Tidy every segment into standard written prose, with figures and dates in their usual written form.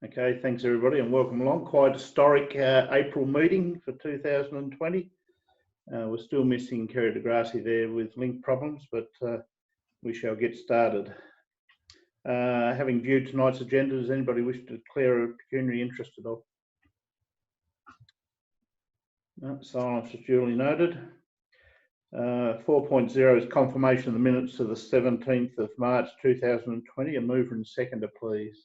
Okay, thanks everybody and welcome along. Quite historic April meeting for 2020. We're still missing Kerry de Grassi there with link problems, but we shall get started. Having viewed tonight's agenda, does anybody wish to declare a pecuniary interest at all? No, silence is duly noted. 4.0 is confirmation of the minutes of the 17th of March 2020. A mover and seconder, please.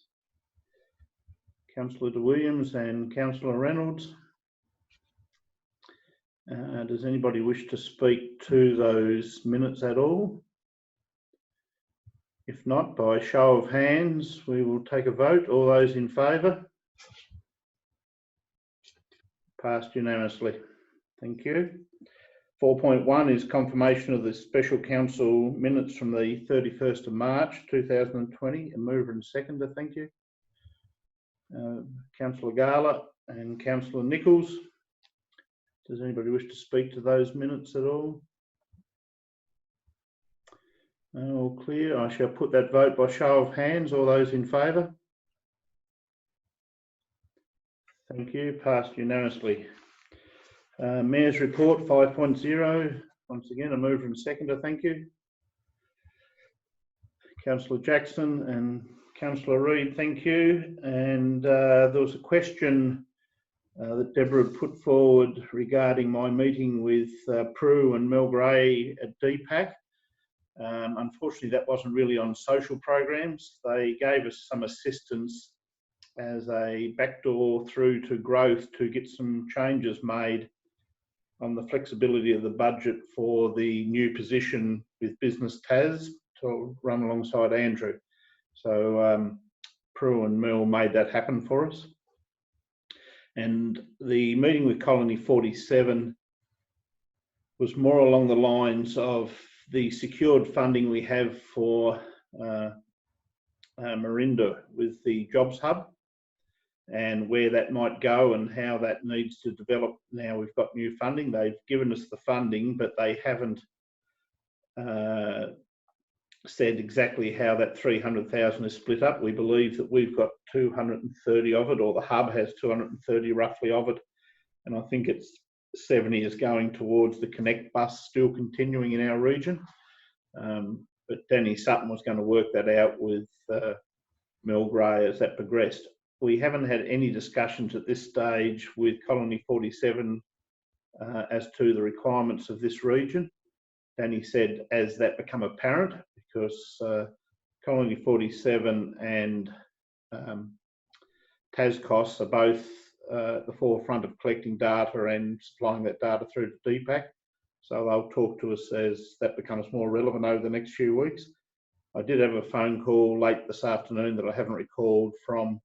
Councillor de Williams and Councillor Reynolds. Does anybody wish to speak to those minutes at all? If not, by show of hands, we will take a vote. All those in favour? Passed unanimously. Thank you. 4.1 is confirmation of the Special Council minutes from the 31st of March 2020. A mover and seconder, thank you. Councillor Gala and Councillor Nichols. Does anybody wish to speak to those minutes at all? All clear. I shall put that vote by show of hands. All those in favour? Thank you. Passed unanimously. Mayor's report 5.0. Once again, a mover and seconder. Thank you. Councillor Jackson and Councillor Reid, thank you. And there was a question that Deborah put forward regarding my meeting with Prue and Mel Gray at DPAC. Unfortunately, that wasn't really on social programs. They gave us some assistance as a backdoor through to growth to get some changes made on the flexibility of the budget for the new position with Business Tas to run alongside Andrew. So Prue and Mel made that happen for us. And the meeting with Colony 47 was more along the lines of the secured funding we have for Marinda with the Jobs Hub and where that might go and how that needs to develop. Now we've got new funding. They've given us the funding, but they haven't said exactly how that 300,000 is split up. We believe that we've got 230 of it, or the hub has 230 roughly of it, and I think it's 70 is going towards the Connect bus still continuing in our region. But Danny Sutton was going to work that out with Mel Gray as that progressed. We haven't had any discussions at this stage with Colony 47 as to the requirements of this region. Danny said as that become apparent, because Colony 47 and TASCOS are both at the forefront of collecting data and supplying that data through to DPAC. So they'll talk to us as that becomes more relevant over the next few weeks. I did have a phone call late this afternoon that I haven't recalled from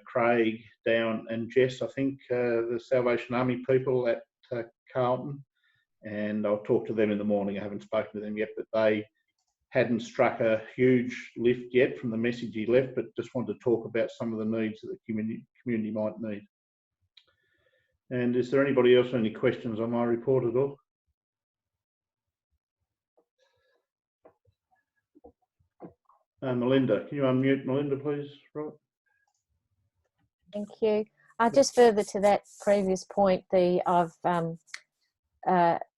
Craig, Down and Jess, I think, the Salvation Army people at Carlton. And I'll talk to them in the morning. I haven't spoken to them yet, but they hadn't struck a huge lift yet from the message he left, but just wanted to talk about some of the needs that the community might need. And is there anybody else with any questions on my report at all? Melinda, can you unmute Melinda, please? Right. Thank you. Just further to that previous point, I've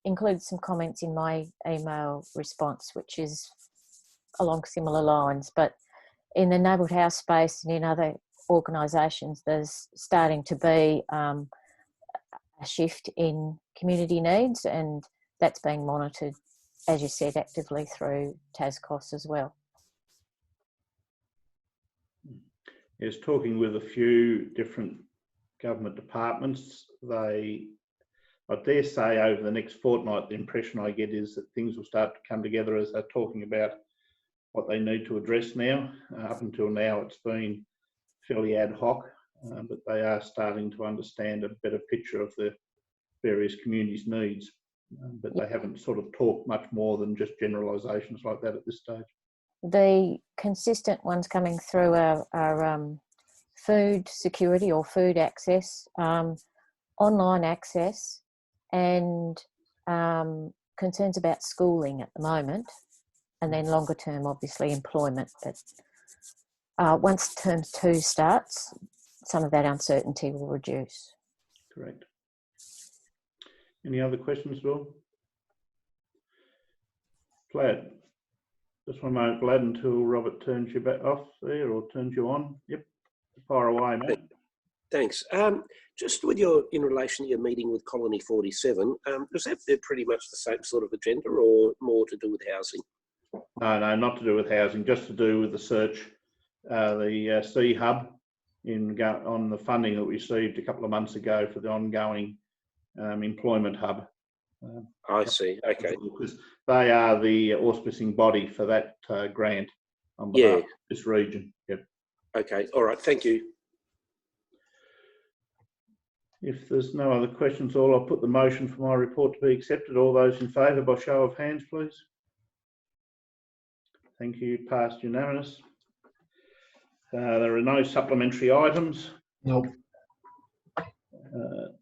included some comments in my email response, which is along similar lines, but in the neighbourhood house space and in other organisations, there's starting to be a shift in community needs, and that's being monitored, as you said, actively through TASCOS as well. Yes, talking with a few different government departments, I dare say over the next fortnight, the impression I get is that things will start to come together as they're talking about what they need to address now. Up until now, it's been fairly ad hoc, but they are starting to understand a better picture of the various communities' needs. But they haven't sort of talked much more than just generalisations like that at this stage. The consistent ones coming through are food security or food access, online access, and concerns about schooling at the moment, and then longer term, obviously, employment. But once term 2 starts, some of that uncertainty will reduce. Correct. Any other questions, Bill? Vlad. Just one moment, Vlad, until Robert turns you back off there or turns you on. Yep. Fire away, mate. Thanks. Just in relation to your meeting with Colony 47, was that pretty much the same sort of agenda or more to do with housing? No, not to do with housing, just to do with the search, the C Hub on the funding that we received a couple of months ago for the ongoing employment hub. I see. Okay. Because they are the auspicing body for that grant on behalf of this region. Yep. Okay. All right. Thank you. If there's no other questions, I'll put the motion for my report to be accepted. All those in favour by show of hands, please. Thank you. Passed unanimous. There are no supplementary items. Nope.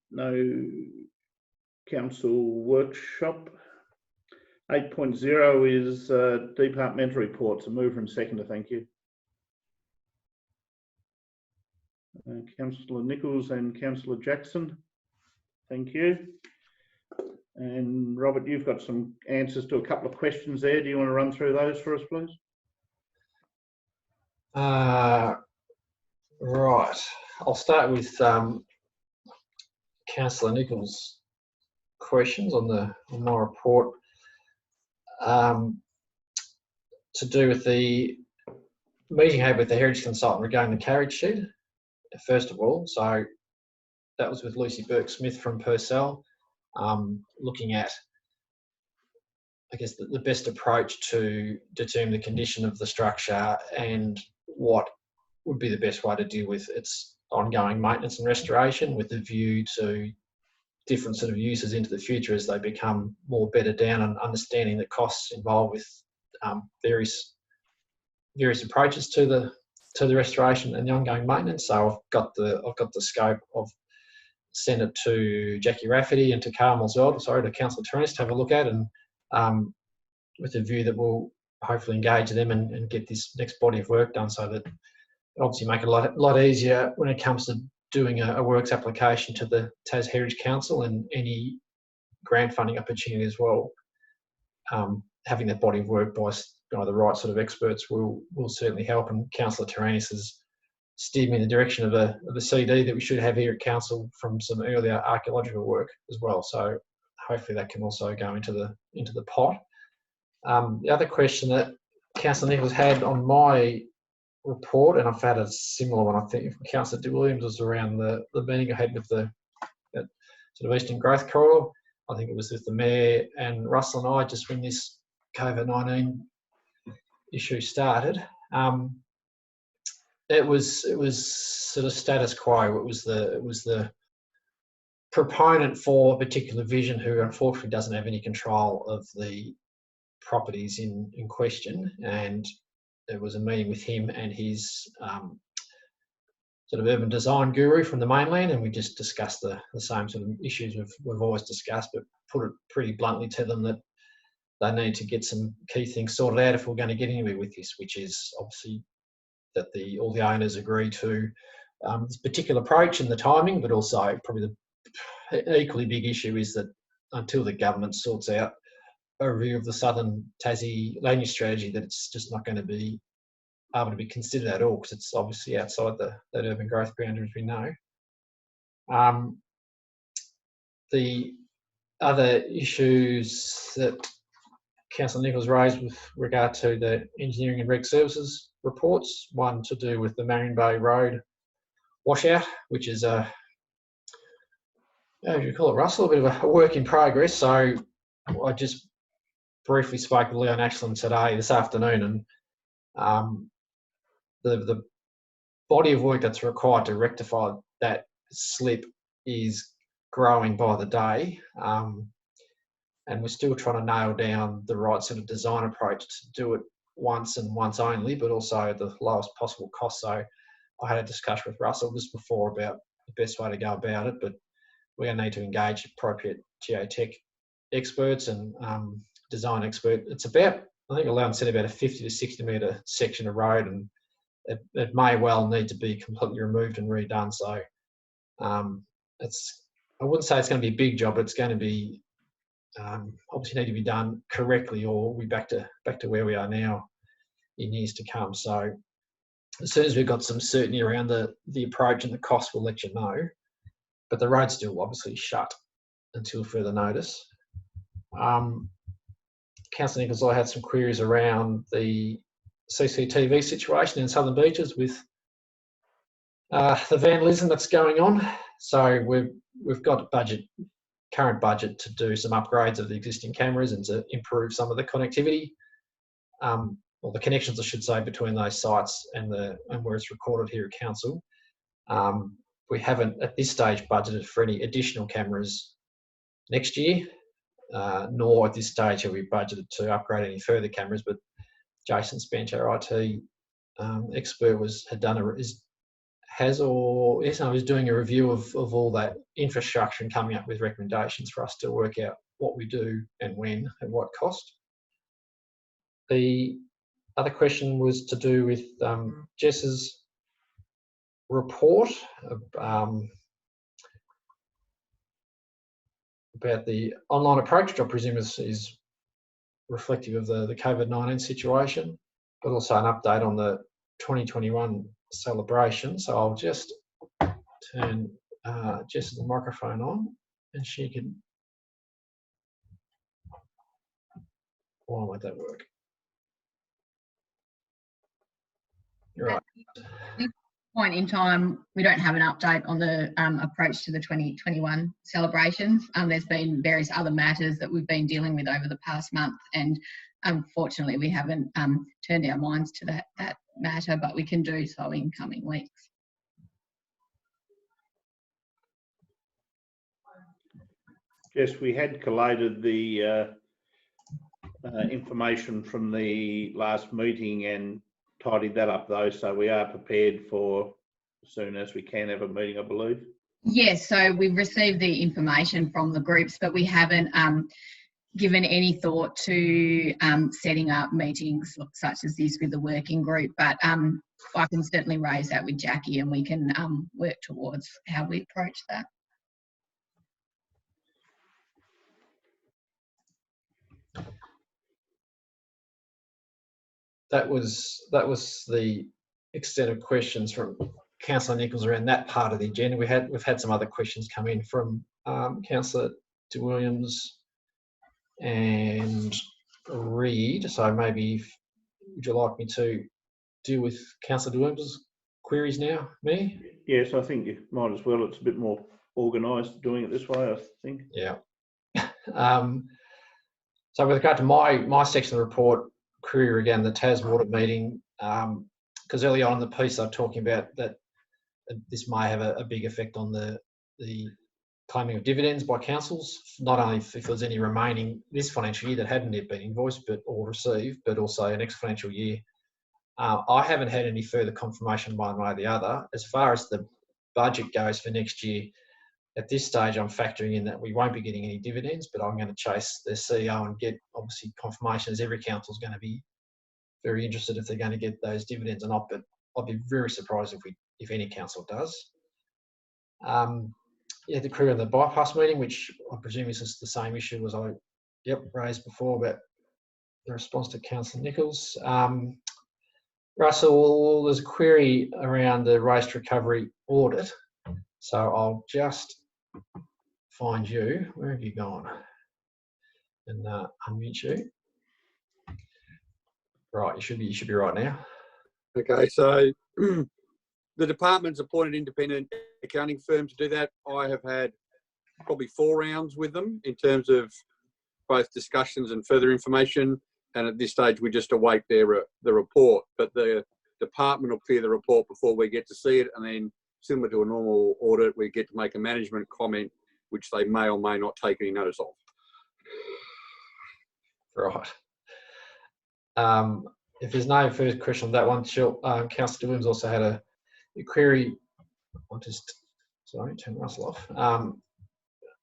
No council workshop. 8.0 is departmental reports. A mover and seconder, thank you. Councillor Nichols and Councillor Jackson, thank you. And Robert, you've got some answers to a couple of questions there. Do you want to run through those for us, please? Right. I'll start with Councillor Nichols' questions on my report, to do with the meeting I had with the Heritage Consultant regarding the carriage shed. First of all, so that was with Lucy Burke-Smith from Purcell, looking at, I guess, the best approach to determine the condition of the structure and what would be the best way to deal with its ongoing maintenance and restoration, with a view to different sort of uses into the future as they become more bedded down, and understanding the costs involved with various approaches to the restoration and the ongoing maintenance. So I've got the scope of send it to Jackie Rafferty and to to Councillor Terence to have a look at, and with a view that we'll hopefully engage them and get this next body of work done, so that it obviously make it a lot easier when it comes to doing a works application to the Tas Heritage Council and any grant funding opportunity as well. Having that body of work by the right sort of experts will certainly help, and Councillor Terence has steered me in the direction of a CD that we should have here at Council from some earlier archaeological work as well. So hopefully that can also go into the pot. The other question that Councillor Nichols had on my report, and I've had a similar one, I think, from Councillor De Williams, was around the meeting I had with the sort of Eastern Growth Corridor. I think it was with the Mayor and Russell and I, just when this COVID-19 issue started. It was sort of status quo. It was the proponent for a particular vision, who unfortunately doesn't have any control of the properties in question, and there was a meeting with him and his sort of urban design guru from the mainland, and we just discussed the same sort of issues we've always discussed, but put it pretty bluntly to them that they need to get some key things sorted out if we're going to get anywhere with this, which is obviously that all the owners agree to this particular approach and the timing, but also probably the equally big issue is that until the government sorts out a review of the Southern Tassie land use strategy, that it's just not going to be able to be considered at all, because it's obviously outside that urban growth boundary, as we know. The other issues that Councillor Nichols raised with regard to the engineering and reg services reports, one to do with the Marion Bay Road washout, which is how do you call it, Russell? A bit of a work in progress. So I just briefly spoke with Leon Ashland this afternoon, and the body of work that's required to rectify that slip is growing by the day, and we're still trying to nail down the right sort of design approach to do it once and once only, but also the lowest possible cost. So I had a discussion with Russell just before about the best way to go about it, but we're going to need to engage appropriate geotech experts and design expert. It's about, I think Leon said, about a 50 to 60 metre section of road, and it may well need to be completely removed and redone. So I wouldn't say it's going to be a big job, but it's going to be obviously need to be done correctly, or we'll be back to where we are now in years to come. So as soon as we've got some certainty around the approach and the cost, we'll let you know. But the road's still obviously shut until further notice. Councillor Nichols, I had some queries around the CCTV situation in Southern Beaches with the vandalism that's going on. So we've got current budget to do some upgrades of the existing cameras and to improve some of the connectivity, or the connections, I should say, between those sites and where it's recorded here at council. We haven't at this stage budgeted for any additional cameras next year, nor at this stage have we budgeted to upgrade any further cameras. But Jason Spence, our IT expert, was doing a review of all that infrastructure and coming up with recommendations for us to work out what we do and when and what cost. The other question was to do with Jess's report about the online approach, which I presume is reflective of the COVID-19 situation, but also an update on the 2021 celebration. So I'll just turn Jess's microphone on and she can... Why won't that work? Right. At this point in time, we don't have an update on the approach to the 2021 celebrations. There's been various other matters that we've been dealing with over the past month, and unfortunately we haven't turned our minds to that matter, but we can do so in coming weeks. Yes, we had collated the information from the last meeting and tidied that up though, so we are prepared for as soon as we can have a meeting, I believe. Yes, so we've received the information from the groups, but we haven't given any thought to setting up meetings such as this with the working group, but I can certainly raise that with Jackie and we can work towards how we approach that. That was the extent of questions from Councillor Nichols around that part of the agenda. We've had some other questions come in from Councillor De Williams and Reid. So maybe would you like me to deal with Councillor De Williams' queries now, me? Yes, I think you might as well. It's a bit more organised doing it this way, I think. Yeah. So with regard to my section of the report, query again the Tas Water meeting, because early on in the piece I'm talking about that this may have a big effect on the claiming of dividends by councils, not only if there's any remaining this financial year that hadn't yet been invoiced or received, but also next financial year. I haven't had any further confirmation one way or the other. As far as the budget goes for next year, at this stage I'm factoring in that we won't be getting any dividends, but I'm going to chase the CEO and get obviously confirmation, as every council is going to be very interested if they're going to get those dividends or not, but I'll be very surprised if any council does. Yeah, the query on the bypass meeting, which I presume is just the same issue as I raised before about the response to Councillor Nichols. Russell, there's a query around the waste recovery audit, so I'll just find you. Where have you gone? And unmute you. Right, you should be right now. Okay, so the department's appointed independent accounting firm to do that. I have had probably 4 rounds with them in terms of both discussions and further information. And at this stage, we just await the report. But the department will clear the report before we get to see it. And then, similar to a normal audit, we get to make a management comment, which they may or may not take any notice of. Right. If there's no further question on that one, Councillor Williams also had a query. I'll just, sorry, turn Russell off.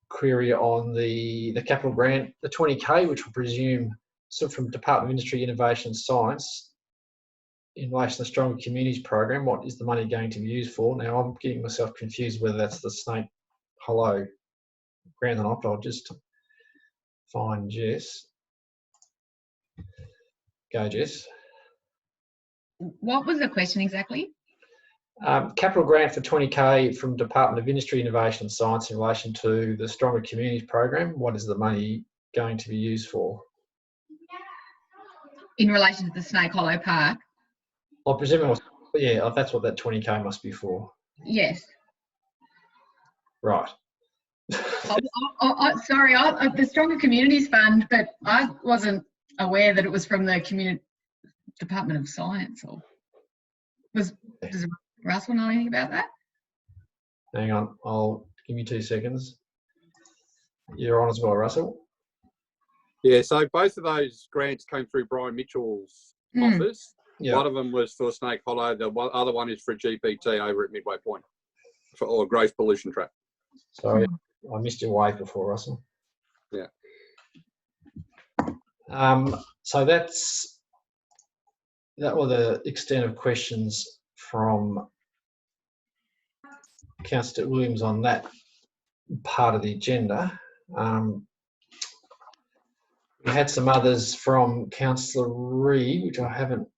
Query on the capital grant, the 20K, which will presume from Department of Industry, Innovation and Science, in relation to the Stronger Communities program, what is the money going to be used for? Now, I'm getting myself confused whether that's the Snake Hollow grant or not. I'll just find Jess. Go, Jess. What was the question exactly? Capital grant for 20K from Department of Industry, Innovation and Science in relation to the Stronger Communities program. What is the money going to be used for? In relation to the Snake Hollow Park? I presume it was, yeah, that's what that 20K must be for. Yes. Right. Sorry, the Stronger Communities Fund, but I wasn't aware that it was from the Department of Science. Or does Russell know anything about that? Hang on, I'll give me 2 seconds. You're on as well, Russell. Yeah, so both of those grants came through Brian Mitchell's office. Yeah. One of them was for Snake Hollow. The other one is for GPT over at Midway Point, or Gross Pollution Trap. Sorry, I missed your wave before, Russell. Yeah. So that were the extent of questions from Councillor Williams on that part of the agenda. We had some others from Councillor Reid, which I haven't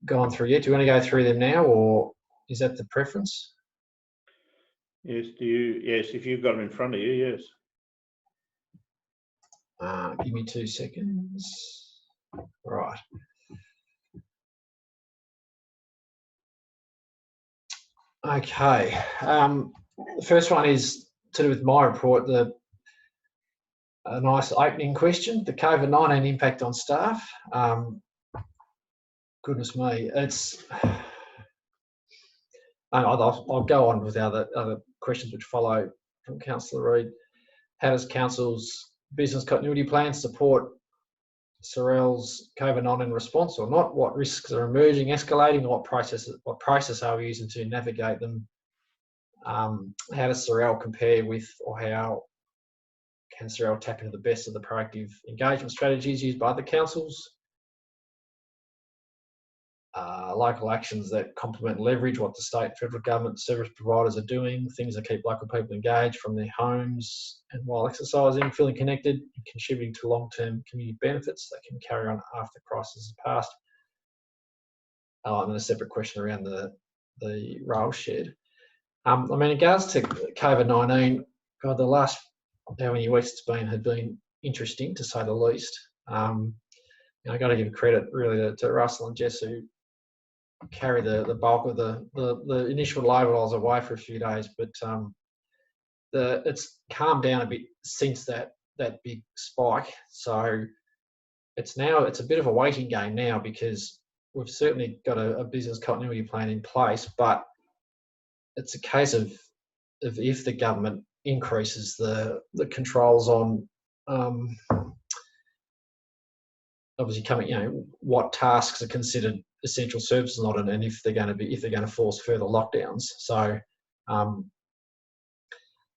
gone through yet. Do you want to go through them now, or is that the preference? Yes, yes, if you've got them in front of you, yes. Give me 2 seconds. Right. Okay. The first one is to do with my report, a nice opening question, the COVID-19 impact on staff. Goodness me, I'll go on with other questions which follow from Councillor Reid. How does Council's business continuity plan support Sorell's COVID-19 response or not? What risks are emerging, escalating, or what process are we using to navigate them? How does Sorell compare with, or how can Sorell tap into the best of the proactive engagement strategies used by the councils? Local actions that complement and leverage what the state and federal government service providers are doing, things that keep local people engaged from their homes and while exercising, feeling connected, and contributing to long-term community benefits that can carry on after crises have passed. And then a separate question around the rail shed. I mean, in regards to COVID-19, God, the last how many weeks it's been had been interesting, to say the least. I got to give credit really to Russell and Jess, who carry the bulk of the initial load while I was away for a few days, but it's calmed down a bit since that big spike. So it's a bit of a waiting game now, because we've certainly got a business continuity plan in place, but it's a case of if the government increases the controls on obviously what tasks are considered essential services or not, and if they're going to force further lockdowns. So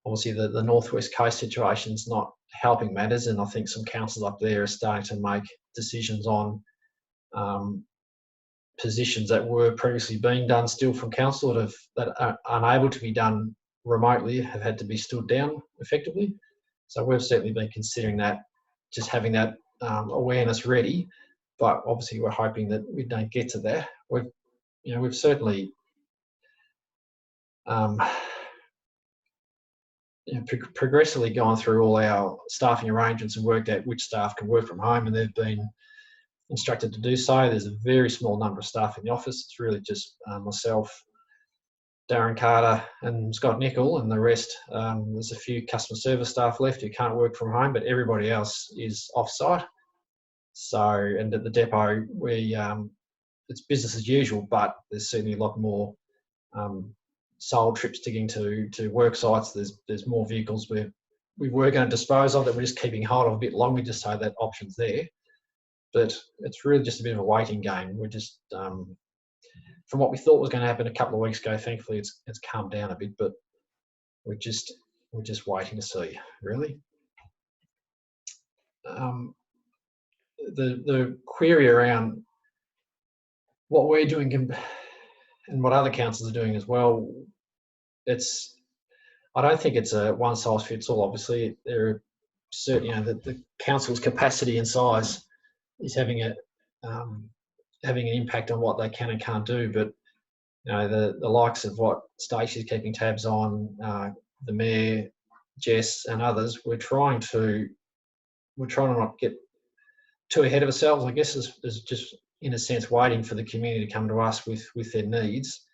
obviously the Northwest Coast situation's not helping matters, and I think some councils up there are starting to make decisions on positions that were previously being done still from council that are unable to be done remotely, have had to be stood down effectively. So we've certainly been considering that, just having that awareness ready, but obviously we're hoping that we don't get to that. We've certainly progressively gone through all our staffing arrangements and worked out which staff can work from home, and they've been instructed to do so. There's a very small number of staff in the office. It's really just myself, Darren Carter and Scott Nicol, and the rest. There's a few customer service staff left who can't work from home, but everybody else is off-site. So, and at the depot, it's business as usual, but there's certainly a lot more sole trips to getting to work sites. There's more vehicles we were going to dispose of that we're just keeping hold of a bit longer, just so that option's there. But it's really just a bit of a waiting game. We're just from what we thought was going to happen a couple of weeks ago, thankfully it's calmed down a bit, but we're just waiting to see, really. The query around what we're doing and what other councils are doing as well, I don't think it's a one size fits all. Obviously, there are certain, the council's capacity and size is having an impact on what they can and can't do. But the likes of what Stacey's keeping tabs on, the mayor, Jess, and others, we're trying to not get too ahead of ourselves. I guess is just in a sense waiting for the community to come to us with their needs.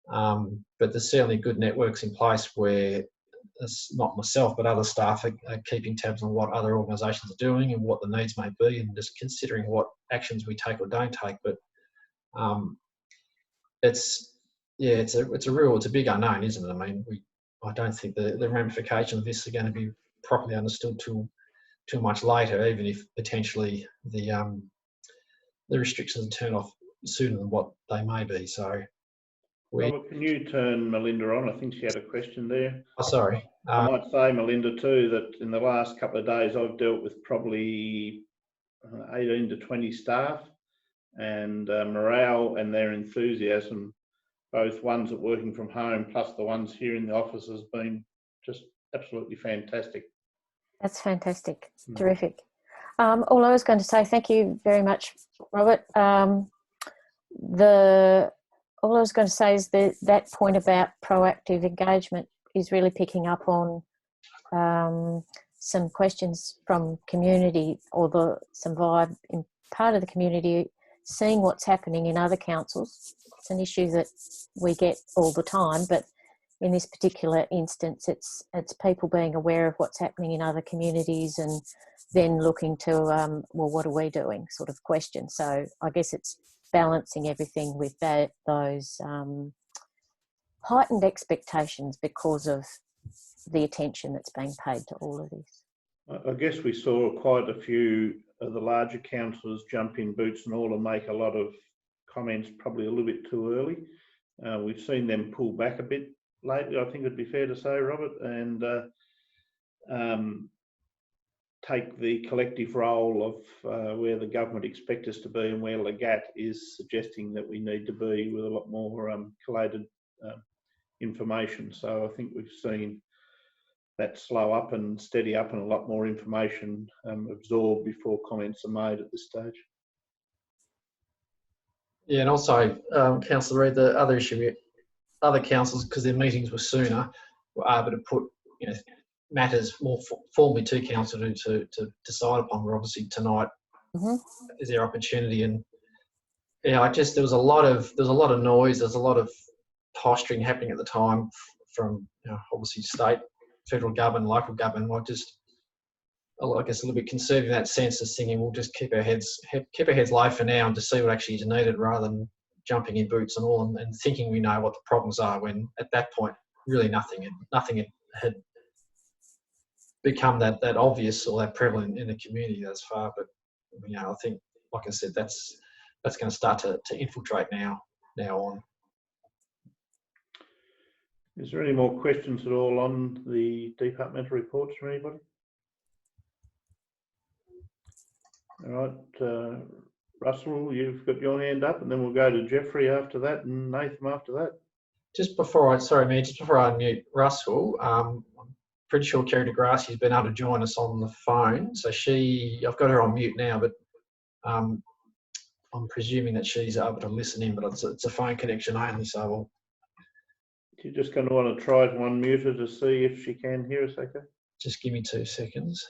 But there's certainly good networks in place where it's not myself but other staff are keeping tabs on what other organisations are doing and what the needs may be, and just considering what actions we take or don't take. But it's a big unknown, isn't it? I mean, I don't think the ramifications of this are going to be properly understood till much later, even if potentially the restrictions turn off sooner than what they may be. So, Robert, can you turn Melinda on? I think she had a question there. Oh, sorry. I might say, Melinda, too, that in the last couple of days I've dealt with probably 18 to 20 staff, and morale and their enthusiasm, both ones that are working from home plus the ones here in the office, has been just absolutely fantastic. That's fantastic. Terrific. All I was going to say, thank you very much, Robert. All I was going to say is that point about proactive engagement is really picking up on some questions from community, or some vibe in part of the community, seeing what's happening in other councils. It's an issue that we get all the time, but in this particular instance, it's people being aware of what's happening in other communities and then looking to, well, what are we doing, sort of question. So I guess it's balancing everything with those heightened expectations because of the attention that's being paid to all of this. I guess we saw quite a few of the larger councillors jump in boots and all and make a lot of comments probably a little bit too early. We've seen them pull back a bit lately, I think it'd be fair to say, Robert, and take the collective role of where the government expect us to be and where Legat is suggesting that we need to be, with a lot more collated information. So I think we've seen that slow up and steady up, and a lot more information absorbed before comments are made at this stage. Yeah, and also, Councillor Reid, the other issue, other councils, because their meetings were sooner, were able to put matters more formally to council to decide upon. We're obviously tonight is their opportunity, and there was a lot of noise. There's a lot of posturing happening at the time from obviously state, federal government, local government. I guess a little bit conservative in that sense, is thinking we'll just keep our heads low for now and just see what actually is needed, rather than jumping in boots and all and thinking we know what the problems are, when at that point really nothing had become that obvious or that prevalent in the community thus far. But I think, like I said, that's going to start to infiltrate now on. Is there any more questions at all on the departmental reports from anybody? All right, Russell, you've got your hand up, and then we'll go to Jeffrey after that and Nathan after that. Just before I unmute Russell, I'm pretty sure Kerry DeGrassi has been able to join us on the phone. So I've got her on mute now, but I'm presuming that she's able to listen in, but it's a phone connection only, so You're just going to want to try to unmute her to see if she can hear us, okay? just give me 2 seconds.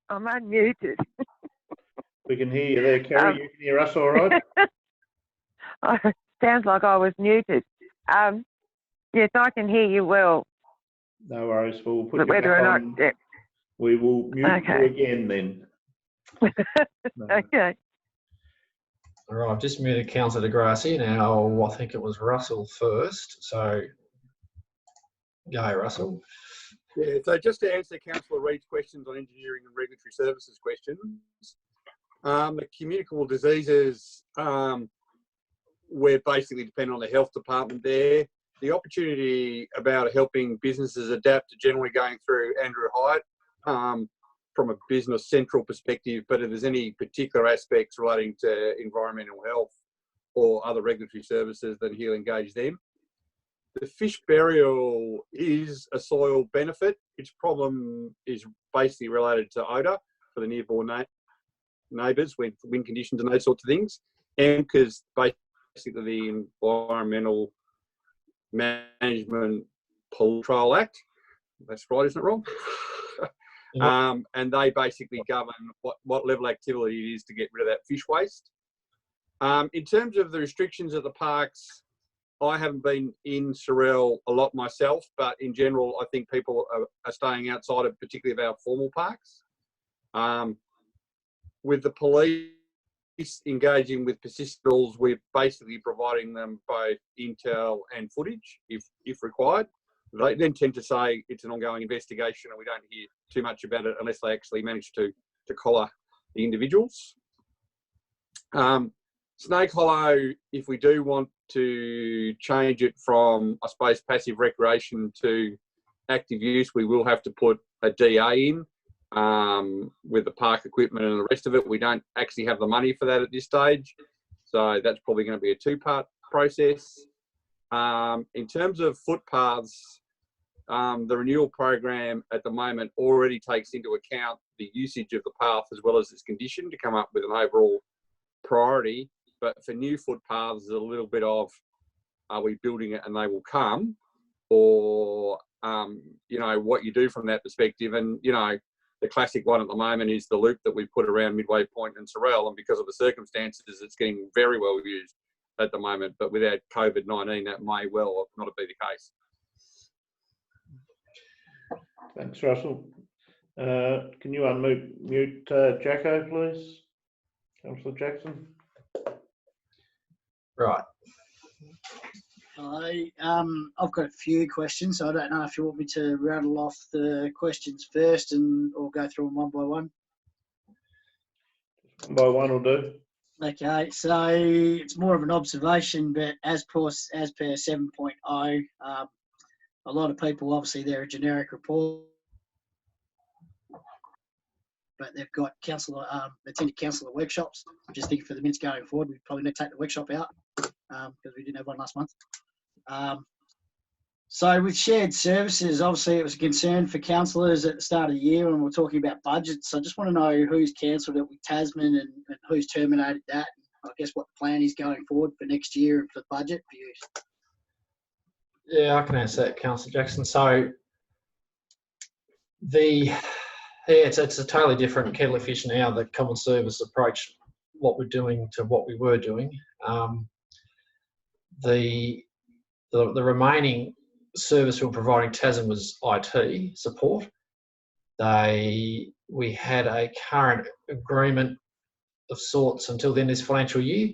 I'm unmuted. We can hear you there, Kerry. You can hear us all right? Sounds like I was muted. Yes, I can hear you well. No worries. We'll put But you whether back or on. not, yeah. We will mute you again then. No. Okay. All right, I've just muted Councillor DeGrassi. Now, I think it was Russell first. So, go, Russell. Yeah, so just to answer Councillor Reid's questions on engineering and regulatory services questions, the communicable diseases, we're basically dependent on the health department there. The opportunity about helping businesses adapt to generally going through Andrew Hyatt from a business central perspective, but if there's any particular aspects relating to environmental health or other regulatory services, then he'll engage them. The fish burial is a soil benefit. Its problem is basically related to odour for the nearby neighbours with wind conditions and those sorts of things. And because basically the Environmental Management Control Act, that's right, isn't it, Rob? And they basically govern what level of activity it is to get rid of that fish waste. In terms of the restrictions at the parks, I haven't been in Sorell a lot myself, but in general, I think people are staying outside of particularly of our formal parks. With the police engaging with persistals, we're basically providing them both intel and footage if required. They then tend to say it's an ongoing investigation and we don't hear too much about it unless they actually manage to collar the individuals. Snake Hollow, if we do want to change it from, I suppose, passive recreation to active use, we will have to put a DA in with the park equipment and the rest of it. We don't actually have the money for that at this stage. So that's probably going to be a two-part process. In terms of footpaths, the renewal program at the moment already takes into account the usage of the path as well as its condition to come up with an overall priority. But for new footpaths, there's a little bit of, are we building it and they will come? Or, what you do from that perspective. And, the classic one at the moment is the loop that we put around Midway Point and Sorell. And because of the circumstances, it's getting very well used at the moment. But without COVID-19, that may well not be the case. Thanks, Russell. Can you unmute Jacko, please? Councillor Jackson. Right. I've got a few questions, so I don't know if you want me to rattle off the questions first or go through them one by one. One by one will do. Okay, so it's more of an observation, but as per 7.0, a lot of people, obviously they're a generic report, but they've got attended councillor workshops. Just thinking for the minutes going forward, we probably need to take the workshop out because we didn't have one last month. So with shared services, obviously it was a concern for councillors at the start of the year when we're talking about budgets. So I just want to know who's cancelled it with Tasman and who's terminated that. I guess what the plan is going forward for next year and for the budget views. Yeah, I can answer that, Councillor Jackson. So it's a totally different kettle of fish now, the common service approach, what we're doing to what we were doing. The remaining service we were providing Tasman was IT support. We had a current agreement of sorts until the end of this financial year,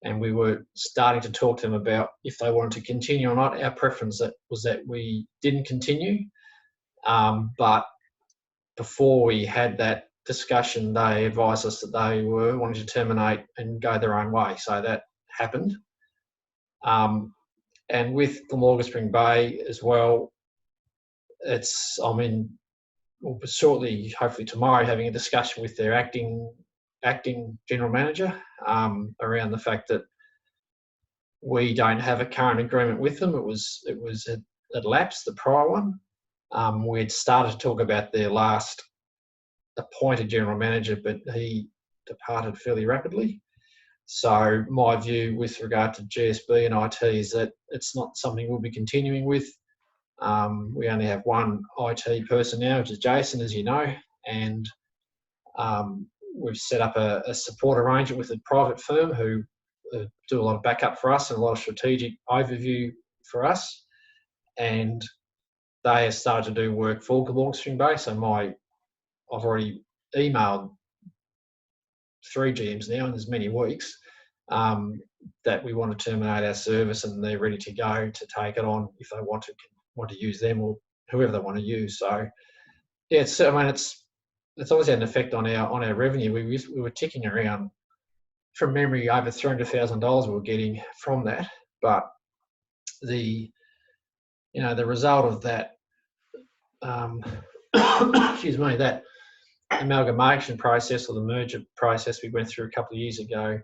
and we were starting to talk to them about if they wanted to continue or not. Our preference was that we didn't continue, but before we had that discussion, they advised us that they were wanting to terminate and go their own way. So that happened. And with Glamorgan Spring Bay as well, we'll shortly, hopefully tomorrow, having a discussion with their acting general manager around the fact that we don't have a current agreement with them. It lapsed, the prior one. We'd started to talk about their last appointed general manager, but he departed fairly rapidly. So my view with regard to GSB and IT is that it's not something we'll be continuing with. We only have one IT person now, which is Jason, as you know, and we've set up a support arrangement with a private firm who do a lot of backup for us and a lot of strategic overview for us. And they have started to do work for Glamorgan Spring Bay. So I've already emailed 3 GMs now in as many weeks that we want to terminate our service, and they're ready to go to take it on if they want to use them or whoever they want to use. So yeah, it's obviously had an effect on our revenue. We were ticking around, from memory, over $300,000 we were getting from that, but the result of that excuse me, that amalgamation process, or the merger process we went through a couple of years ago,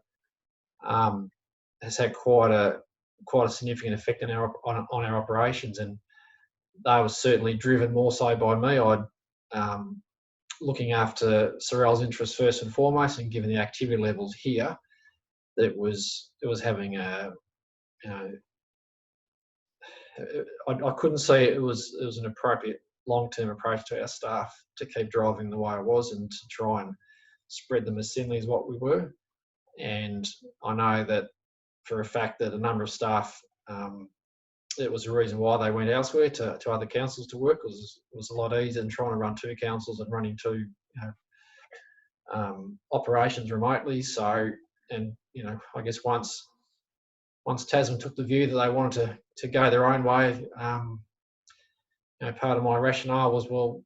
has had quite a significant effect on our operations, and they were certainly driven more so by me. I'd looking after Sorell's interests first and foremost, and given the activity levels here, it was having a, you know, I couldn't see it was an appropriate long-term approach to our staff to keep driving the way it was and to try and spread them as thinly as what we were. And I know that for a fact that a number of staff, it was a reason why they went elsewhere to other councils to work. It was a lot easier than trying to run two councils and running two, operations remotely. So, and I guess once Tasman took the view that they wanted to go their own way, part of my rationale was, well,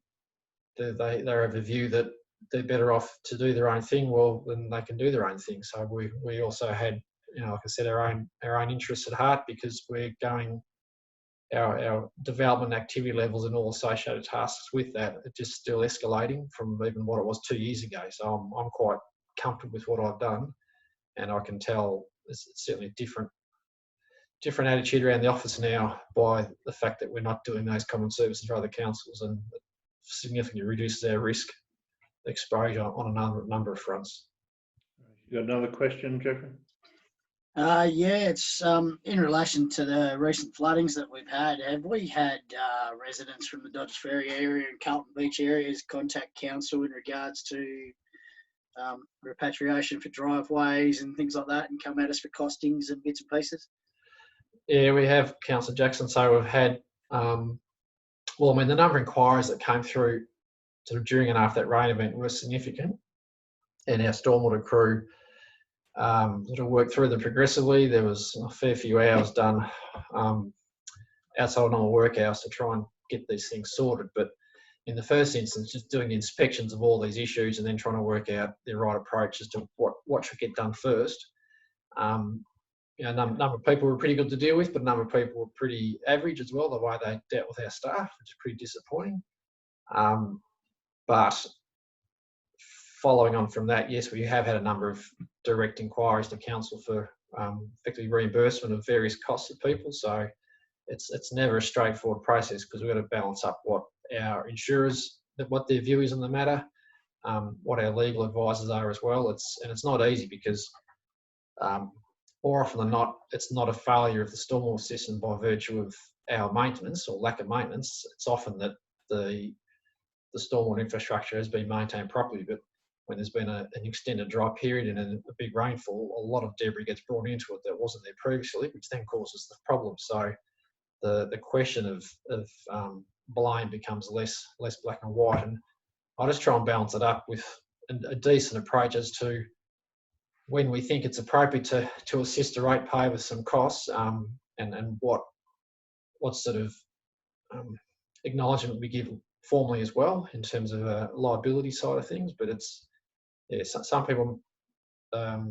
they have a view that they're better off to do their own thing. Well, then they can do their own thing. So we also had, like I said, our own interests at heart, because we're going our development activity levels and all associated tasks with that are just still escalating from even what it was 2 years ago. So I'm quite comfortable with what I've done, and I can tell it's certainly a different attitude around the office now by the fact that we're not doing those common services for other councils, and it significantly reduces our risk exposure on a number of fronts. You got another question, Jeffrey? Yeah, it's in relation to the recent floodings that we've had. Have we had residents from the Dodgers Ferry area and Carlton Beach areas contact council in regards to repatriation for driveways and things like that, and come at us for costings and bits and pieces? Yeah, we have, Councillor Jackson. So we've had, the number of inquiries that came through sort of during and after that rain event was significant, and our stormwater crew sort of worked through them progressively. There was a fair few hours done outside of normal work hours to try and get these things sorted. But in the first instance, just doing inspections of all these issues and then trying to work out the right approach as to what should get done first. A number of people were pretty good to deal with, but a number of people were pretty average as well, the way they dealt with our staff, which is pretty disappointing. But following on from that, yes, we have had a number of direct inquiries to council for effectively reimbursement of various costs of people. So it's never a straightforward process, because we've got to balance up what our insurers, what their view is on the matter, what our legal advisors are as well. It's not easy, because more often than not, it's not a failure of the stormwater system by virtue of our maintenance or lack of maintenance. It's often that the stormwater infrastructure has been maintained properly, but when there's been an extended dry period and a big rainfall, a lot of debris gets brought into it that wasn't there previously, which then causes the problem. So the question of blame becomes less black and white, and I just try and balance it up with a decent approach as to when we think it's appropriate to assist a ratepayer with some costs, and what sort of acknowledgement we give formally as well in terms of a liability side of things. But some people are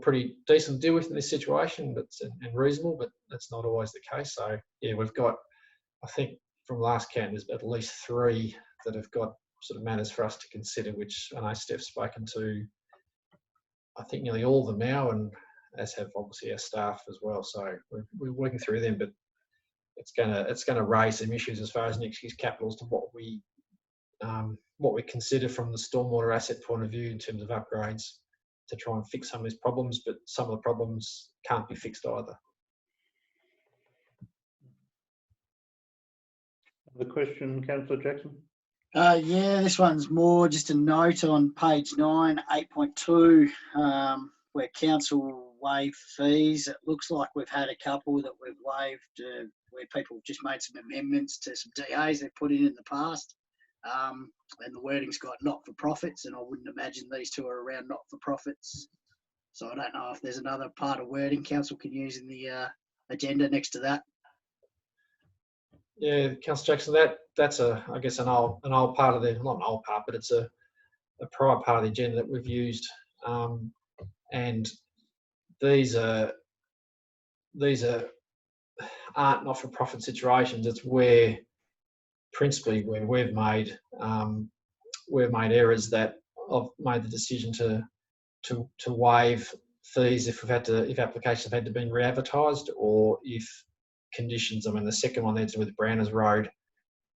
pretty decent to deal with in this situation, and reasonable, but that's not always the case. So yeah, we've got, I think from last count, there's at least 3 that have got sort of matters for us to consider, which I know Steph's spoken to, I think, nearly all of them now, and as have obviously our staff as well. So we're working through them, but it's gonna raise some issues as far as next year's capital as to what we consider from the stormwater asset point of view in terms of upgrades to try and fix some of these problems. But some of the problems can't be fixed either. The question, Councillor Jackson? Yeah, this one's more just a note on page 9, 8.2, where council waive fees. It looks like we've had a couple that we've waived where people just made some amendments to some DAs they've put in the past. And the wording's got not-for-profits, and I wouldn't imagine these two are around not-for-profits. So I don't know if there's another part of wording council can use in the agenda next to that. Yeah, Councillor Jackson, that's I guess an old part of not an old part, but it's a prior part of the agenda that we've used, and these aren't not-for-profit situations. It's principally where we've made we've made errors that I've made the decision to waive fees if applications have had to be re-advertised, or if conditions. I mean, the second one that's with Browners Road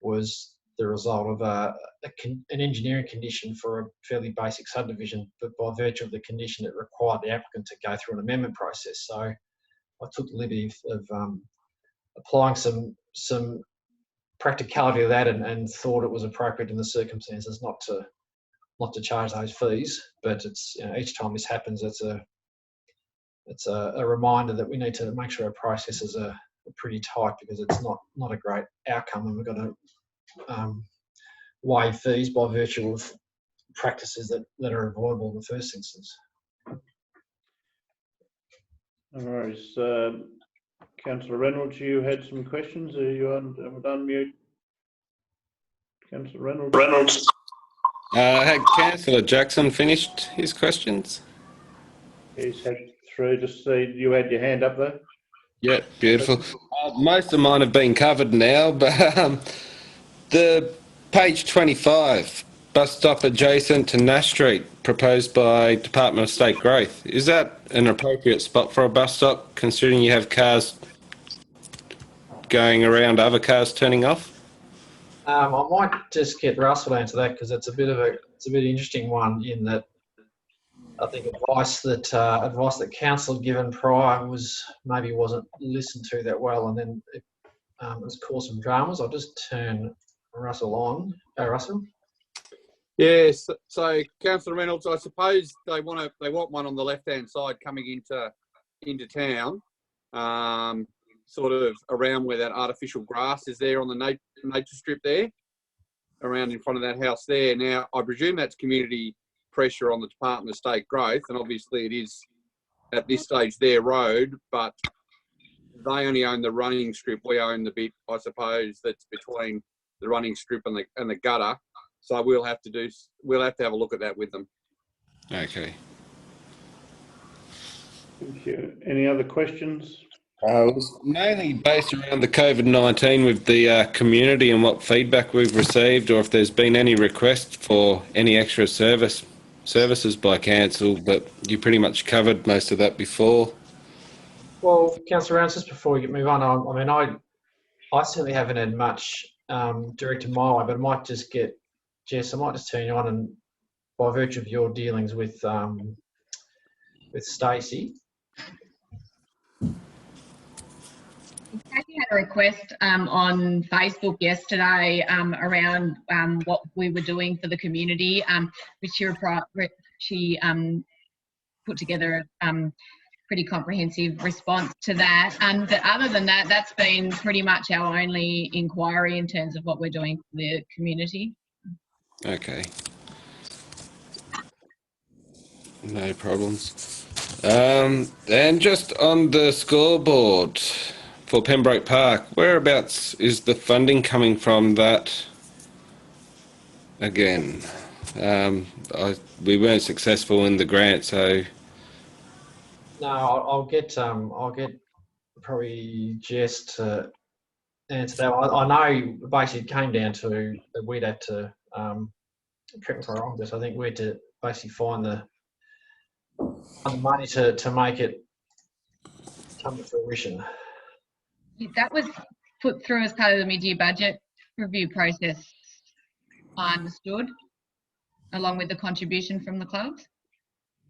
was the result of an engineering condition for a fairly basic subdivision, but by virtue of the condition, it required the applicant to go through an amendment process. So I took the liberty of applying some practicality of that, and thought it was appropriate in the circumstances not to charge those fees. But it's, each time this happens, it's a reminder that we need to make sure our processes are pretty tight, because it's not a great outcome, and we've got to waive fees by virtue of practices that are avoidable in the first instance. All right. Councillor Reynolds, you had some questions. Are you unmute? Councillor Reynolds. Had Councillor Jackson finished his questions? He's had through. Just see you had your hand up there. Yeah, beautiful. Most of mine have been covered now, but the page 25, bus stop adjacent to Nash Street, proposed by Department of State Growth. Is that an appropriate spot for a bus stop, considering you have cars going around, other cars turning off? I might just get Russell to answer that, because it's a bit interesting one, in that I think advice that council had given prior wasn't listened to that well, and then it has caused some dramas. I'll just turn Russell on. Go, Russell. Yes. So, Councillor Reynolds, I suppose they want one on the left-hand side coming into town, sort of around where that artificial grass is there on the nature strip there, around in front of that house there. Now, I presume that's community pressure on the Department of State Growth, and obviously it is at this stage their road, but they only own the running strip. We own the bit, I suppose, that's between the running strip and the gutter. So we'll have to have a look at that with them. Okay. Thank you. Any other questions? It was mainly based around the COVID-19 with the community and what feedback we've received, or if there's been any request for any extra services by council, but you pretty much covered most of that before. Well, Councillor Rounds, just before we move on, I mean, I certainly haven't had much directed my way, but I might just get Jess. I might just turn you on, and by virtue of your dealings with Stacey. Kathy had a request on Facebook yesterday around what we were doing for the community, which she put together a pretty comprehensive response to that. But other than that, that's been pretty much our only inquiry in terms of what we're doing for the community. Okay. No problems. And just on the scoreboard for Pembroke Park, whereabouts is the funding coming from that again? We weren't successful in the grant, so... No, I'll get probably Jess to answer that one. I know basically it came down to that we'd had to, correct me if I'm wrong, but I think we had to basically find the money to make it come to fruition. That was put through as part of the mid-year budget review process, I understood, along with the contribution from the clubs.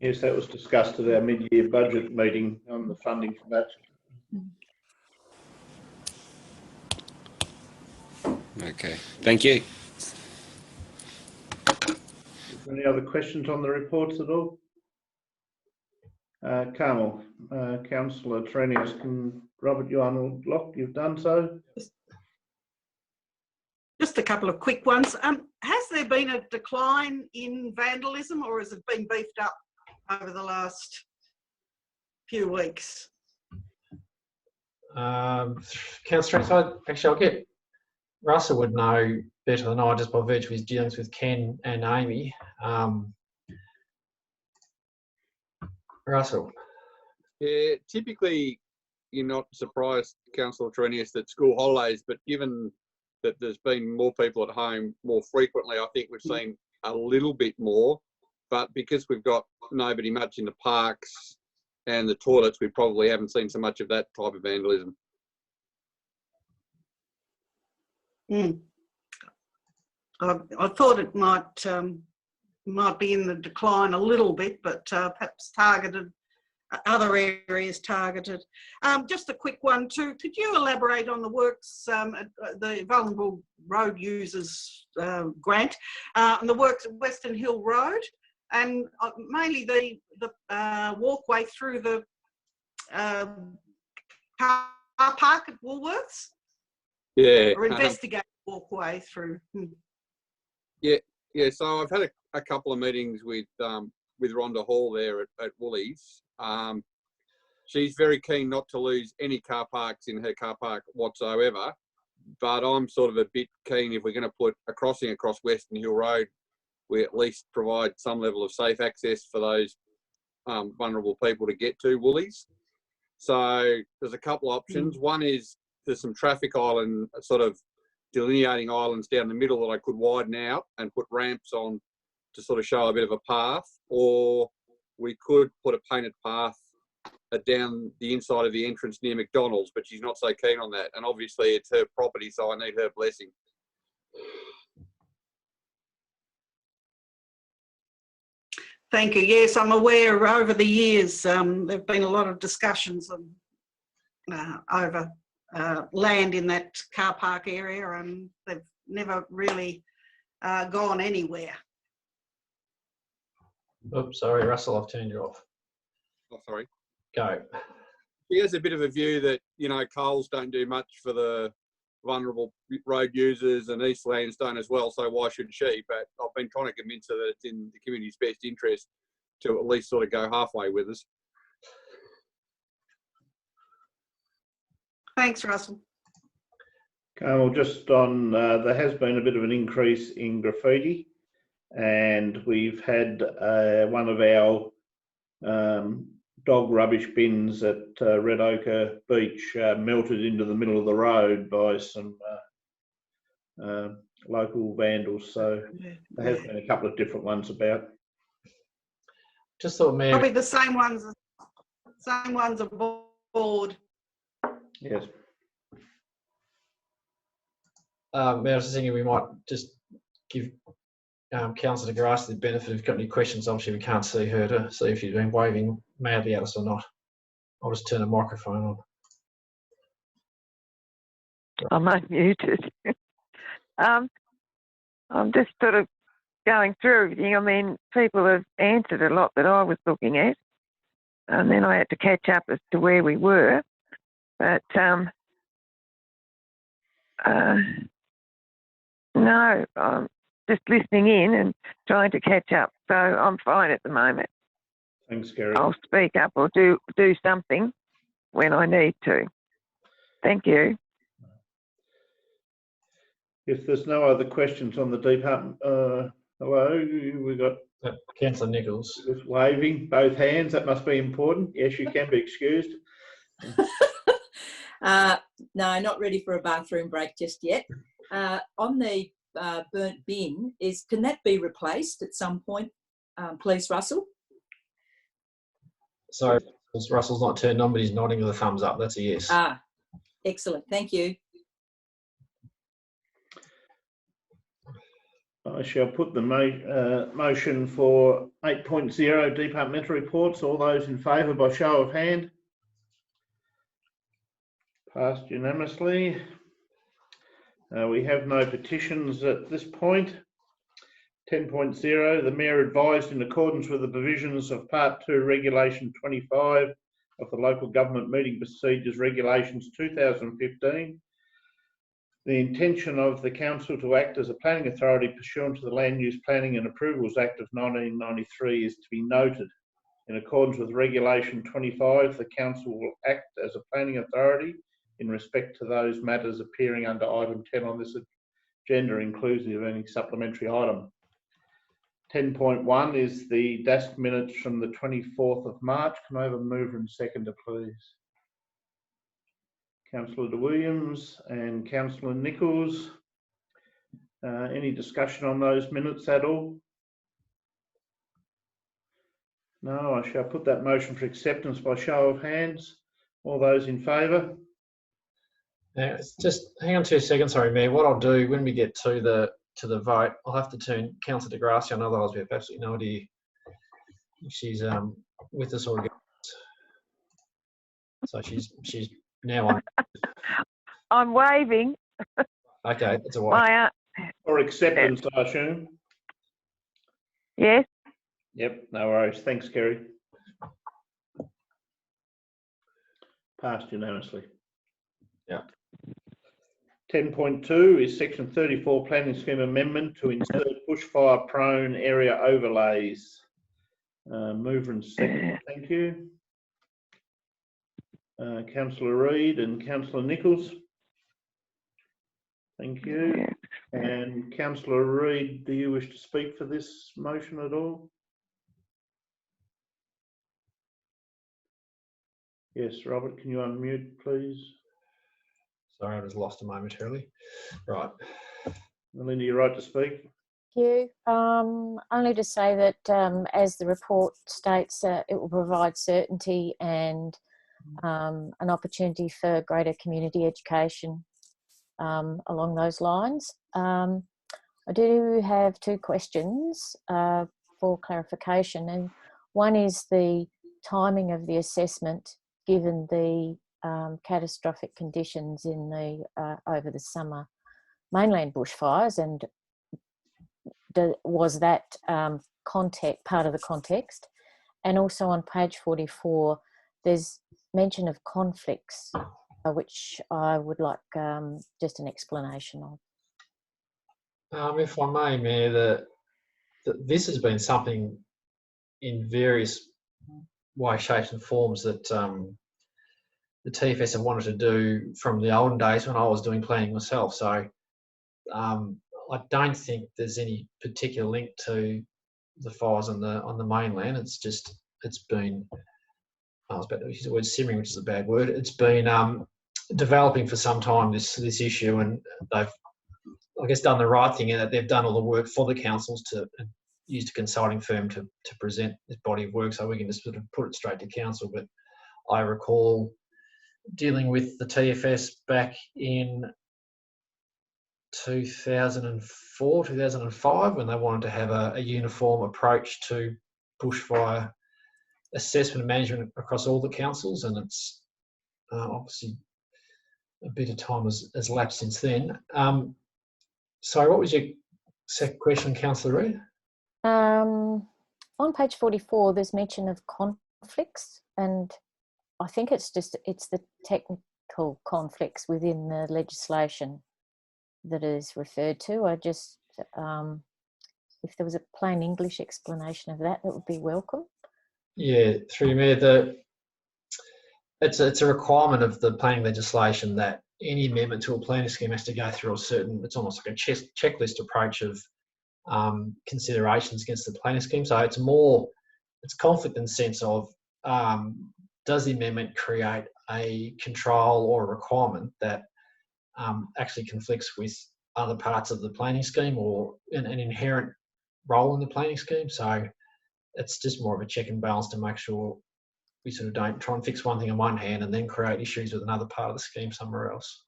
Yes, that was discussed at our mid-year budget meeting on the funding for that. Okay, thank you. Any other questions on the reports at all? Carmel, Councillor Trenius, can Robert you unlock? You've done so. Just a couple of quick ones. Has there been a decline in vandalism, or has it been beefed up over the last few weeks? Councillor Trenius, actually I'll get Russell would know better than I, just by virtue of his dealings with Ken and Amy. Russell. Yeah, typically you're not surprised, Councillor Trenius, that school holidays, but given that there's been more people at home more frequently, I think we've seen a little bit more, but because we've got nobody much in the parks and the toilets, we probably haven't seen so much of that type of vandalism. I thought it might be in the decline a little bit, but perhaps targeted, other areas targeted. Just a quick one too. Could you elaborate on the works, the Vulnerable Road Users grant, and the works at Western Hill Road, and mainly the walkway through the car park at Woolworths? Yeah. Or investigate walkway through. Yeah. So I've had a couple of meetings with Rhonda Hall there at Woolies. She's very keen not to lose any car parks in her car park whatsoever, but I'm sort of a bit keen, if we're going to put a crossing across Western Hill Road, we at least provide some level of safe access for those vulnerable people to get to Woolies. So there's a couple of options. One is there's some traffic island, sort of delineating islands down the middle that I could widen out and put ramps on to sort of show a bit of a path, or we could put a painted path down the inside of the entrance near McDonald's, but she's not so keen on that. And obviously it's her property, so I need her blessing. Thank you. Yes, I'm aware over the years there have been a lot of discussions over land in that car park area, and they've never really gone anywhere. Oops, sorry, Russell, I've turned you off. Oh, sorry. Go. He has a bit of a view that, Coles don't do much for the vulnerable road users, and East Lands don't as well, so why should she? But I've been trying to convince her that it's in the community's best interest to at least sort of go halfway with us. Thanks, Russell. Okay, well, just on, there has been a bit of an increase in graffiti, and we've had one of our dog rubbish bins at Red Ochre Beach melted into the middle of the road by some local vandals. So there has been a couple of different ones about. Just thought, Mayor. Probably the same ones aboard. Yes. Mayor, I was thinking we might just give Councillor Grass the benefit. If you've got any questions, obviously we can't see her, to see if she's been waving madly at us or not. I'll just turn the microphone on. I'm unmuted. I'm just sort of going through everything. I mean, people have answered a lot that I was looking at, and then I had to catch up as to where we were. But no, I'm just listening in and trying to catch up. So I'm fine at the moment. Thanks, Gary. I'll speak up or do something when I need to. Thank you. If there's no other questions on the department, hello, we've got Councillor Nichols. just waving both hands. That must be important. Yes, you can be excused. No, not ready for a bathroom break just yet. On the burnt bin, can that be replaced at some point, please, Russell? Sorry, Russell's not turned on, but he's nodding with a thumbs up. That's a yes. Ah, excellent. Thank you. I shall put the motion for 8.0 departmental reports. All those in favour by show of hand. Passed unanimously. We have no petitions at this point. 10.0, the Mayor advised in accordance with the provisions of Part 2 Regulation 25 of the Local Government Meeting Procedures Regulations 2015, the intention of the Council to act as a planning authority pursuant to the Land Use Planning and Approvals Act of 1993 is to be noted. In accordance with Regulation 25, the Council will act as a planning authority in respect to those matters appearing under item 10 on this agenda, inclusive of any supplementary item. 10.1 is the desk minutes from the 24th of March. Can I have a mover and seconder, please? Councillor De Williams and Councillor Nichols. Any discussion on those minutes at all? No, I shall put that motion for acceptance by show of hands. All those in favour? Now, just hang on 2 seconds, sorry, Mayor. What I'll do when we get to the vote, I'll have to turn Councillor de Gracia on, otherwise we have absolutely no idea if she's with us or against. So she's now on. I'm waving. Okay, that's all right. Or acceptance, I assume? Yes. Yep, no worries. Thanks, Kerry. Passed unanimously. Yeah. 10.2 is Section 34 Planning Scheme Amendment to insert bushfire-prone area overlays. Mover and second, thank you. Councillor Reid and Councillor Nichols. Thank you. And Councillor Reid, do you wish to speak for this motion at all? Yes, Robert, can you unmute, please? Sorry, I just lost him momentarily. Right. Melinda, you're right to speak. Thank you. Only to say that, as the report states, it will provide certainty and an opportunity for greater community education along those lines. I do have two questions for clarification, and one is the timing of the assessment given the catastrophic conditions in the over the summer mainland bushfires, and was that part of the context? And also on page 44, there's mention of conflicts, which I would like just an explanation of. If I may, Mayor, this has been something in various ways, shapes and forms that the TFS have wanted to do from the olden days when I was doing planning myself. So I don't think there's any particular link to the fires on the mainland. It's been, I was about to use the word simmering, which is a bad word. It's been developing for some time, this issue, and they've, I guess, done the right thing in that they've done all the work for the councils to use a consulting firm to present this body of work, so we can just sort of put it straight to council. But I recall dealing with the TFS back in 2004, 2005, when they wanted to have a uniform approach to bushfire assessment and management across all the councils, and it's obviously a bit of time has lapsed since then. So what was your second question, Councillor Reid? On page 44, there's mention of conflicts, and I think it's the technical conflicts within the legislation that is referred to. I just, if there was a plain English explanation of that, that would be welcome. Yeah, through you, Mayor, it's a requirement of the planning legislation that any amendment to a planning scheme has to go through a certain, it's almost like a checklist approach of considerations against the planning scheme. So it's conflict in the sense of, does the amendment create a control or a requirement that actually conflicts with other parts of the planning scheme or an inherent role in the planning scheme? So it's just more of a check and balance to make sure we sort of don't try and fix one thing on one hand and then create issues with another part of the scheme somewhere else.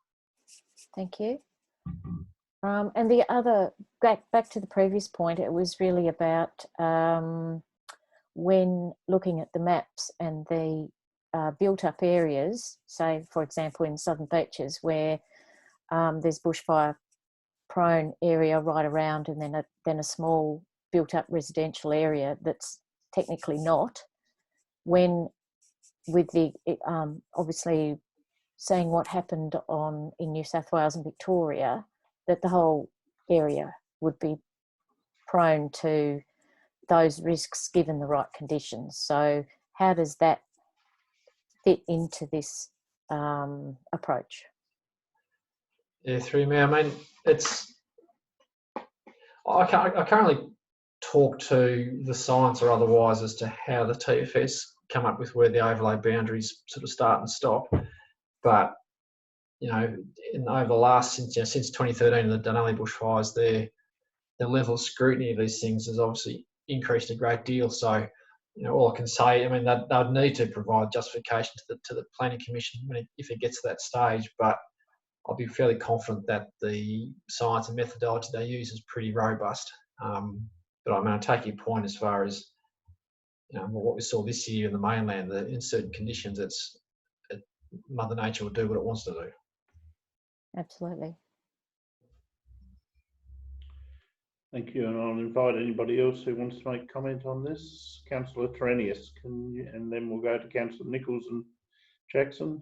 Thank you. And the other, back to the previous point, it was really about when looking at the maps and the built up areas, say for example in Southern Beaches where there's bushfire prone area right around, and then a small built up residential area that's technically not, when with the obviously seeing what happened in New South Wales and Victoria, that the whole area would be prone to those risks given the right conditions. So how does that fit into this approach? Yeah, through me. I mean, I can't really talk to the science or otherwise as to how the TFS come up with where the overlay boundaries sort of start and stop. But, you know, over the last, since 2013, the Dunalley bushfires, the level of scrutiny of these things has obviously increased a great deal. So all I can say, I mean, they'd need to provide justification to the Planning Commission if it gets to that stage, but I'll be fairly confident that the science and methodology they use is pretty robust. But I mean, I take your point as far as what we saw this year in the mainland, that in certain conditions, Mother Nature will do what it wants to do. Absolutely. Thank you, and I'll invite anybody else who wants to make comment on this. Councillor Terenius, and then we'll go to Councillor Nichols and Jackson.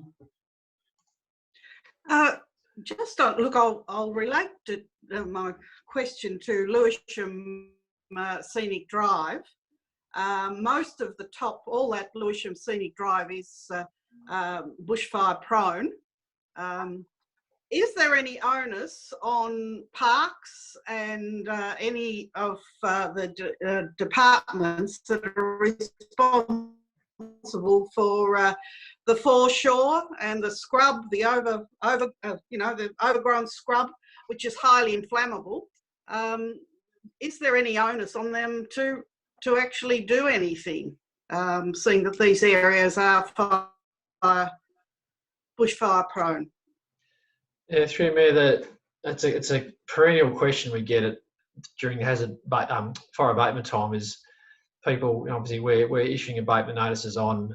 Just look, I'll relate to, my question to Lewisham Scenic Drive. Most of the top, all that Lewisham Scenic Drive is bushfire prone. Is there any onus on parks and any of the departments that are responsible for the foreshore and the scrub, the the overgrown scrub, which is highly inflammable? Is there any onus on them to actually do anything, seeing that these areas are bushfire prone? Yeah, through me, it's a perennial question we get during fire abatement time. Is people, obviously we're issuing abatement notices on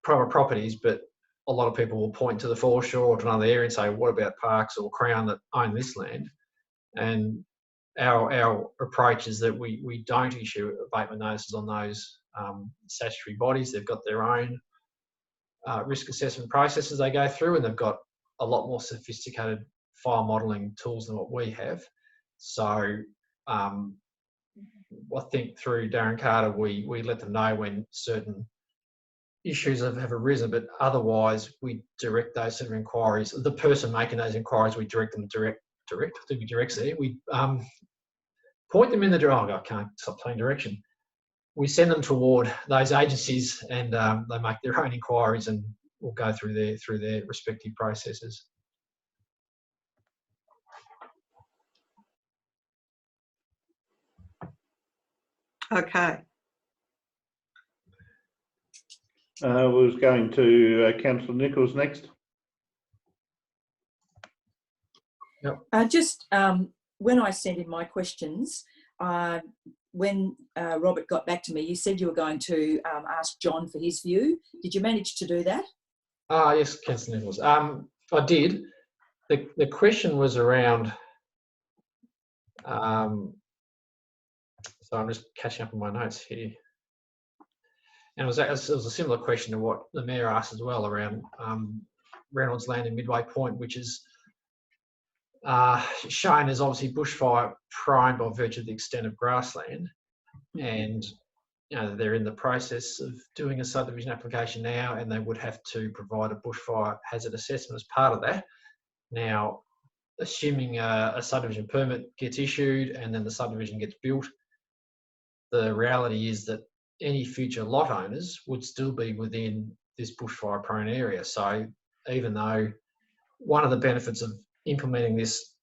private properties, but a lot of people will point to the foreshore or to another area and say, what about parks or Crown that own this land? And our approach is that we don't issue abatement notices on those statutory bodies. They've got their own risk assessment processes they go through, and they've got a lot more sophisticated fire modelling tools than what we have. So I think through Darren Carter, we let them know when certain issues have arisen, but otherwise we direct those sort of inquiries. The person making those inquiries, we direct them we point them in the direction. I can't stop playing direction. We send them toward those agencies, and they make their own inquiries, and we'll go through their respective processes. Okay. I was going to Councillor Nichols next. Yep. Just when I sent in my questions, when Robert got back to me, you said you were going to ask John for his view. Did you manage to do that? Yes, Councillor Nichols. I did. The question was around. So I'm just catching up on my notes here. And it was a similar question to what the Mayor asked as well, around Reynolds Land and Midway Point, which is shown as obviously bushfire prone by virtue of the extent of grassland. And they're in the process of doing a subdivision application now, and they would have to provide a bushfire hazard assessment as part of that. Now, assuming a subdivision permit gets issued and then the subdivision gets built, the reality is that any future lot owners would still be within this bushfire prone area. So even though one of the benefits of implementing this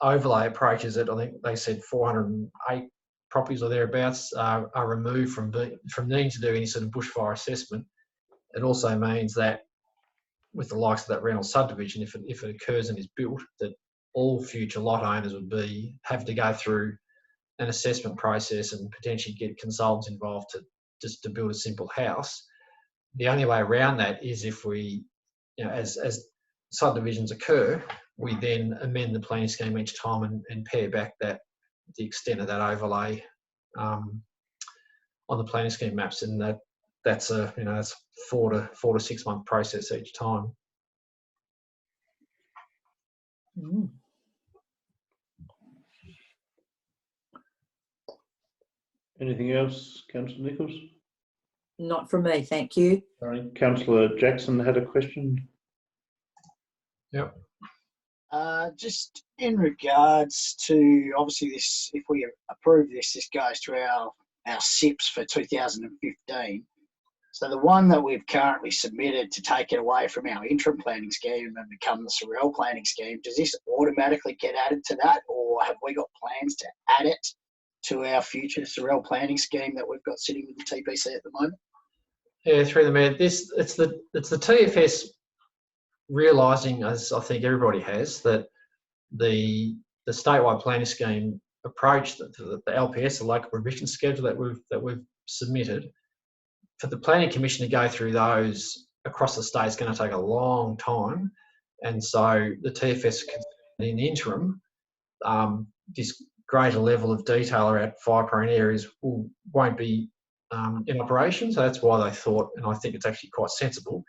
overlay approach is that I think they said 408 properties or thereabouts are removed from needing to do any sort of bushfire assessment. It also means that with the likes of that Reynolds subdivision, if it occurs and is built, that all future lot owners would have to go through an assessment process and potentially get consultants involved to build a simple house. The only way around that is if we, as subdivisions occur, we then amend the planning scheme each time and pare back the extent of that overlay on the planning scheme maps, and that's a 4 to 6 month process each time. Mm. Anything else, Councillor Nichols? Not from me, thank you. Sorry, Councillor Jackson had a question. Yep. Just in regards to, obviously this, if we approve this goes to our SIPs for 2015. So the one that we've currently submitted to take it away from our interim planning scheme and become the Sorell planning scheme, does this automatically get added to that, or have we got plans to add it to our future Sorell planning scheme that we've got sitting with the TPC at the moment? Yeah, through the mayor. It's the TFS realising, as I think everybody has, that the statewide planning scheme approach, the LPS, the local provision schedule that we've submitted, for the planning commission to go through those across the state is going to take a long time, and so the TFS in the interim, this greater level of detail around fire prone areas won't be in operation. So that's why they thought, and I think it's actually quite sensible,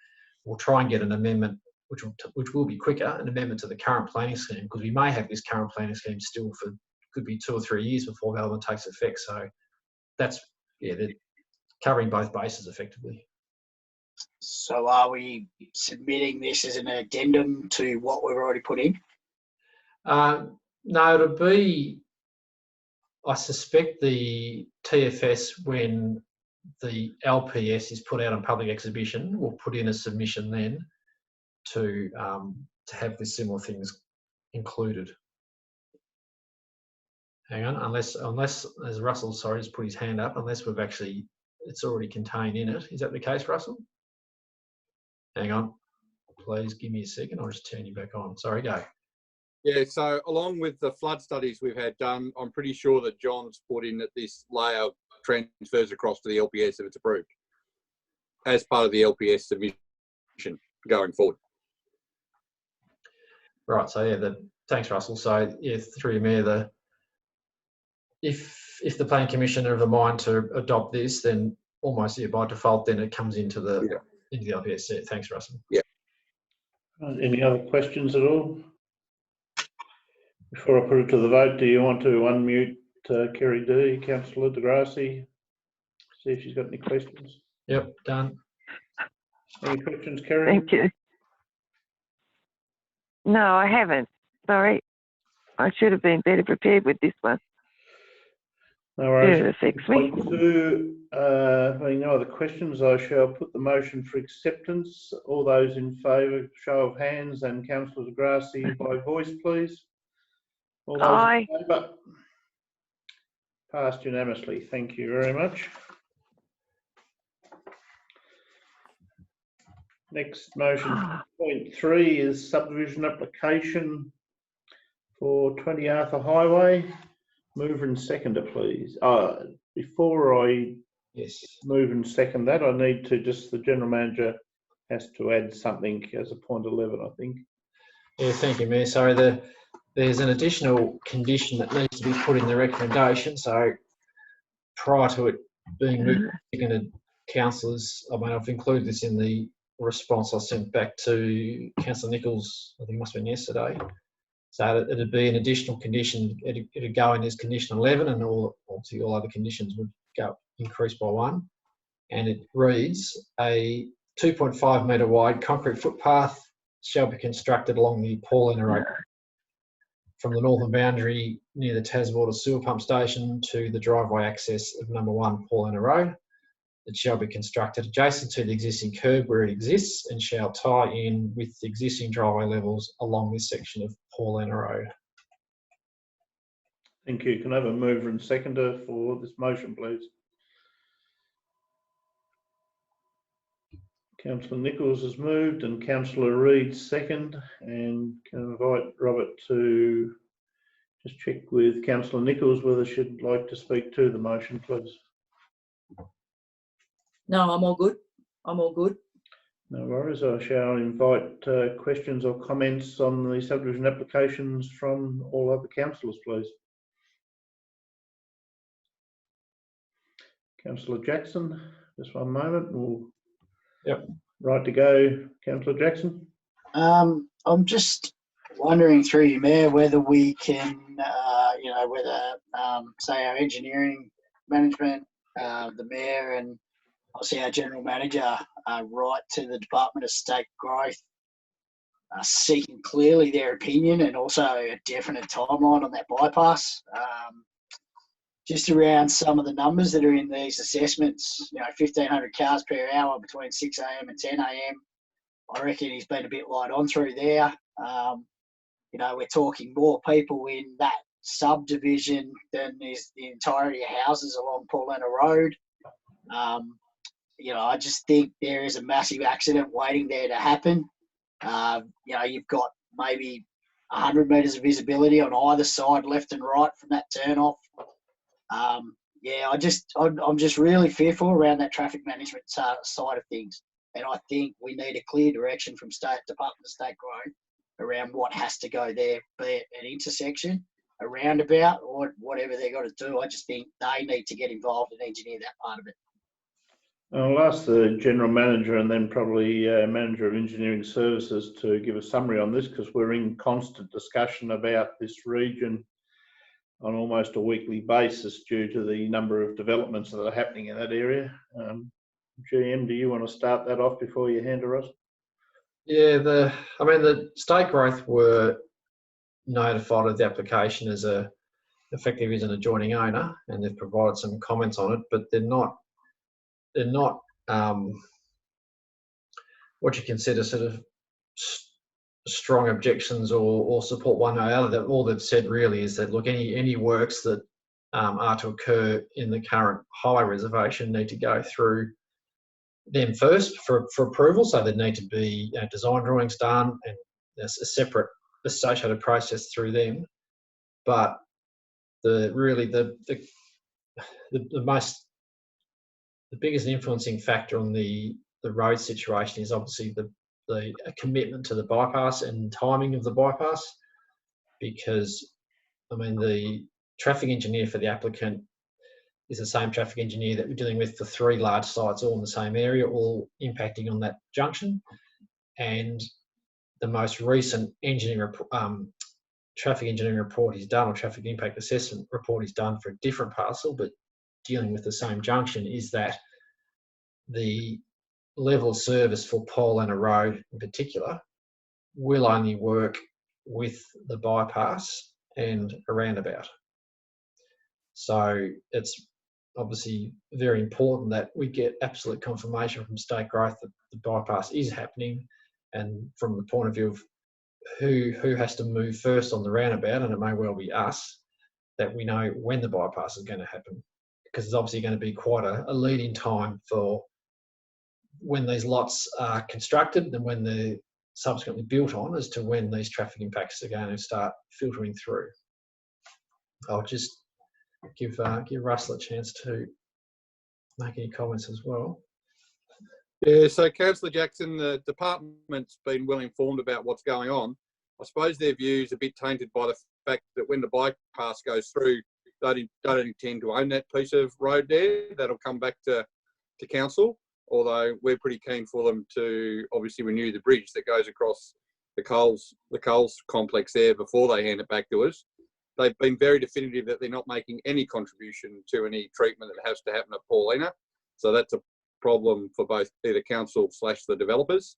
we'll try and get an amendment which will be quicker, an amendment to the current planning scheme, because we may have this current planning scheme still for, could be 2 or 3 years before the element takes effect. So that's, yeah, they're covering both bases effectively. So are we submitting this as an addendum to what we've already put in? No, it'll be, I suspect the TFS, when the LPS is put out on public exhibition, will put in a submission then to have the similar things included. Hang on, unless as Russell, sorry, has put his hand up, unless we've actually, it's already contained in it. Is that the case, Russell? Hang on, please give me a second. I'll just turn you back on. Sorry, go. Yeah, so along with the flood studies we've had done, I'm pretty sure that John's put in that this layer transfers across to the LPS if it's approved, as part of the LPS submission going forward. Right, so yeah, thanks, Russell. So yeah, through your mayor, if the planning commission are of a mind to adopt this, then almost, yeah, by default, then it comes into the LPS. Yeah, thanks, Russell. Yeah. Any other questions at all? Before I put it to the vote, do you want to unmute Kerry D, Councillor De Grassi? See if she's got any questions. Yep, done. Any questions, Kerry? Thank you. No, I haven't. Sorry. I should have been better prepared with this one. No worries. Yeah, it affects me. Having no other questions, I shall put the motion for acceptance. All those in favour, show of hands, and Councillor De Grassi by voice, please. All those Aye. in favour? Passed unanimously. Thank you very much. Next motion, point 3, is subdivision application for 20 Arthur Highway. Mover and seconder, please. Before I move and second that, I need to the general manager has to add something as a point 11, I think. Yeah, thank you, Mayor. Sorry, there's an additional condition that needs to be put in the recommendation. So prior to it being moved to seconded, councillors, I mean, I've included this in the response I sent back to Councillor Nichols, I think it must have been yesterday. So it'd be an additional condition. It'd go in as condition 11, and obviously all other conditions would go increase by 1. And it reads: a 2.5 metre wide concrete footpath shall be constructed along the Paulina Road from the northern boundary near the Taswater sewer pump station to the driveway access of number 1 Paulina Road. It shall be constructed adjacent to the existing curb where it exists and shall tie in with the existing driveway levels along this section of Paulina Road. Thank you. Can I have a mover and seconder for this motion, please? Councillor Nichols has moved and Councillor Reid second, and can I invite Robert to just check with Councillor Nichols whether she'd like to speak to the motion, please. No, I'm all good. I'm all good. No worries. I shall invite questions or comments on the subdivision applications from all other councillors, please. Councillor Jackson, just one moment. Yep. Right to go, Councillor Jackson. I'm just wondering through you, Mayor, whether we can, say our engineering management, the Mayor, and obviously our General Manager write to the Department of State Growth, seeking clearly their opinion and also a definite timeline on that bypass. Just around some of the numbers that are in these assessments, 1,500 cars per hour between 6 a.m. and 10 a.m. I reckon he's been a bit light on through there. We're talking more people in that subdivision than is the entirety of houses along Paulina Road. You know, I just think there is a massive accident waiting there to happen. You know, you've got maybe 100 metres of visibility on either side, left and right, from that turn-off. Yeah, I'm just really fearful around that traffic management side of things. And I think we need a clear direction from Department of State Growth around what has to go there, be it an intersection, a roundabout, or whatever they've got to do. I just think they need to get involved and engineer that part of it. I'll ask the General Manager and then probably Manager of Engineering Services to give a summary on this, because we're in constant discussion about this region on almost a weekly basis due to the number of developments that are happening in that area. GM, do you want to start that off before you hand to Ross? Yeah, the State Growth were notified of the application as effectively as an adjoining owner, and they've provided some comments on it, but they're not what you consider sort of strong objections or support one or the other. That all they've said really is that, look, any works that are to occur in the current highway reservation need to go through them first for approval. So there need to be design drawings done and there's a separate associated process through them. But the biggest influencing factor on the road situation is obviously the commitment to the bypass and timing of the bypass, because I mean the traffic engineer for the applicant is the same traffic engineer that we're dealing with for 3 large sites, all in the same area, all impacting on that junction. And the most recent traffic engineering report is done, or traffic impact assessment report is done for a different parcel, but dealing with the same junction, is that the level of service for Paulina Road in particular will only work with the bypass and a roundabout. So it's obviously very important that we get absolute confirmation from State Growth that the bypass is happening, and from the point of view of who has to move first on the roundabout, and it may well be us, that we know when the bypass is going to happen, because it's obviously going to be quite a lead-in time for when these lots are constructed and when they're subsequently built on, as to when these traffic impacts are going to start filtering through. I'll just give Russell a chance to make any comments as well. Yeah, so Councillor Jackson, the department's been well informed about what's going on. I suppose their view is a bit tainted by the fact that when the bypass goes through, they don't intend to own that piece of road there. That'll come back to council, although we're pretty keen for them to obviously renew the bridge that goes across the Coles complex there before they hand it back to us. They've been very definitive that they're not making any contribution to any treatment that has to happen at Paulina. So that's a problem for both either council / the developers.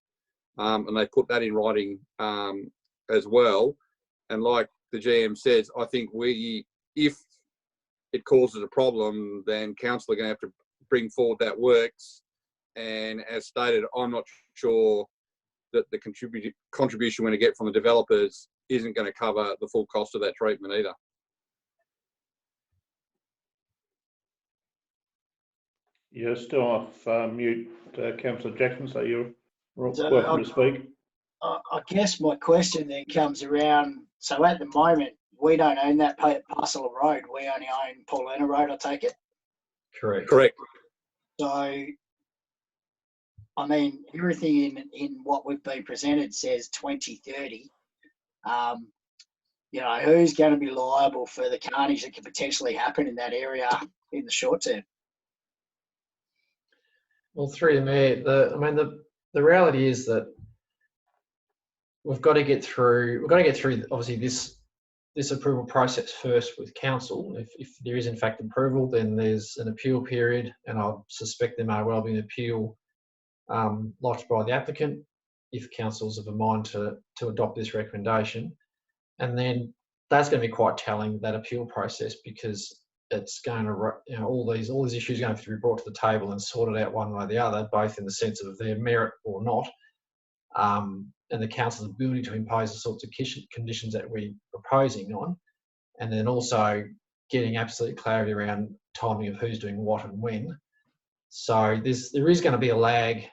And they put that in writing as well. And like the GM says, I think if it causes a problem, then council are going to have to bring forward that works. And as stated, I'm not sure that the contribution we're going to get from the developers isn't going to cover the full cost of that treatment either. You're still off mute, Councillor Jackson, so you're welcome to speak. I guess my question then comes around, so at the moment, we don't own that parcel of road. We only own Paulina Road, I take it? Correct. Correct. So, I mean, everything in what we've been presented says 2030. You know, who's going to be liable for the carnage that could potentially happen in that area in the short term? Well, through the Mayor, the reality is that we've got to get through obviously this approval process first with council. If there is in fact approval, then there's an appeal period, and I suspect there may well be an appeal lodged by the applicant if council's of a mind to adopt this recommendation. And then that's going to be quite telling, that appeal process, because it's going to, you know, all these issues are going to have to be brought to the table and sorted out one way or the other, both in the sense of their merit or not, and the council's ability to impose the sorts of conditions that we're proposing on. and then also getting absolute clarity around timing of who's doing what and when. So there is going to be a lag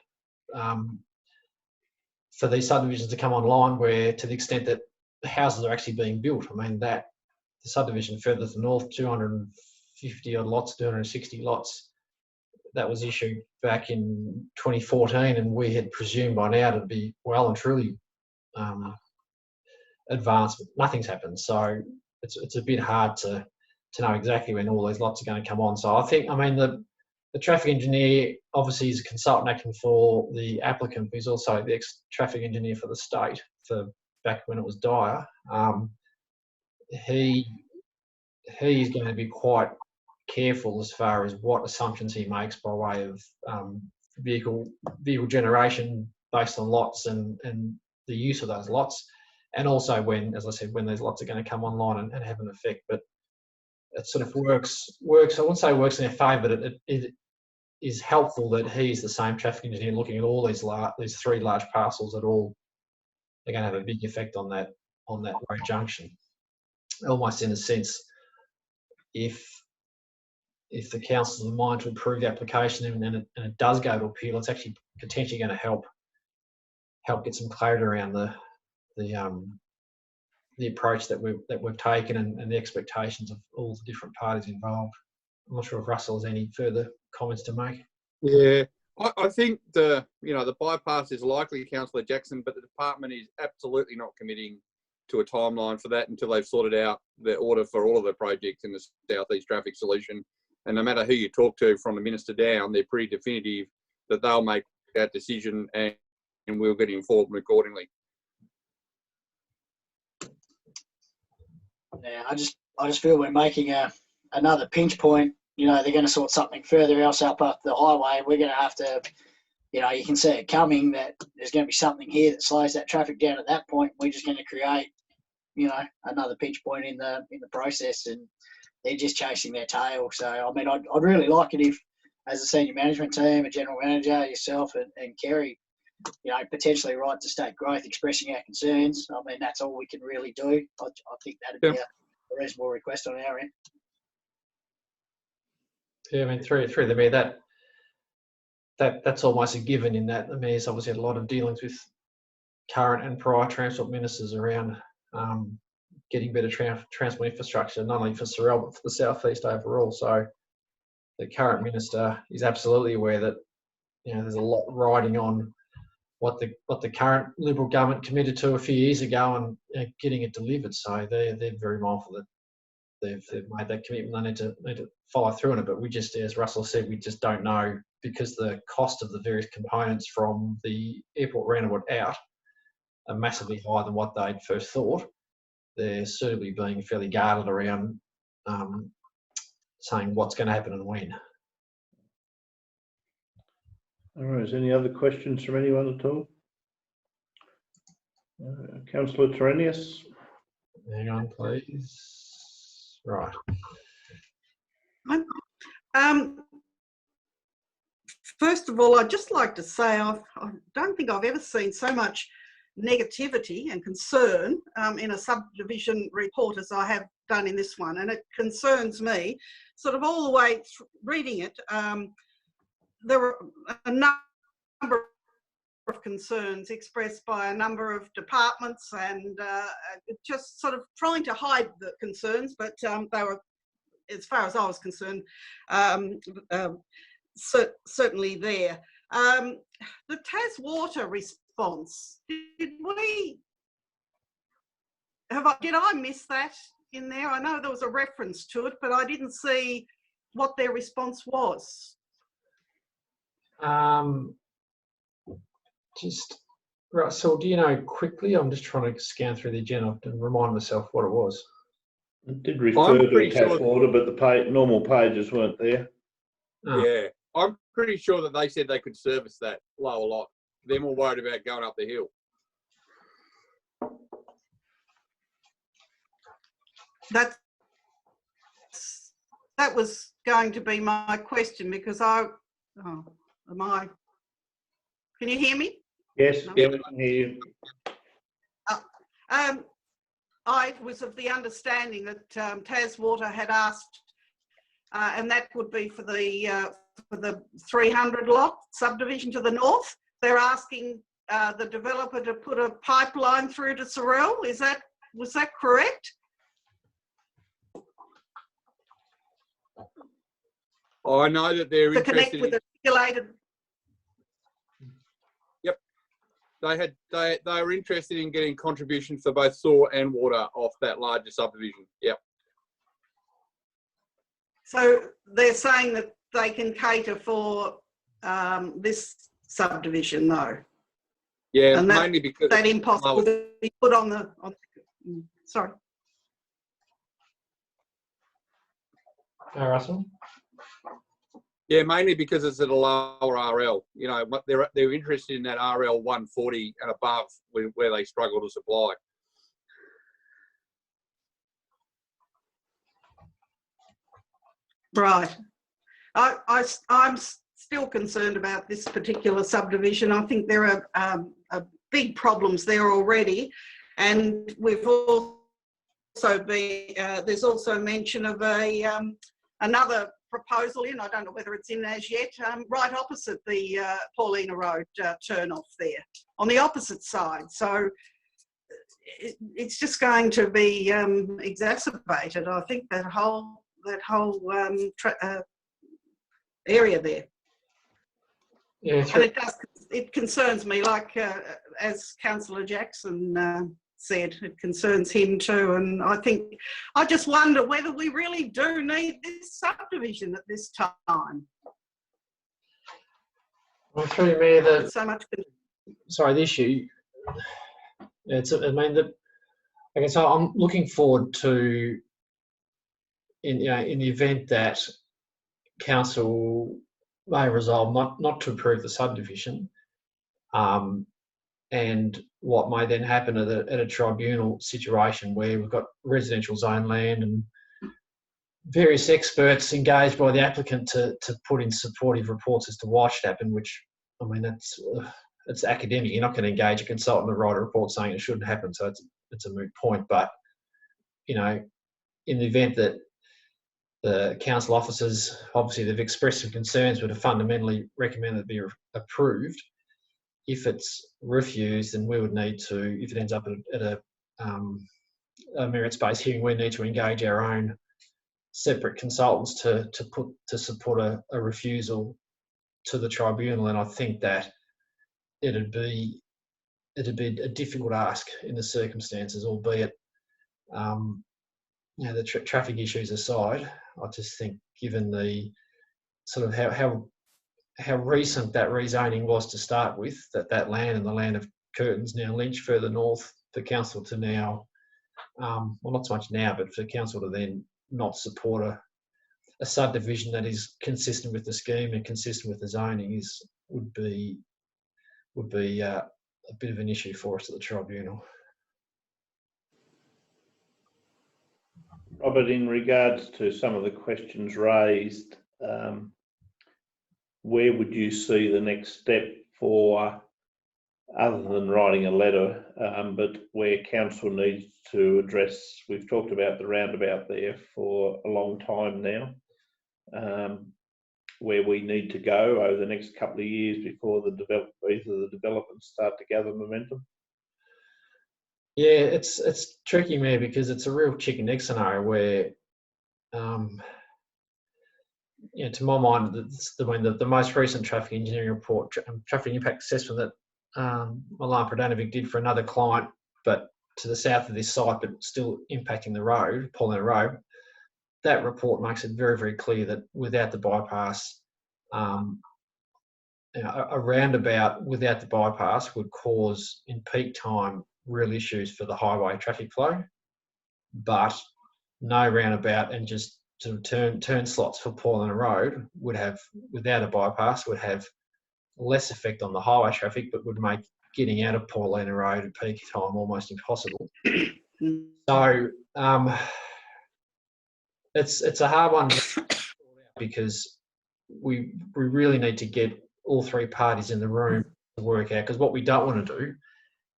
for these subdivisions to come online, where to the extent that the houses are actually being built. I mean, that the subdivision further to the north, 250 odd lots, 260 lots, that was issued back in 2014, and we had presumed by now to be well and truly advanced. Nothing's happened, so it's a bit hard to know exactly when all these lots are going to come on. So I mean, the traffic engineer obviously is a consultant acting for the applicant, who's also the ex-traffic engineer for the state for back when it was Dyer. He's going to be quite careful as far as what assumptions he makes by way of vehicle generation based on lots and the use of those lots, and also when, as I said, when those lots are going to come online and have an effect. But it sort of works. I wouldn't say works in their favour, but it is helpful that he's the same traffic engineer looking at all these three large parcels that all are going to have a big effect on that road junction. Almost in a sense, if the council's in mind to approve the application and it does go to appeal, it's actually potentially going to help get some clarity around the approach that we've taken and the expectations of all the different parties involved. I'm not sure if Russell has any further comments to make. Yeah, I think the bypass is likely, Councillor Jackson, but the department is absolutely not committing to a timeline for that until they've sorted out the order for all of the projects in the Southeast Traffic Solution. And no matter who you talk to from the minister down, they're pretty definitive that they'll make that decision and we'll get informed accordingly. Yeah, I just feel we're making another pinch point. You know, they're going to sort something further else up the highway. We're going to have to, you can see it coming that there's going to be something here that slows that traffic down at that point. We're just going to create, another pinch point in the process, and they're just chasing their tail. So, I mean, I'd really like it if, as a senior management team, a general manager, yourself and Kerry, potentially write to State Growth expressing our concerns. I mean, that's all we can really do. I think that'd be a reasonable request on our end. Yeah, I mean, through the mayor, that's almost a given in that the mayor's obviously had a lot of dealings with current and prior transport ministers around getting better transport infrastructure, not only for Sorell but for the southeast overall. So the current minister is absolutely aware that there's a lot riding on what the current Liberal government committed to a few years ago and getting it delivered. So they're very mindful that they've made that commitment. They need to follow through on it. But we just, as Russell said, we just don't know, because the cost of the various components from the airport roundabout out are massively higher than what they'd first thought. They're suitably being fairly guarded around saying what's going to happen and when. All right, is any other questions from anyone at all? Councillor Terenius. Hang on, please. Right. First of all, I'd just like to say I don't think I've ever seen so much negativity and concern in a subdivision report as I have done in this one, and it concerns me sort of all the way reading it. There were a number of concerns expressed by a number of departments, and just sort of trying to hide the concerns, but they were, as far as I was concerned, certainly there. The Tas Water response, did I miss that in there? I know there was a reference to it, but I didn't see what their response was. Just Russell, do you know quickly? I'm just trying to scan through the agenda and remind myself what it was. It did refer to Tas Water, but the normal pages weren't there. Oh. Yeah, I'm pretty sure that they said they could service that lower lot. They're more worried about going up the hill. That was going to be my question, because can you hear me? Yes, no? yeah, we can hear you. I was of the understanding that Taswater had asked, and that would be for the 300 lot subdivision to the north. They're asking the developer to put a pipeline through to Sorell. Was that correct? I know that they're To interested connect with the regulated. Yep, they were interested in getting contributions for both sewer and water off that larger subdivision. Yep. So they're saying that they can cater for this subdivision, though. Yeah, and mainly because that impossible to be put on the. Sorry. Russell? Yeah, mainly because it's at a lower RL. You know, they're interested in that RL 140 and above where they struggle to supply. Right. I'm still concerned about this particular subdivision. I think there are big problems there already, and we've also been there's also mention of another proposal in, I don't know whether it's in as yet, right opposite the Paulina Road turn off there, on the opposite side. So it's just going to be exacerbated, I think, that whole area there. Yeah, and it concerns me, like as Councillor Jackson said, it concerns him too. And I just wonder whether we really do need this subdivision at this time. Well, through me, so much. Sorry, the issue. I guess I'm looking forward to, in the event that council may resolve not to approve the subdivision, and what may then happen at a tribunal situation where we've got residential zone land and various experts engaged by the applicant to put in supportive reports as to why should happen, which, I mean, it's academic. You're not going to engage a consultant to write a report saying it shouldn't happen, so it's a moot point. But, in the event that the council officers, obviously they've expressed some concerns but have fundamentally recommended it be approved, if it's refused, then we would need to, if it ends up at a merits-based hearing, we need to engage our own separate consultants to support a refusal to the tribunal. And I think that it'd be a difficult ask in the circumstances, albeit the traffic issues aside. I just think, given the sort of how recent that rezoning was to start with, that land and the land of Curtin's now Lynch further north, for council to now, well, not so much now, but for council to then not support a subdivision that is consistent with the scheme and consistent with the zoning would be a bit of an issue for us at the tribunal. Robert, in regards to some of the questions raised, where would you see the next step for, other than writing a letter, but where council needs to address? We've talked about the roundabout there for a long time now, where we need to go over the next couple of years before either the developments start to gather momentum. Yeah, it's tricky, man, because it's a real chicken egg scenario where, to my mind, the most recent traffic engineering report, traffic impact assessment that Milan Pradanovic did for another client, but to the south of this site, but still impacting the road, Paulina Road, that report makes it very, very clear that without the bypass, a roundabout without the bypass would cause, in peak time, real issues for the highway traffic flow, but no roundabout and just sort of turn slots for Paulina Road would have, without a bypass, would have less effect on the highway traffic, but would make getting out of Paulina Road at peak time almost impossible. So it's a hard one because we really need to get all three parties in the room to work out, because what we don't want to do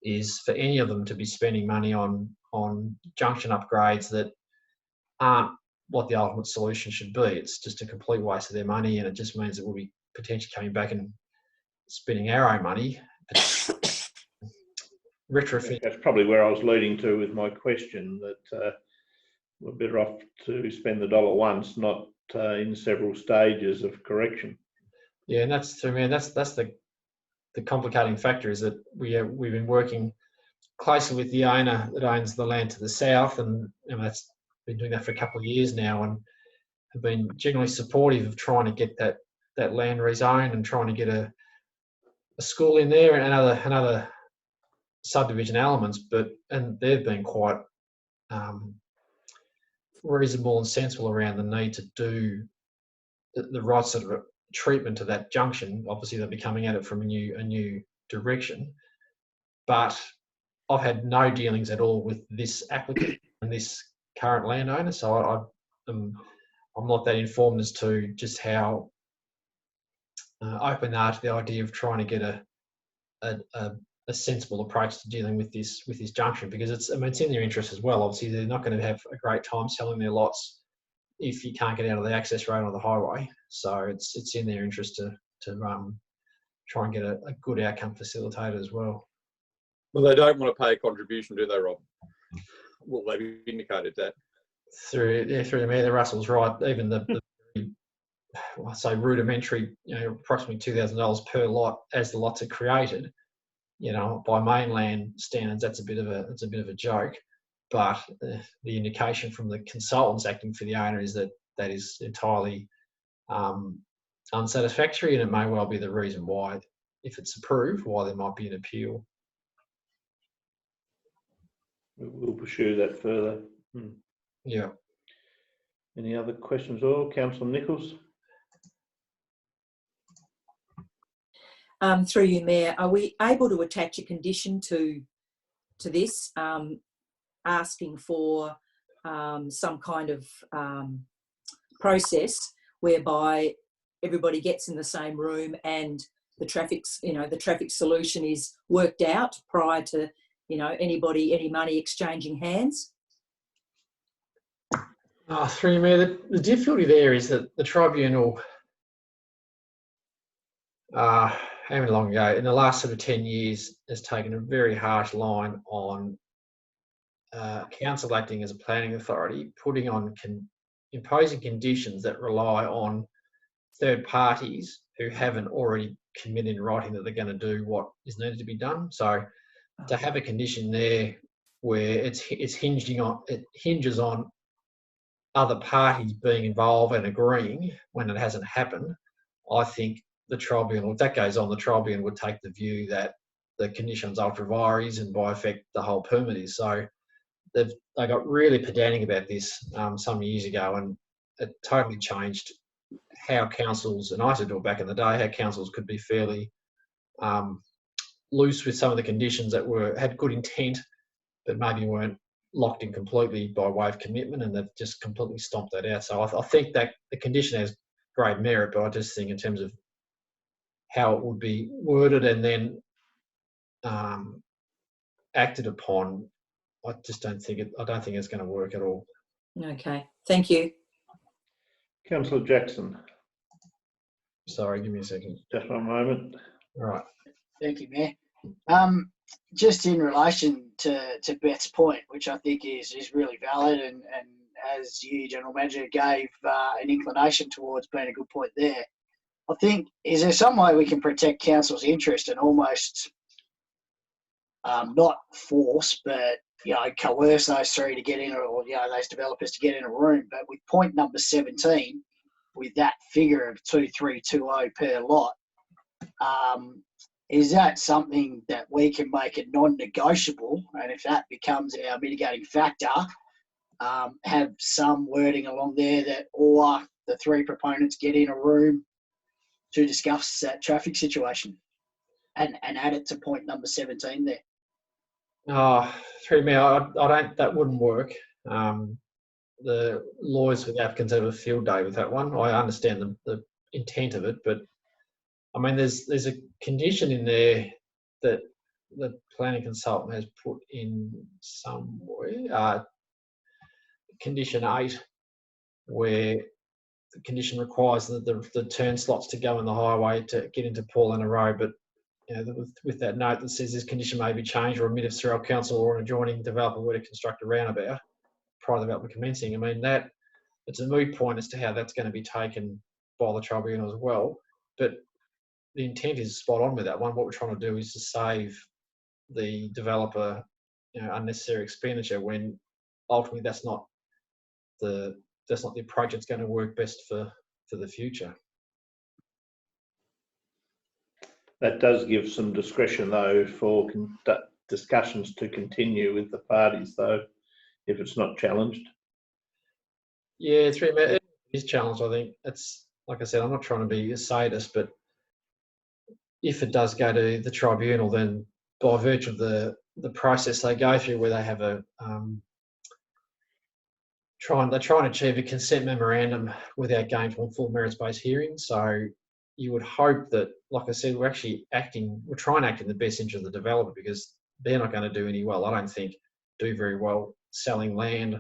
is for any of them to be spending money on on junction upgrades that aren't what the ultimate solution should be. It's just a complete waste of their money, and it just means that we'll be potentially coming back and spending our own money. Retrofit. That's probably where I was leading to with my question, that we're better off to spend the dollar once, not in several stages of correction. Yeah, and that's the complicating factor, is that we've been working closely with the owner that owns the land to the south, and that's been doing that for a couple of years now, and have been generally supportive of trying to get that land rezoned and trying to get a school in there and other subdivision elements. And they've been quite reasonable and sensible around the need to do the right sort of treatment to that junction. Obviously, they'll be coming at it from a new direction, but I've had no dealings at all with this applicant and this current landowner, so I'm not that informed as to just how open they are to the idea of trying to get a sensible approach to dealing with this junction, because it's in their interest as well. Obviously, they're not going to have a great time selling their lots if you can't get out of the access road or the highway. So it's in their interest to try and get a good outcome facilitated as well. Well, they don't want to pay a contribution, do they, Rob? Well, they've indicated that. Through the mayor, Russell's right. Even the I say rudimentary, approximately $2,000 per lot as the lots are created. By mainland standards, that's a bit of a joke. But the indication from the consultants acting for the owner is that is entirely unsatisfactory, and it may well be the reason why, if it's approved, why there might be an appeal. We'll pursue that further. Yeah. Any other questions? Or Councillor Nichols? Through you, Mayor, are we able to attach a condition to this, asking for some kind of process whereby everybody gets in the same room and the traffic solution is worked out prior to any money exchanging hands? Through you, Mayor, the difficulty there is that the tribunal, how long ago, in the last sort of 10 years, has taken a very harsh line on council acting as a planning authority, imposing conditions that rely on third parties who haven't already committed in writing that they're going to do what is needed to be done. So to have a condition there where it hinges on other parties being involved and agreeing when it hasn't happened, I think the tribunal, if that goes on, the tribunal would take the view that the conditions ultra vires and by effect the whole permit is. So they got really pedantic about this some years ago, and it totally changed how councils, and I used to do it back in the day, how councils could be fairly loose with some of the conditions that had good intent, but maybe weren't locked in completely by way of commitment, and they've just completely stomped that out. So I think that the condition has great merit, but I just think in terms of how it would be worded and then acted upon, I don't think it's going to work at all. Okay, thank you. Councillor Jackson. Sorry, give me a second. Just one moment. All right. Thank you, Mayor. Just in relation to Beth's point, which I think is really valid, and as you, General Manager, gave an inclination towards being a good point there, I think, is there some way we can protect council's interest and almost not force, but coerce those three to get in, or those developers to get in a room? But with point number 17, with that figure of 2320 per lot, is that something that we can make it non-negotiable? And if that becomes our mitigating factor, have some wording along there that all the three proponents get in a room to discuss that traffic situation, and add it to point number 17 there. Through me, that wouldn't work. The lawyers with the applicants have a field day with that one. I understand the intent of it, but I mean, there's a condition in there that the planning consultant has put in somewhere, condition 8, where the condition requires the turn slots to go in the highway to get into Paulina Road, but with that note that says this condition may be changed or omitted if Sorell Council or an adjoining developer were to construct a roundabout prior to the development commencing. I mean, it's a moot point as to how that's going to be taken by the tribunal as well, but the intent is spot on with that one. What we're trying to do is to save the developer unnecessary expenditure when ultimately that's not the approach that's going to work best for the future. That does give some discretion, though, for discussions to continue with the parties, though, if it's not challenged. Yeah, it is challenged, I think. It's, like I said, I'm not trying to be a sadist, but if it does go to the tribunal, then by virtue of the process they go through, where they have they try and achieve a consent memorandum without going to a full merits-based hearing. So you would hope that, like I said, we're trying to act in the best interest of the developer, because they're not going to do any well, I don't think, do very well selling land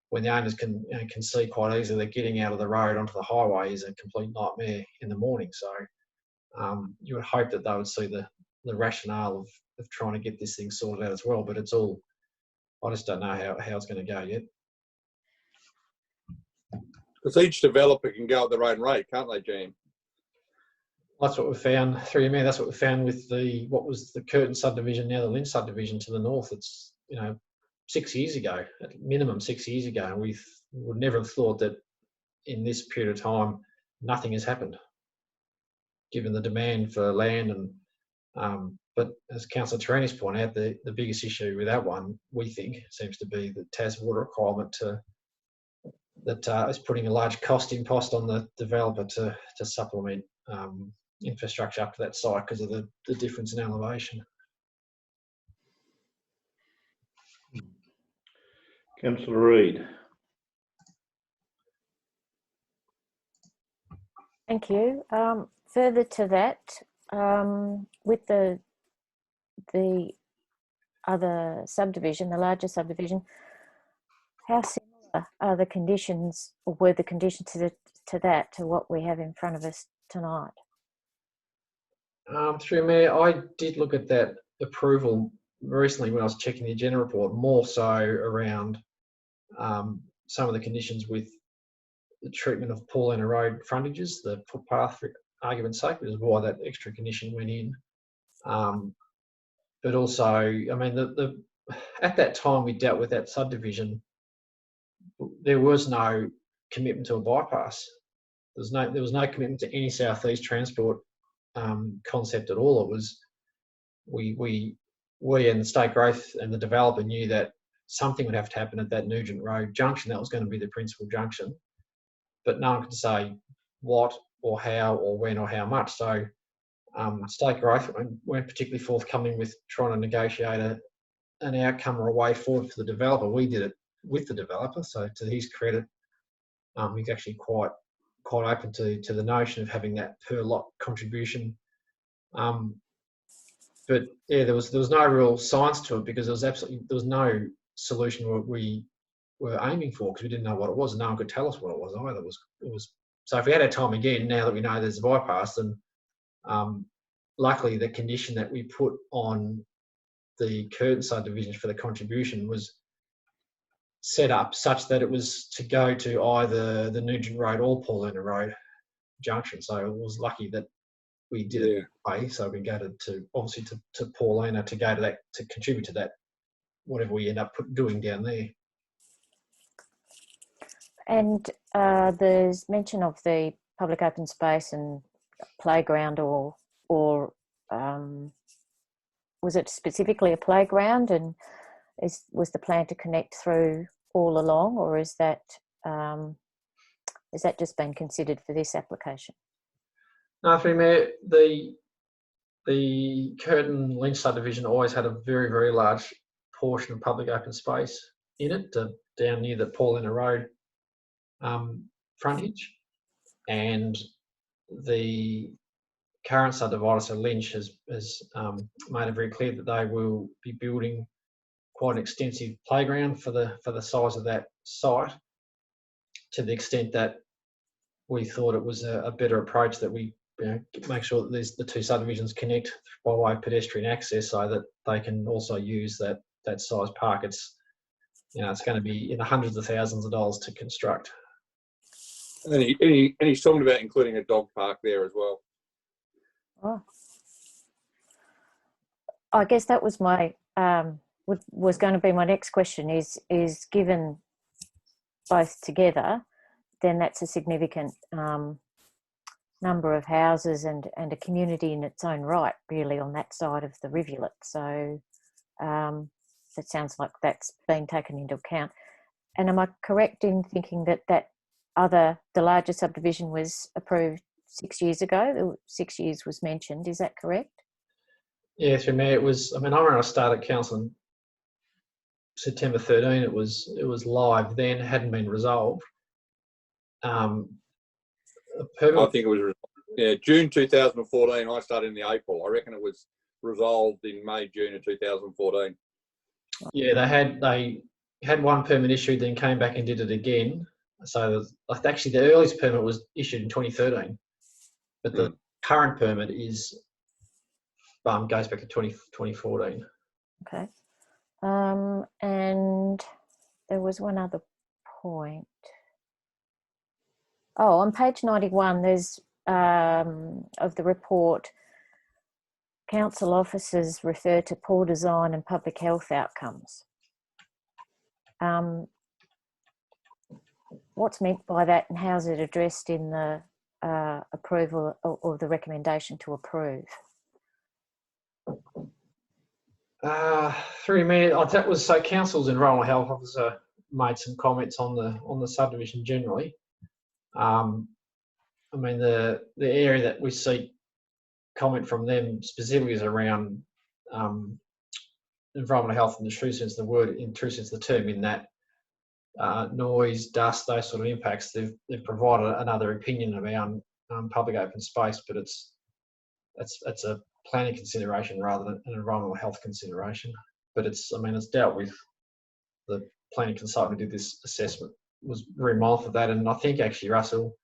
when the owners can see quite easily that getting out of the road onto the highway is a complete nightmare in the morning. So you would hope that they would see the rationale of trying to get this thing sorted out as well, but I just don't know how it's going to go yet. Because each developer can go at their own rate, can't they, Jane? That's what we found through me. That's what we found with what was the Curtin subdivision, now the Lynn subdivision to the north. It's 6 years ago, at minimum 6 years ago, and we would never have thought that in this period of time nothing has happened, given the demand for land. And but as Councillor Tereni's pointed out, the biggest issue with that one, we think, seems to be the TAS water requirement that is putting a large cost impost on the developer to supplement infrastructure up to that site because of the difference in elevation. Councillor Reid. Thank you. Further to that, with the other subdivision, the larger subdivision, how similar are the conditions, or were the conditions to what we have in front of us tonight? Through Mayor, I did look at that approval recently when I was checking the agenda report, more so around some of the conditions with the treatment of Paulina Road frontages, the footpath, for argument's sake, which is why that extra condition went in. But also, I mean, at that time we dealt with that subdivision, there was no commitment to a bypass. There was no commitment to any southeast transport concept at all. It was we and the State Growth and the developer knew that something would have to happen at that Nugent Road junction. That was going to be the principal junction, but no one could say what or how or when or how much. So State Growth weren't particularly forthcoming with trying to negotiate an outcome or a way forward for the developer. We did it with the developer, so to his credit, he's actually quite open to the notion of having that per lot contribution. But yeah, there was no real science to it, because there was no solution what we were aiming for, because we didn't know what it was, and no one could tell us what it was either. It was so if we had our time again, now that we know there's a bypass, then luckily the condition that we put on the Curtin subdivision for the contribution was set up such that it was to go to either the Nugent Road or Paulina Road junction. So it was lucky that we did it that way, so we can go to obviously to Paulina to go to that, to contribute to that, whatever we end up doing down there. And there's mention of the public open space and playground, or was it specifically a playground, and was the plan to connect through all along, or is that just been considered for this application? No, through Mayor, the Curtin Lynch subdivision always had a very, very large portion of public open space in it, down near the Paulina Road frontage, and the current subdivider, so Lynch, has made it very clear that they will be building quite an extensive playground for the size of that site, to the extent that we thought it was a better approach that we make sure that the two subdivisions connect by way of pedestrian access, so that they can also use that size park. It's going to be in the hundreds of thousands of dollars to construct. And he's talking about including a dog park there as well. Oh. I guess that was my was going to be my next question. Is given both together, then that's a significant number of houses and a community in its own right, really, on that side of the rivulet. So that sounds like that's been taken into account. And am I correct in thinking that the larger subdivision was approved 6 years ago? 6 years was mentioned. Is that correct? Yeah, through me, it was. I mean, I remember I started council in September 13. It was live then. It hadn't been resolved. I think it was June 2014. I started in the April. I reckon it was resolved in May, June of 2014. Yeah, they had one permit issued, then came back and did it again. So actually, the earliest permit was issued in 2013, but the current permit goes back to 2014. Okay. And there was one other point. Oh, on page 91, there's of the report, council officers refer to poor design and public health outcomes. What's meant by that, and how's it addressed in the approval or the recommendation to approve? Through me, that was so. Council's environmental health officer made some comments on the subdivision generally. I mean, the area that we seek comment from them specifically is around environmental health in the true sense of the word, in true sense of the term, in that noise, dust, those sort of impacts. They've provided another opinion around public open space, but it's a planning consideration rather than an environmental health consideration. But it's dealt with. The planning consultant who did this assessment was very mindful of that, and I think actually, Russell,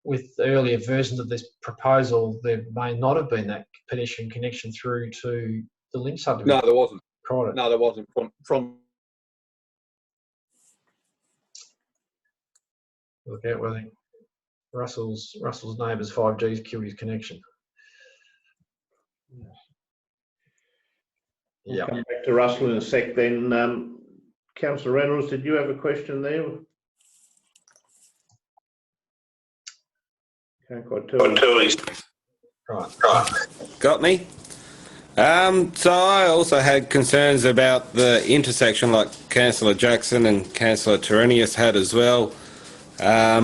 with the earlier versions of this proposal, there may not have been that pedestrian connection through to the Lynch subdivision. No, there wasn't. Correct. No, there wasn't. From look out, I think Russell's neighbour's 5G's killed his connection. Yeah. Come back to Russell in a sec then. Councillor Reynolds, did you have a question there? Can't quite tell. Right. Got me? So I also had concerns about the intersection, like Councillor Jackson and Councillor Terenius had as well. I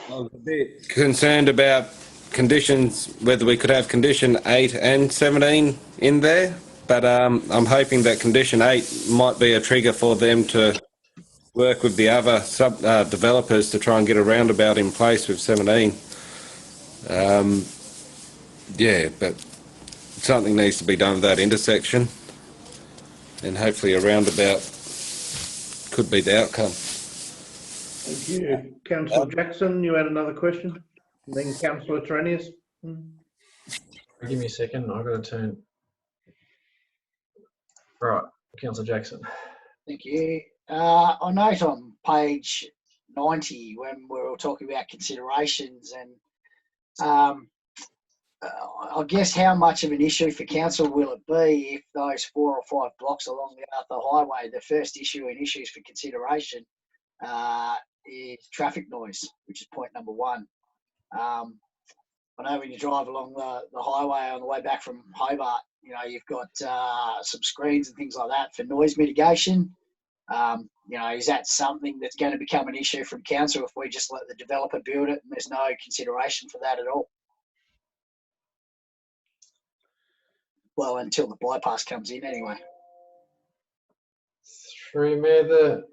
was a bit concerned about conditions, whether we could have condition 8 and 17 in there, but I'm hoping that condition 8 might be a trigger for them to work with the other developers to try and get a roundabout in place with 17. Yeah, but something needs to be done with that intersection, and hopefully a roundabout could be the outcome. Thank you. Councillor Jackson, you had another question? And then Councillor Terenius. Give me a second, I've got to turn. Right, Councillor Jackson. Thank you. I note on page 90 when we were talking about considerations, and I guess how much of an issue for council will it be if those 4 or 5 blocks along the Arthur Highway, the first issue in issues for consideration is traffic noise, which is point number 1. I know when you drive along the highway on the way back from Hobart, you've got some screens and things like that for noise mitigation. Is that something that's going to become an issue from council if we just let the developer build it and there's no consideration for that at all? Well, until the bypass comes in anyway. Through Mayor,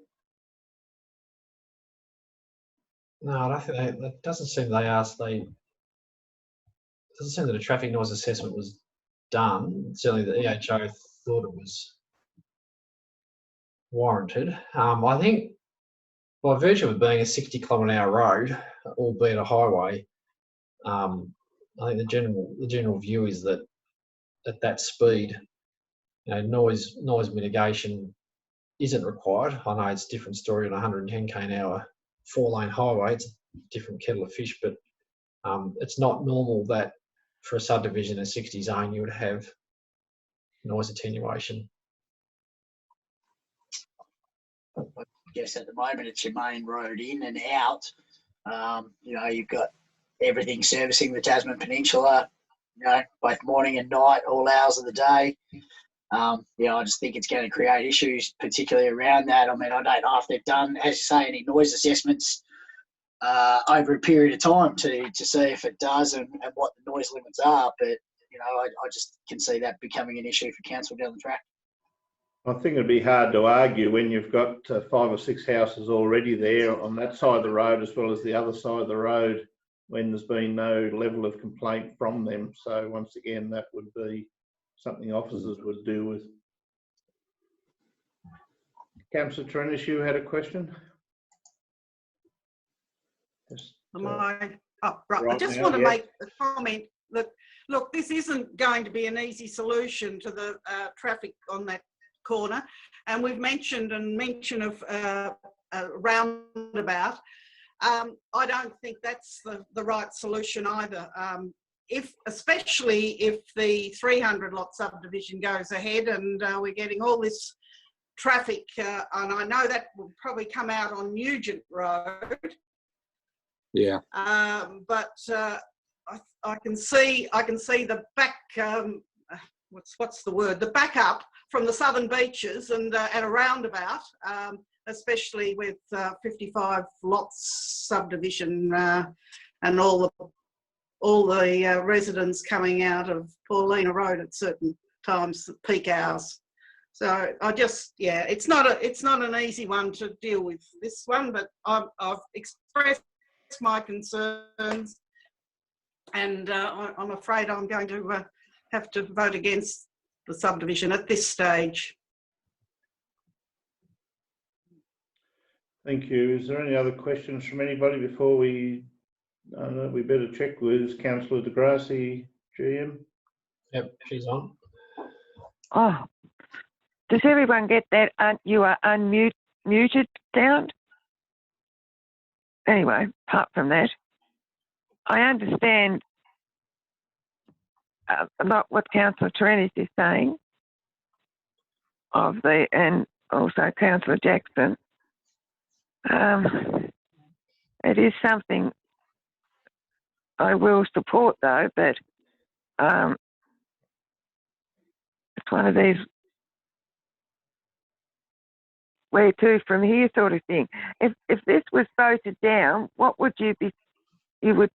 no, I don't think that doesn't seem they asked. doesn't seem that a traffic noise assessment was done. Certainly the EHO thought it was warranted. I think by virtue of it being a 60-kilometre-hour road, albeit a highway, I think the general view is that at that speed, noise mitigation isn't required. I know it's a different story on 110 km/h 4-lane highway. It's a different kettle of fish, but it's not normal that for a subdivision in a 60 zone you would have noise attenuation. I guess at the moment it's your main road in and out. You've got everything servicing the Tasman Peninsula, both morning and night, all hours of the day. I just think it's going to create issues, particularly around that. I mean, I don't know if they've done, as you say, any noise assessments over a period of time to see if it does and what the noise limits are. But, I just can see that becoming an issue for council down the track. I think it'd be hard to argue when you've got 5 or 6 houses already there on that side of the road as well as the other side of the road when there's been no level of complaint from them. So once again, that would be something officers would deal with. Councillor Trennis, you had a question? Right. I just want to make a comment that, look, this isn't going to be an easy solution to the traffic on that corner. And we've mentioned of a roundabout. I don't think that's the right solution either. Especially if the 300 lot subdivision goes ahead and we're getting all this traffic, and I know that will probably come out on Nugent Road. Yeah. But I can see the back. What's the word? The backup from the southern beaches and at a roundabout, especially with 55 lots subdivision and all the residents coming out of Paulina Road at certain times, peak hours. So it's not an easy one to deal with, this one, but I've expressed my concerns, and I'm afraid I'm going to have to vote against the subdivision at this stage. Thank you. Is there any other questions from anybody before we better check with Councillor De Grassi, GM? Yep, she's on. Oh, does everyone get that? You are unmuted sound? Anyway, apart from that, I understand a lot what Councillor Trennis is saying and also Councillor Jackson. It is something I will support though, but it's one of these where to from here sort of thing. If this was voted down, what would you would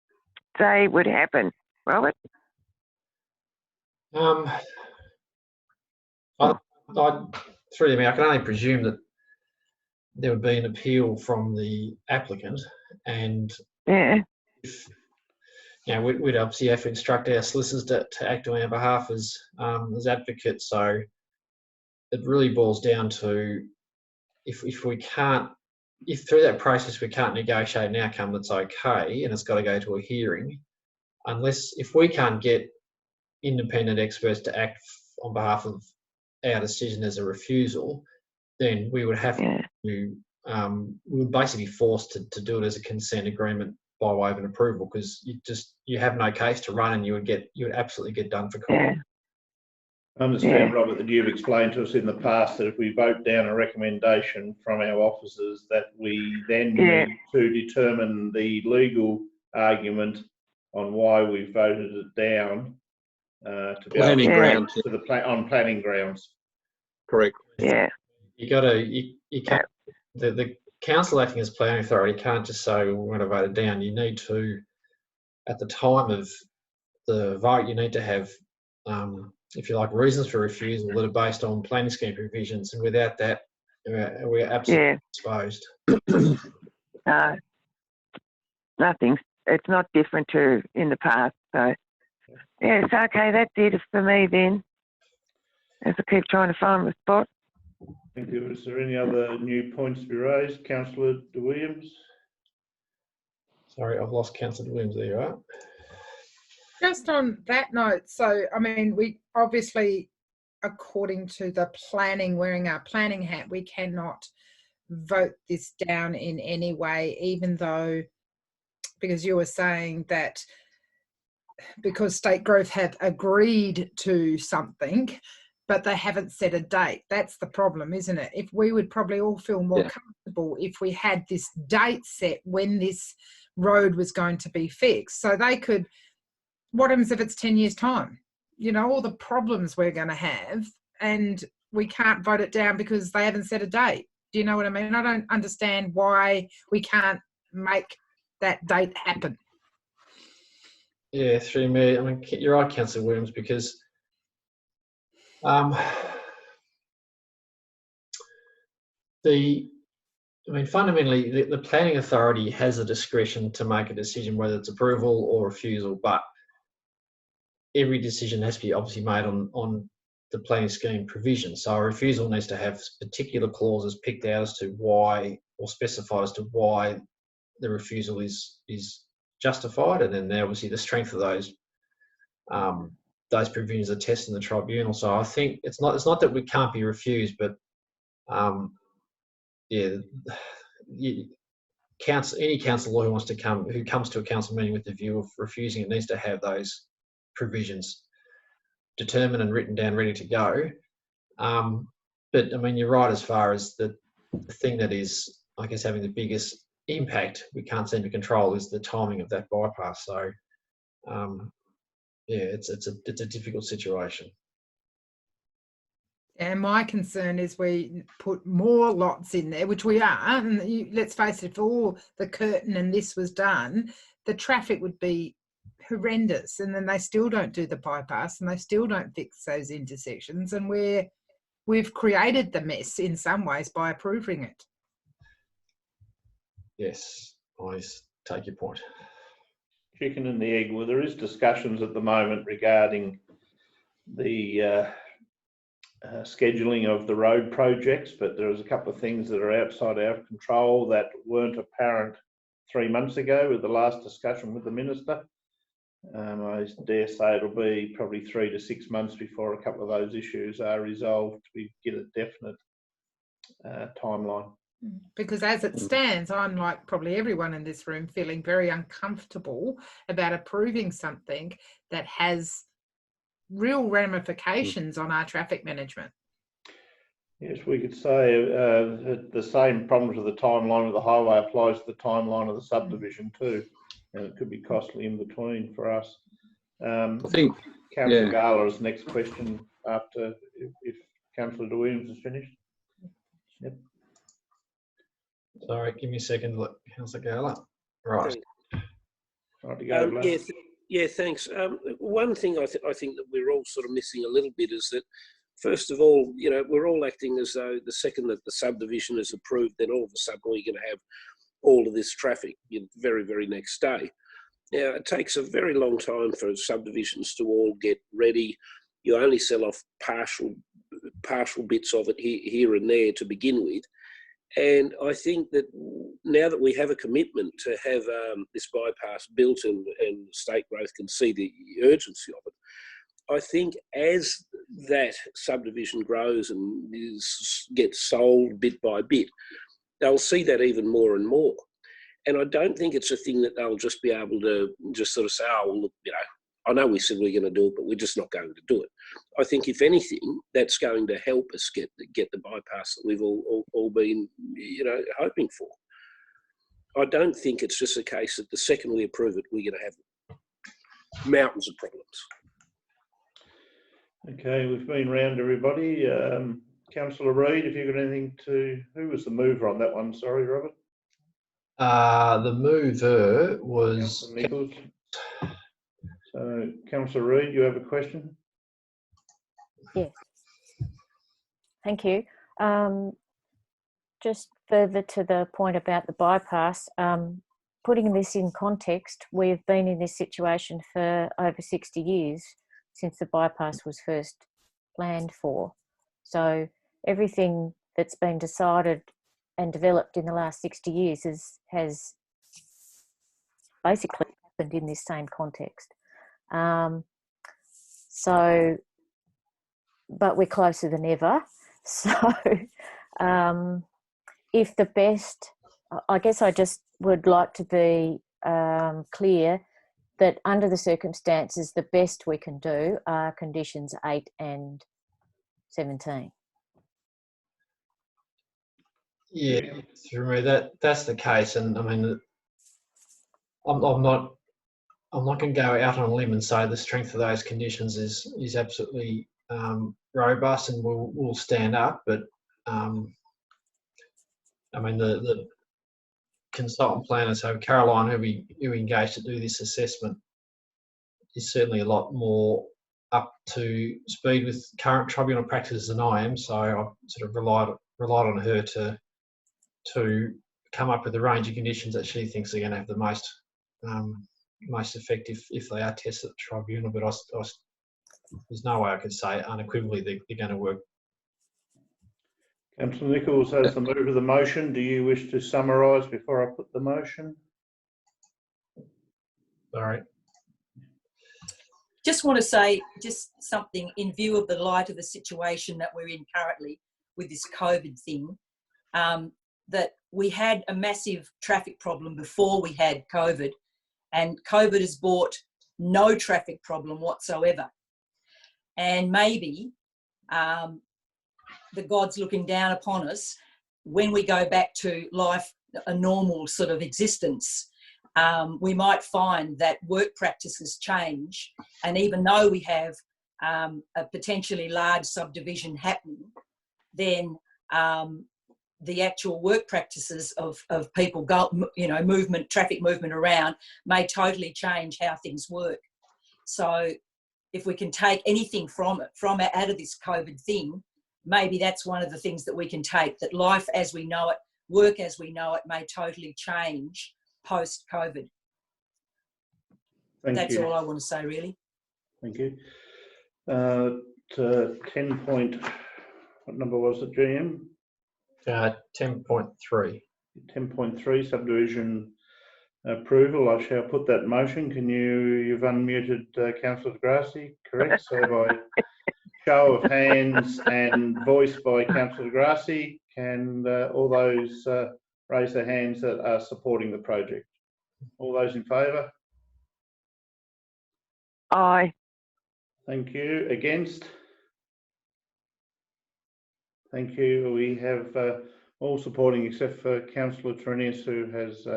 say would happen, Robert? Through them, I can only presume that there would be an appeal from the applicant, and yeah, we'd obviously have to instruct our solicitors to act on our behalf as advocates. So it really boils down to if through that process we can't negotiate an outcome that's okay, and it's got to go to a hearing, if we can't get independent experts to act on behalf of our decision as a refusal, then we would have to, we would basically be forced to do it as a consent agreement by way of an approval, because you have no case to run, and you would absolutely get done for court. Yeah. I understand, Robert, that you've explained to us in the past that if we vote down a recommendation from our officers, that we then need to determine the legal argument on why we voted it down to be planning grounds. To on planning grounds. Correct. Yeah. You can't. The council acting as planning authority can't just say, well, we're going to vote it down. You need to, at the time of the vote, you need to have, if you like, reasons for refusal that are based on planning scheme provisions, and without that, we're absolutely exposed. Nothing. It's not different to in the past. So Yes, okay, that did it for me then. As I keep trying to find the spot. Thank you. Is there any other new points to be raised? Councillor De Williams? Sorry, I've lost Councillor Williams. There you are. Just on that note, so I mean, we obviously, according to the planning, wearing our planning hat, we cannot vote this down in any way, even though, because you were saying that because State Growth have agreed to something, but they haven't set a date. That's the problem, isn't it? If we would probably all feel more comfortable if we had this date set when this road was going to be fixed. So they could, what happens if it's 10 years' time? You know, all the problems we're going to have, and we can't vote it down because they haven't set a date. Do you know what I mean? I don't understand why we can't make that date happen. Yeah, through me. I mean, you're right, Councillor Williams, because fundamentally, the planning authority has a discretion to make a decision whether it's approval or refusal, but every decision has to be obviously made on the planning scheme provision. So a refusal needs to have particular clauses picked out as to why, or specified as to why the refusal is justified, and then obviously the strength of those provisions are tested in the tribunal. So I think it's not that we can't be refused, but any councillor who comes to a council meeting with the view of refusing it needs to have those provisions determined and written down, ready to go. But I mean, you're right as far as the thing that is, I guess, having the biggest impact we can't seem to control is the timing of that bypass. So it's a difficult situation. And my concern is we put more lots in there, which we are, and let's face it, if all the curtain and this was done, the traffic would be horrendous, and then they still don't do the bypass and they still don't fix those intersections, and we've created the mess in some ways by approving it. Yes, I take your point. Chicken and the egg. Well, there is discussions at the moment regarding the scheduling of the road projects, but there's a couple of things that are outside our control that weren't apparent 3 months ago with the last discussion with the Minister. I dare say it'll be probably 3 to 6 months before a couple of those issues are resolved to get a definite timeline. Because as it stands, I'm like probably everyone in this room feeling very uncomfortable about approving something that has real ramifications on our traffic management. Yes, we could say the same problems with the timeline of the highway applies to the timeline of the subdivision too, and it could be costly in between for us. I think Councillor Gala's next question after if Councillor De Williams is finished. Yep. Sorry, give me a second. Look, Councillor Gala. Right. Right to go, thanks. One thing I think that we're all sort of missing a little bit is that, first of all, you know, we're all acting as though the second that the subdivision is approved, then all of a sudden we're going to have all of this traffic the very, very next day. Now, it takes a very long time for subdivisions to all get ready. You only sell off partial bits of it here and there to begin with. And I think that now that we have a commitment to have this bypass built and State Growth can see the urgency of it, I think as that subdivision grows and gets sold bit by bit, they'll see that even more and more. And I don't think it's a thing that they'll just be able to just sort of say, oh, well, look, you know, I know we said we're going to do it, but we're just not going to do it. I think, if anything, that's going to help us get the bypass that we've all been, you know, hoping for. I don't think it's just a case that the second we approve it, we're going to have mountains of problems. Okay, we've been round everybody. Councillor Reid, if you've got anything to... Who was the mover on that one? Sorry, Robert. The mover was... Councillor Nichols. So, Councillor Reid, you have a question? Yes. Thank you. Just further to the point about the bypass, putting this in context, we've been in this situation for over 60 years since the bypass was first planned for. So everything that's been decided and developed in the last 60 years has basically happened in this same context. But we're closer than ever. So if the best, I guess I just would like to be clear that under the circumstances, the best we can do are conditions 8 and 17. Yeah, through me, that's the case, and I mean, I'm not going to go out on a limb and say the strength of those conditions is absolutely robust and will stand up, but I mean the consultant planner, so Caroline, who we engaged to do this assessment, is certainly a lot more up to speed with current tribunal practices than I am. So I sort of relied on her to come up with a range of conditions that she thinks are going to have the most effective if they are tested at the tribunal. But there's no way I could say unequivocally they're going to work. Councillor Nichols has the move of the motion. Do you wish to summarise before I put the motion? Sorry. Just want to say just something in view of the light of the situation that we're in currently with this COVID thing, that we had a massive traffic problem before we had COVID, and COVID has brought no traffic problem whatsoever. And maybe the God's looking down upon us when we go back to life, a normal sort of existence. We might find that work practices change, and even though we have a potentially large subdivision happening, then the actual work practices of people traffic movement around may totally change how things work. So if we can take anything from out of this COVID thing, maybe that's one of the things that we can take, that life as we know it, work as we know it may totally change post-COVID. That's all I want to say, really. Thank you. 10 point, what number was it, GM? 10.3. 10.3, subdivision approval. I shall put that motion. You've unmuted Councillor de Grassi, correct? So by show of hands and voice by Councillor de Grassi, can all those raise their hands that are supporting the project? All those in favour? Aye. Thank you. Against? Thank you. We have all supporting except for Councillor Trinius, who has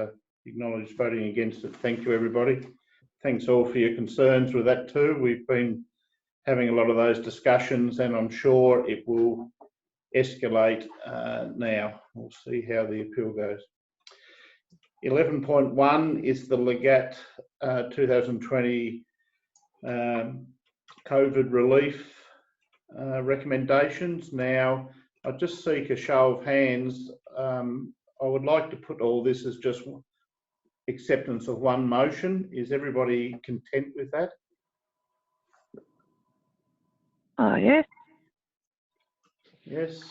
acknowledged voting against it. Thank you, everybody. Thanks all for your concerns with that too. We've been having a lot of those discussions, and I'm sure it will escalate now. We'll see how the appeal goes. 11.1 is the Legat 2020 COVID relief recommendations. Now, I just seek a show of hands. I would like to put all this as just acceptance of one motion. Is everybody content with that? Oh, yes. Yes.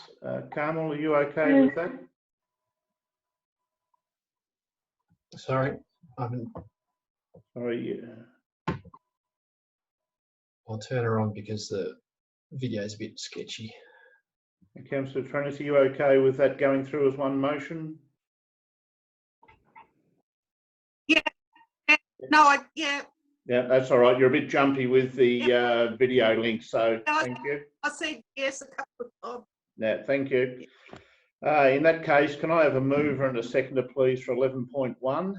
Carmel, are you okay with that? Sorry, Sorry. I'll turn her on because the video is a bit sketchy. Councillor Trinius, are you okay with that going through as one motion? Yeah. No, yeah. Yeah, that's all right. You're a bit jumpy with the video link, so No, thank you. I said yes a couple of times. Yeah, thank you. In that case, can I have a mover and a seconder, please, for 11.1?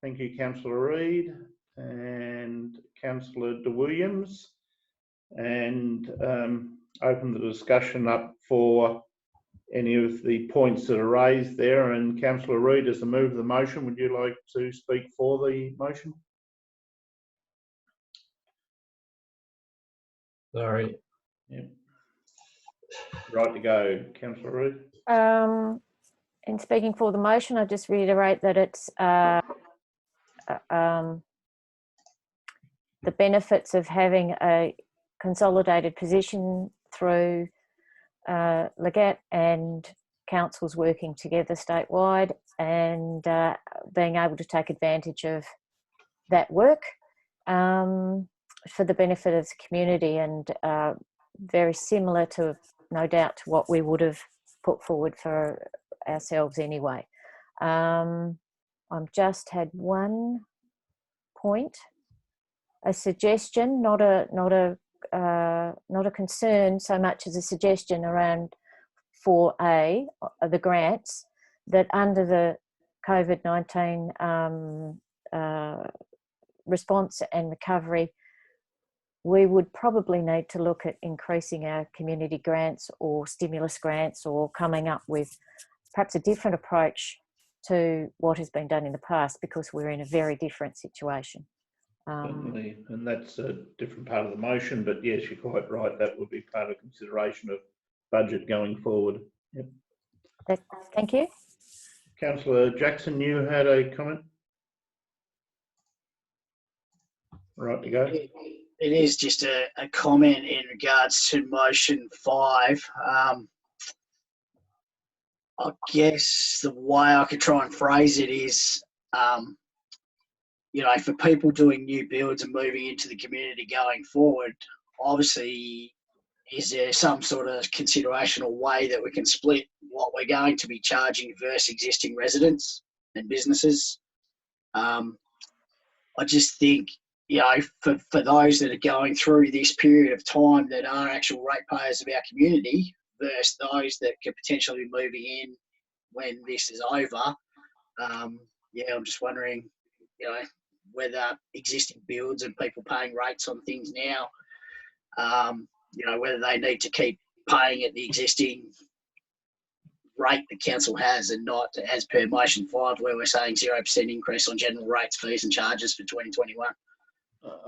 Thank you, Councillor Reid and Councillor de Williams. And open the discussion up for any of the points that are raised there. And Councillor Reid, as the move of the motion, would you like to speak for the motion? Sorry. Yep. Right to go, Councillor Reid. in speaking for the motion, I just reiterate that it's the benefits of having a consolidated position through Legat and councils working together statewide, and being able to take advantage of that work for the benefit of the community, and very similar to, no doubt, to what we would have put forward for ourselves anyway. I've just had one point, a suggestion, not a concern so much as a suggestion around 4A, the grants, that under the COVID-19 response and recovery, we would probably need to look at increasing our community grants or stimulus grants, or coming up with perhaps a different approach to what has been done in the past, because we're in a very different situation. Certainly, and that's a different part of the motion, but yes, you're quite right, that would be part of consideration of budget going forward. Yep. Thank you. Councillor Jackson, you had a comment? Right to go. It is just a comment in regards to motion 5. I guess the way I could try and phrase it is, you know, for people doing new builds and moving into the community going forward, obviously, is there some sort of consideration or way that we can split what we're going to be charging versus existing residents and businesses? I just think, you know, for those that are going through this period of time that are actual ratepayers of our community versus those that could potentially be moving in when this is over, yeah, I'm just wondering, you know, whether existing builds and people paying rates on things now, you know, whether they need to keep paying at the existing rate the council has, and not as per motion 5 where we're saying 0% increase on general rates, fees and charges for 2021.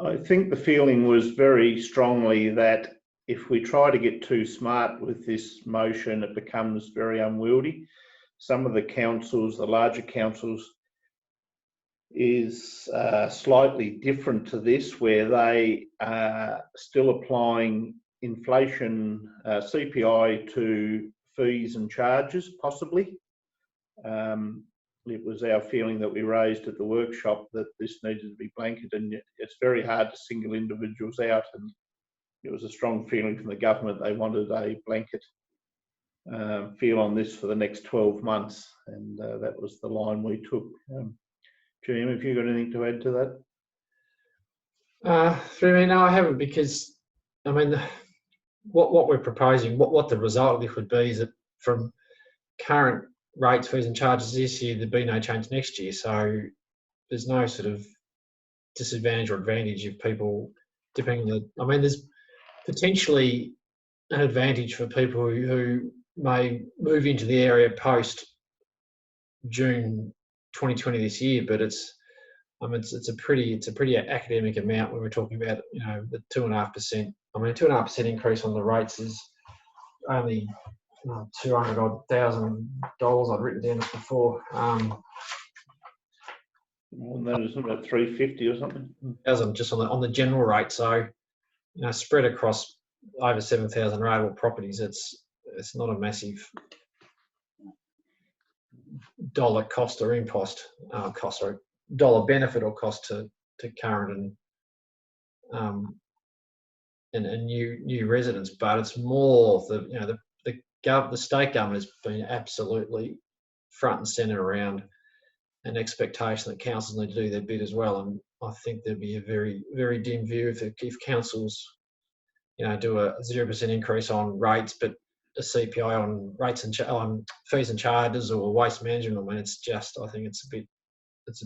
I think the feeling was very strongly that if we try to get too smart with this motion, it becomes very unwieldy. Some of the councils, the larger councils, is slightly different to this, where they are still applying inflation CPI to fees and charges, possibly. It was our feeling that we raised at the workshop that this needed to be blanketed, and it's very hard to single individuals out, and it was a strong feeling from the government they wanted a blanket feel on this for the next 12 months, and that was the line we took. Jim, have you got anything to add to that? Through me, no, I haven't, because I mean, what we're proposing, what the result of this would be is that from current rates, fees and charges this year, there'd be no change next year. So there's no sort of disadvantage or advantage of people depending on the, I mean, there's potentially an advantage for people who may move into the area post June 2020 this year, but it's, I mean, it's a pretty academic amount when we're talking about, you know, the 2.5%. I mean, a 2.5% increase on the rates is only $200,000. I'd written down this before. Well, that is about 350 or something. Just on the general rate. So, you know, spread across over 7,000 rateable properties, it's not a massive dollar cost or impost cost, or dollar benefit or cost to current and new residents, but it's more the, you know, the state government has been absolutely front and centre around an expectation that councils need to do their bit as well, and I think there'd be a very, very dim view if councils, you know, do a 0% increase on rates, but a CPI on rates and on fees and charges or waste management. I mean, it's just, I think it's a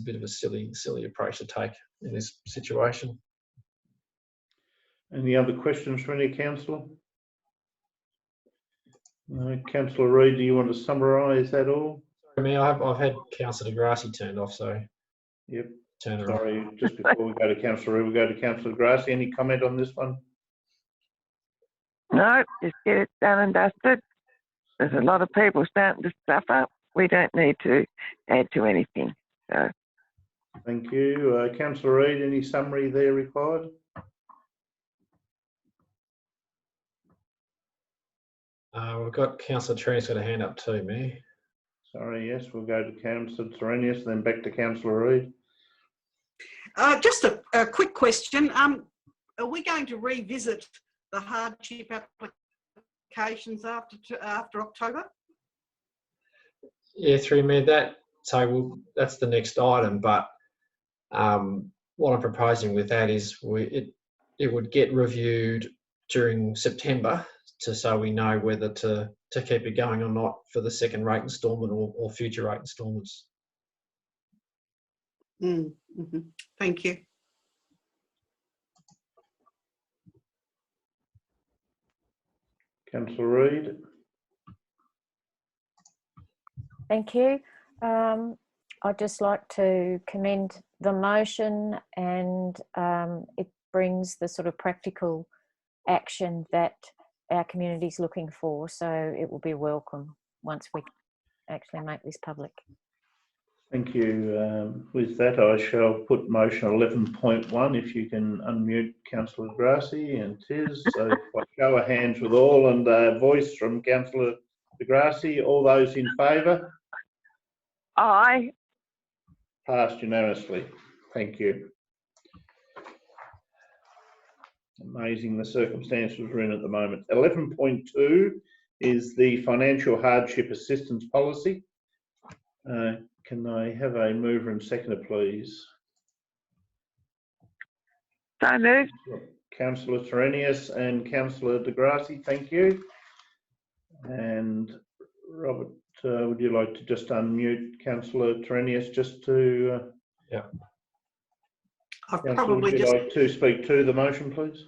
bit of a silly approach to take in this situation. Any other questions from any councillor? Councillor Reid, do you want to summarise that all? I mean, I've had Councillor Degrassi turned off, so. Yep. Turn Sorry, just before we go to Councillor Reid, we'll go to Councillor Degrassi. Any comment on this one? No, just get it done and dusted. There's a lot of people starting to suffer. we don't need to add to anything. So. Thank you. Councillor Reid, any summary there required? We've got Councillor Trini's got a hand up too, Mayor. Sorry, yes, we'll go to Councillor Terenius, then back to Councillor Reid. Just a quick question. Are we going to revisit the hardship applications after October? Yeah, through Mayor, that's the next item. But what I'm proposing with that is it would get reviewed during September, so we know whether to keep it going or not for the second rate instalment or future rate instalments. Mm-hmm. Thank you. Councillor Reid. Thank you. I'd just like to commend the motion, and it brings the sort of practical action that our community is looking for. So it will be welcome once we actually make this public. Thank you. With that, I shall put motion 11.1. If you can unmute Councillor deGrassi and Tiz. So by show of hands with all, and voice from Councillor deGrassi. All those in favour? Aye. Passed unanimously. Thank you. Amazing the circumstances we're in at the moment. 11.2 is the financial hardship assistance policy. Can I have a mover and seconder, please? So moved. Councillor Terenius and Councillor deGrassi, thank you. And Robert, would you like to just unmute Councillor Terenius just to... Yeah. Councillor, would you like to speak to the motion, please?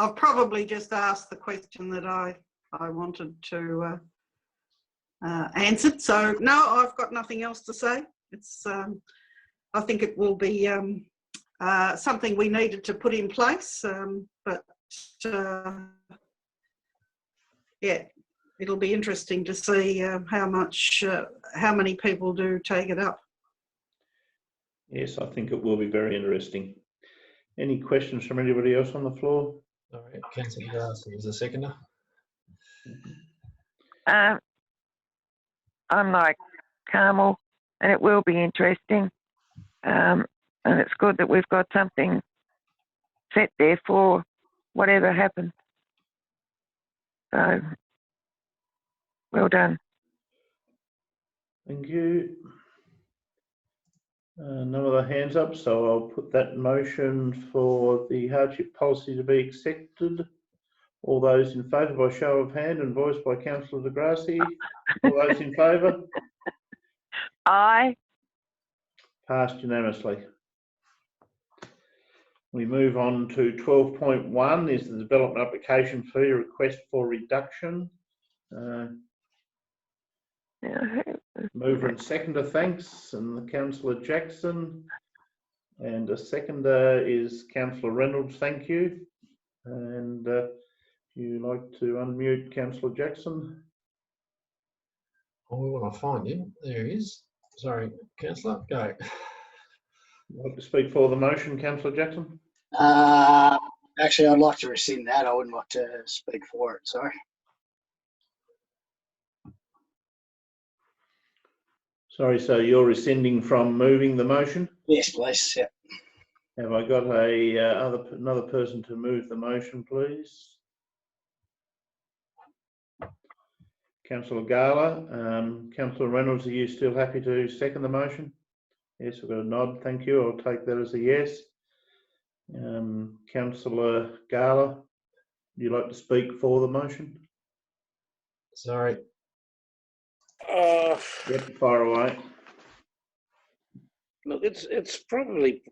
I've probably just asked the question that I wanted to answer. So no, I've got nothing else to say. It's I think it will be something we needed to put in place, but yeah, it'll be interesting to see how many people do take it up. Yes, I think it will be very interesting. Any questions from anybody else on the floor? All right, Councillor deGrassi is a seconder. I'm like Carmel, and it will be interesting. And it's good that we've got something set there for whatever happens. So, well done. Thank you. No other hands up, so I'll put that motion for the hardship policy to be accepted. All those in favour by show of hand and voiced by Councillor deGrassi. All those in favour? Aye. Passed unanimously. We move on to 12.1 is the development application fee request for reduction. Mover and seconder, thanks, and Councillor Jackson. And a seconder is Councillor Reynolds, thank you. And you like to unmute Councillor Jackson? Oh, we want to find him. There he is. Sorry, Councillor, go. You'd like to speak for the motion, Councillor Jackson? Actually, I'd like to rescind that. I wouldn't like to speak for it, sorry. Sorry, so you're rescinding from moving the motion? Yes, please. Yeah. Have I got another person to move the motion, please? Councillor Gala. Councillor Reynolds, are you still happy to second the motion? Yes, I've got a nod. Thank you. I'll take that as a yes. Councillor Gala, would you like to speak for the motion? Sorry. Yep, fire away. Look, it's probably.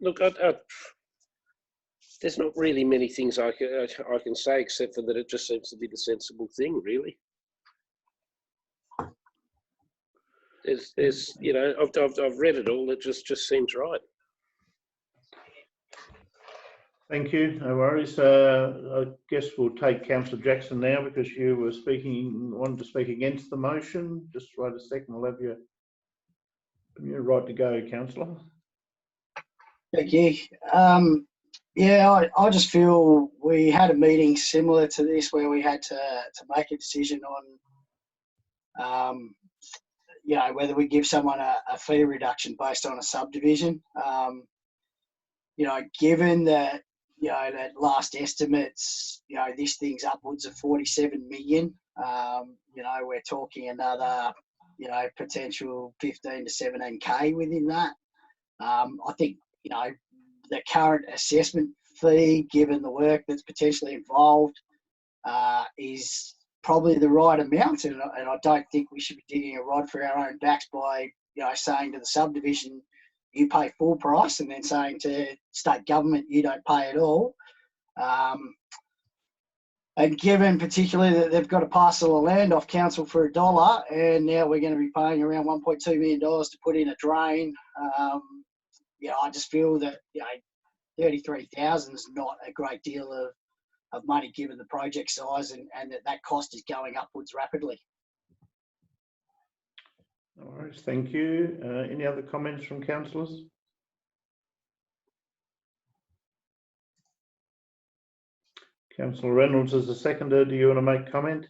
Look, there's not really many things I can say except for that it just seems to be the sensible thing, really. There's you know, I've read it all. It just seems right. Thank you. No worries. I guess we'll take Councillor Jackson now because you were wanted to speak against the motion. Just wait a second. We'll have you're right to go, Councillor. Thank you. Yeah, I just feel we had a meeting similar to this where we had to make a decision on, you know, whether we give someone a fee reduction based on a subdivision. You know, given that, you know, that last estimates, you know, this thing's upwards of 47 million. You know, we're talking another, you know, potential 15 to 17K within that. I think, you know, the current assessment fee, given the work that's potentially involved, is probably the right amount. And I don't think we should be digging a rod for our own backs by, you know, saying to the subdivision, you pay full price, and then saying to state government, you don't pay at all. And given particularly that they've got a parcel of land off council for $1, and now we're going to be paying around $1.2 million to put in a drain, you know, I just feel that, you know, 33,000 is not a great deal of money given the project size, and that cost is going upwards rapidly. All right, thank you. Any other comments from councillors? Councillor Reynolds is the seconder. Do you want to make comment?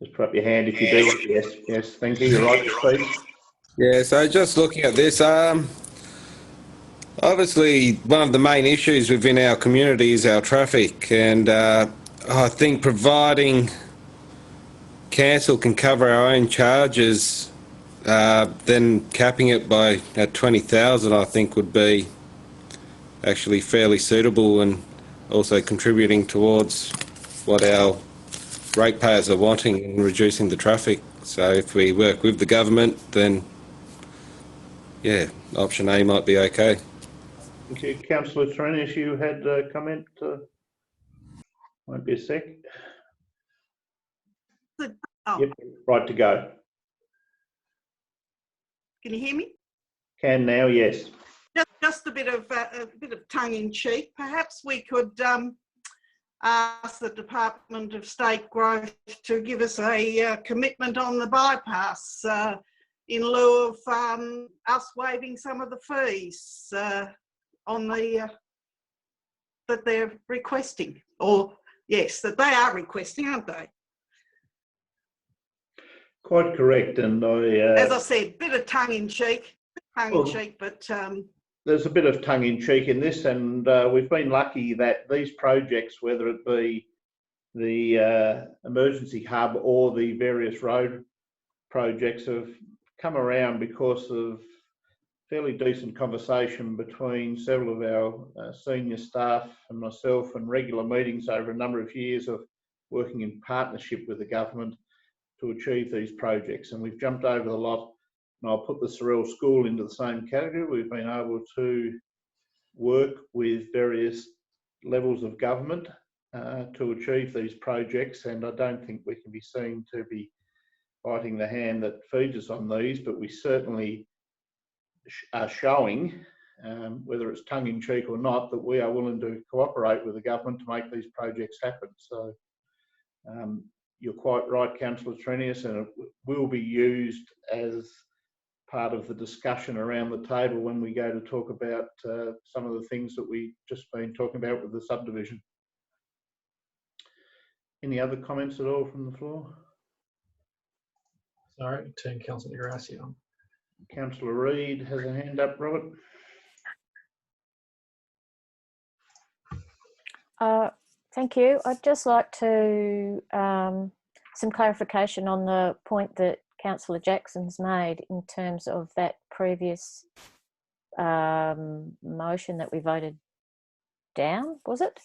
Just put up your hand if you do. Yes, thank you. You're right to speak. Yeah, so just looking at this, obviously one of the main issues within our community is our traffic, and I think providing council can cover our own charges, then capping it by at 20,000 I think would be actually fairly suitable, and also contributing towards what our ratepayers are wanting in reducing the traffic. So if we work with the government, then yeah, option A might be okay. Thank you. Councillor Trenish, you had a comment? Won't be a sec. Oh. Yep, right to go. Can you hear me? Can now, yes. Just a bit of tongue in cheek. Perhaps we could ask the Department of State Growth to give us a commitment on the bypass in lieu of us waiving some of the fees on the that they're requesting, or yes, that they are requesting, aren't they? Quite correct, and as I said, bit of tongue in cheek, but there's a bit of tongue in cheek in this, and we've been lucky that these projects, whether it be the emergency hub or the various road projects, have come around because of fairly decent conversation between several of our senior staff and myself, and regular meetings over a number of years of working in partnership with the government to achieve these projects. And we've jumped over the lot, and I'll put the Sorell School into the same category. We've been able to work with various levels of government to achieve these projects, and I don't think we can be seen to be biting the hand that feeds us on these, but we certainly are showing, whether it's tongue in cheek or not, that we are willing to cooperate with the government to make these projects happen. So you're quite right, Councillor Trenius, and it will be used as part of the discussion around the table when we go to talk about some of the things that we've just been talking about with the subdivision. Any other comments at all from the floor? Sorry, turn Councillor Grassi on. Councillor Reid has a hand up, Robert. Thank you. I'd just like to some clarification on the point that Councillor Jackson's made in terms of that previous motion that we voted down. Was it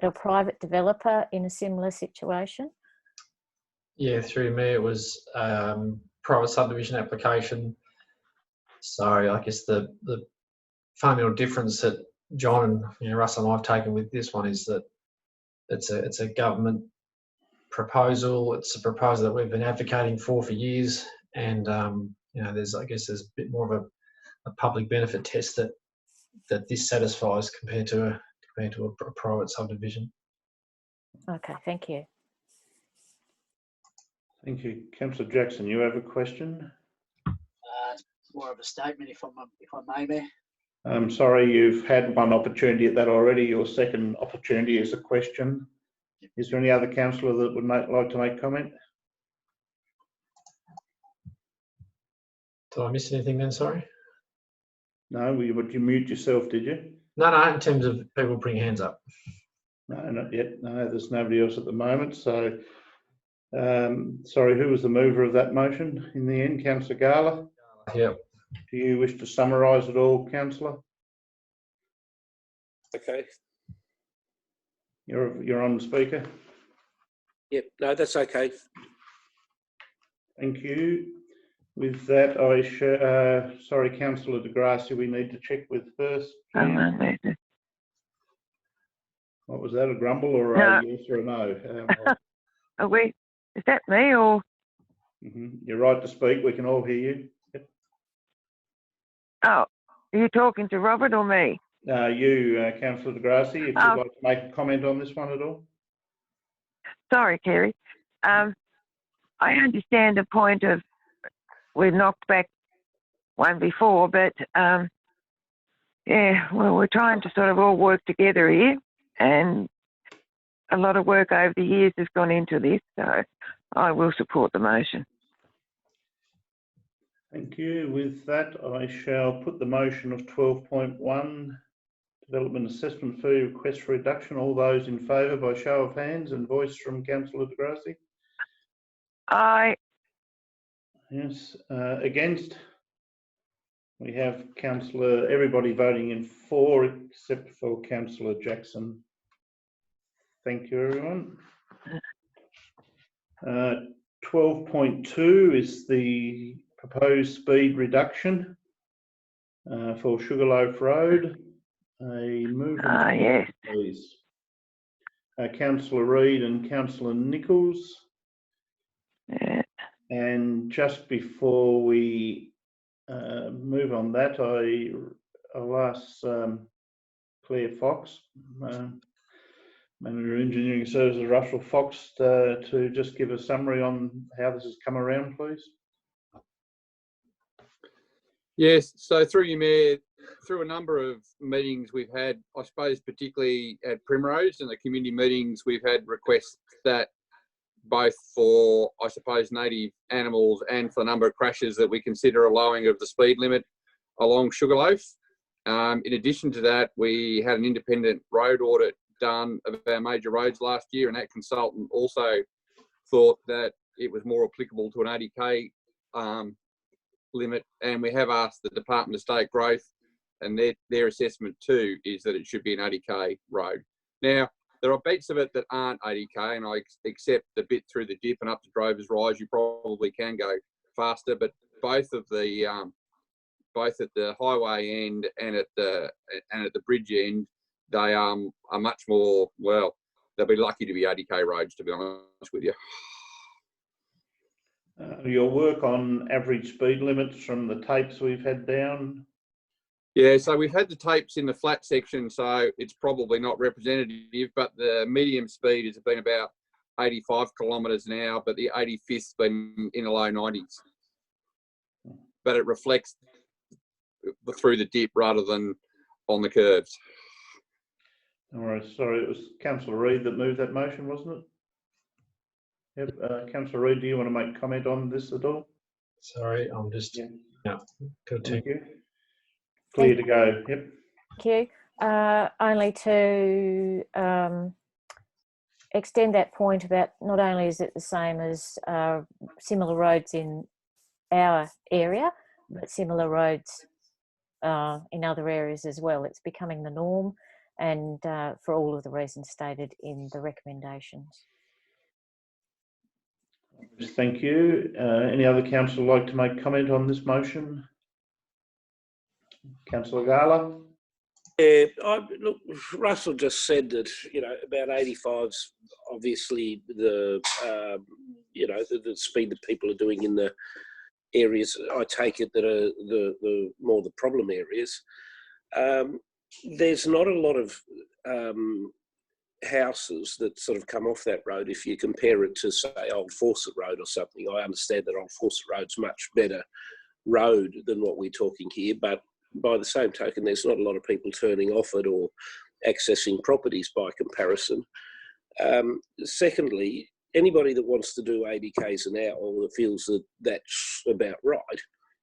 a private developer in a similar situation? Yeah, through me, it was private subdivision application. So I guess the fundamental difference that John and Russell and I've taken with this one is that it's a government proposal. It's a proposal that we've been advocating for years, and there's a bit more of a public benefit test that that this satisfies compared to a private subdivision. Okay, thank you. Thank you. Councillor Jackson, you have a question? It's more of a statement, if I may, Mayor. I'm sorry, you've had one opportunity at that already. Your second opportunity is a question. Is there any other councillor that would like to make comment? Did I miss anything then, sorry? No, would you mute yourself, did you? No, in terms of people putting hands up. No, not yet. No, there's nobody else at the moment. So, sorry, who was the mover of that motion in the end? Councillor Gala? Yep. Do you wish to summarise it all, councillor? Okay. You're on, speaker. Yep. No, that's okay. Thank you. With that, sorry, Councillor de Grassi, we need to check with first. What was that, a grumble or a yes or a no? Is that me or? You're right to speak. We can all hear you. Yep. Oh, are you talking to Robert or me? You, Councillor de Grassi, if you'd like to make a comment on this one at all. Sorry, Kerry. I understand the point of we knocked back one before, but yeah, well, we're trying to sort of all work together here, and a lot of work over the years has gone into this, so I will support the motion. Thank you. With that, I shall put the motion of 12.1, Development Assessment Fee Request for Reduction. All those in favour by show of hands and voice from Councillor de Grassi. Aye. Yes. Against? We have everybody voting in for, except for Councillor Jackson. Thank you, everyone. 12.2 is the proposed speed reduction for Sugarloaf Road. A movement, yes, please. Councillor Reid and Councillor Nichols. Yeah. And just before we move on that, I'll ask Claire Fox, Manager of Engineering Services, Russell Fox, to just give a summary on how this has come around, please. Yes, so through you, Mayor, through a number of meetings we've had, I suppose particularly at Primrose and the community meetings, we've had requests that both for, I suppose, native animals and for the number of crashes that we consider a lowering of the speed limit along Sugarloaf. In addition to that, we had an independent road audit done of our major roads last year, and that consultant also thought that it was more applicable to an 80k limit, and we have asked the Department of State Growth, and their assessment too is that it should be an 80k road. Now, there are bits of it that aren't 80k, and I accept the bit through the dip and up to Drovers Rise, you probably can go faster, but both at the highway end and at the bridge end, they are much more, well, they'll be lucky to be 80k roads, to be honest with you. Your work on average speed limits from the tapes we've had down? Yeah, so we've had the tapes in the flat section, so it's probably not representative, but the medium speed has been about 85 kilometres an hour, but the 85th's been in the low 90s. But it reflects through the dip rather than on the curves. All right, sorry, it was Councillor Reid that moved that motion, wasn't it? Yep, Councillor Reid, do you want to make comment on this at all? Sorry, I'm just, good Thank you. Clear to go, yep. Thank you. Only to extend that point about not only is it the same as similar roads in our area, but similar roads in other areas as well. It's becoming the norm, and for all of the reasons stated in the recommendations. Thank you. Any other councillor like to make comment on this motion? Councillor Gala? Yeah, look, Russell just said that, about 85's obviously the, the speed that people are doing in the areas, I take it, that are the more the problem areas. There's not a lot of houses that sort of come off that road if you compare it to, say, Old Fawcett Road or something. I understand that Old Fawcett Road's much better road than what we're talking here, but by the same token, there's not a lot of people turning off it or accessing properties by comparison. Secondly, anybody that wants to do 80 k's an hour or that feels that that's about right,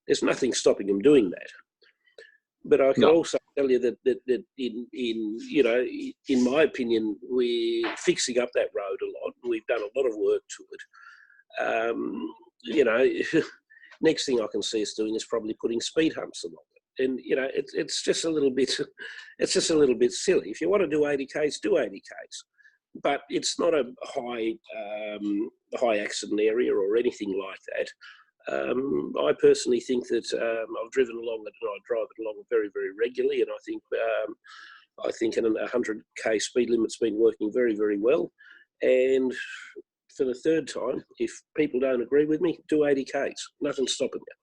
there's nothing stopping them doing that. But I can also tell you that in my opinion, we're fixing up that road a lot. We've done a lot of work to it. Next thing I can see us doing is probably putting speed humps along it. And it's just a little bit silly. If you want to do 80 k's, do 80 k's. But it's not a high accident area or anything like that. I personally think that I've driven along it and I drive it along very, very regularly, and I think an 100k speed limit's been working very, very well. And for the third time, if people don't agree with me, do 80 k's. Nothing's stopping you.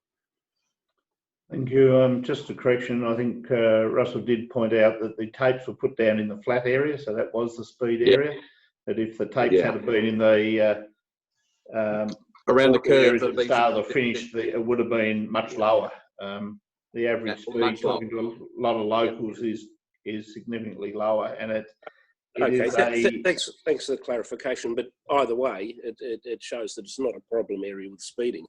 Thank you. Just a correction, I think Russell did point out that the tapes were put down in the flat area, so that was the speed area. But if the tapes had been in the around the curve at the start of the finish, it would have been much lower. The average speed, talking to a lot of locals, is significantly lower, and it okay. Thanks for the clarification. But either way, it shows that it's not a problem area with speeding.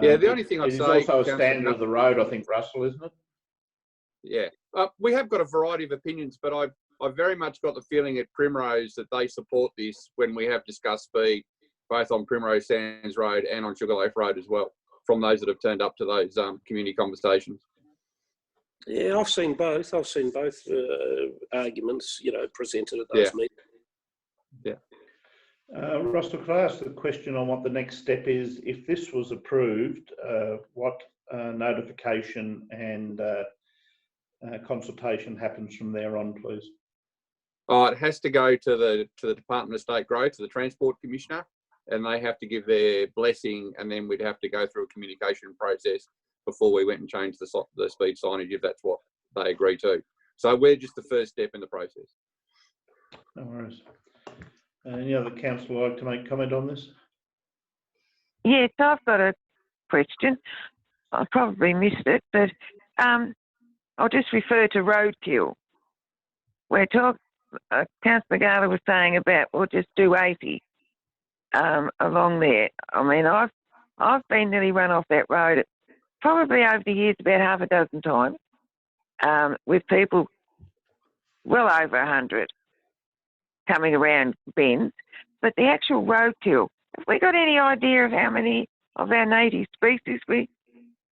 Yeah, the only thing I'd say, it's also a standard of the road, I think, Russell, isn't it? Yeah, we have got a variety of opinions, but I've very much got the feeling at Primrose that they support this when we have discussed speed, both on Primrose Sands Road and on Sugarloaf Road as well, from those that have turned up to those community conversations. Yeah, I've seen both. I've seen both arguments, presented at those meetings. Yeah. Russell, could I ask a question on what the next step is? If this was approved, what notification and consultation happens from there on, please? Oh, it has to go to the Department of State Growth, to the Transport Commissioner, and they have to give their blessing, and then we'd have to go through a communication process before we went and changed the speed signage, if that's what they agree to. So we're just the first step in the process. No worries. Any other councillor like to make comment on this? Yes, I've got a question. I probably missed it, but I'll just refer to roadkill. We're talking, Councillor Gala was saying about we'll just do 80 along there. I mean, I've been nearly run off that road probably over the years about half a dozen times with people well over 100 coming around bends. But the actual roadkill, have we got any idea of how many of our native species we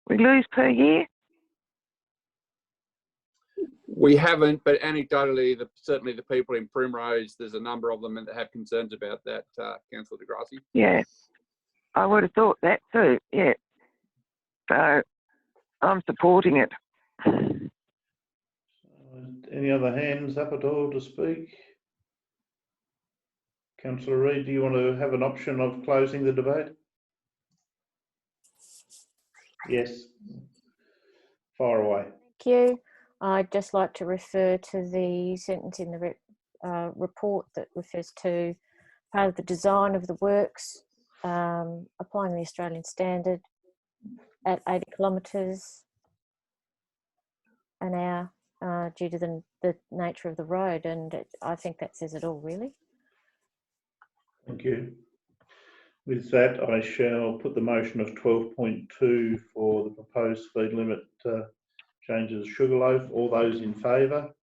lose per year? We haven't, but anecdotally, certainly the people in Primrose, there's a number of them that have concerns about that, Councillor De Grassi. Yeah, I would have thought that too, yeah. So I'm supporting it. Any other hands up at all to speak? Councillor Reid, do you want to have an option of closing the debate? Yes. Fire away. Thank you. I'd just like to refer to the sentence in the report that refers to part of the design of the works, applying the Australian standard at 80 kilometres an hour due to the nature of the road, and I think that says it all, really. Thank you. With that, I shall put the motion of 12.2 for the proposed speed limit changes Sugarloaf. All those in favour?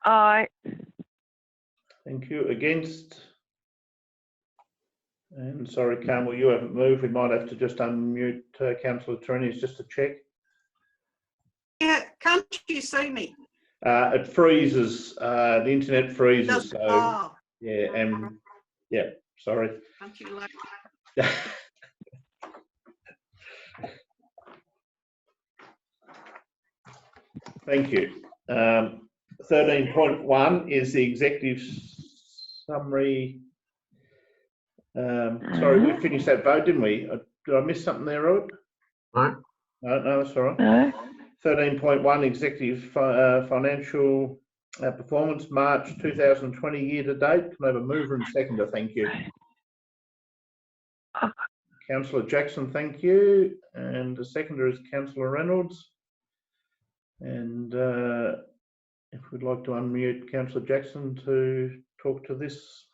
Aye. Thank you. Against? And sorry, Carmel, you haven't moved. We might have to just unmute Councillor Terenius just to check. Yeah, can't you see me? It freezes. The internet freezes. So Oh. yeah, and yeah, sorry. Can't you like Thank you. 13.1 is the executive summary. Sorry, we finished that vote, didn't we? Did I miss something there, Rod? No. No, that's all right. No. 13.1 executive financial performance, March 2020 year to date. Can I have a mover and seconder? Thank you. Councillor Jackson, thank you. And the seconder is Councillor Reynolds. And if we'd like to unmute Councillor Jackson to talk to this.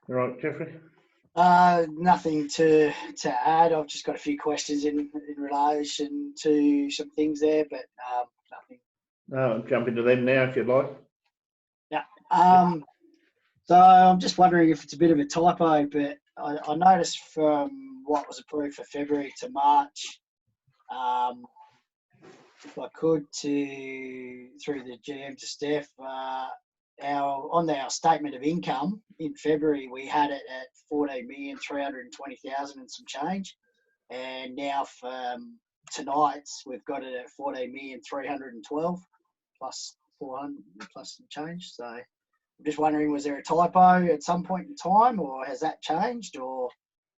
All right, Jeffrey. Nothing to add. I've just got a few questions in relation to some things there, but nothing. No, I'll jump into them now if you'd like. Yeah. So I'm just wondering if it's a bit of a typo, but I noticed from what was approved for February to March, if I could, through the GM to Steph, on our statement of income in February, we had it at 14,320,000 and some change, and now for tonight's we've got it at 14,312 plus 400 plus some change. So I'm just wondering, was there a typo at some point in time, or has that changed? Or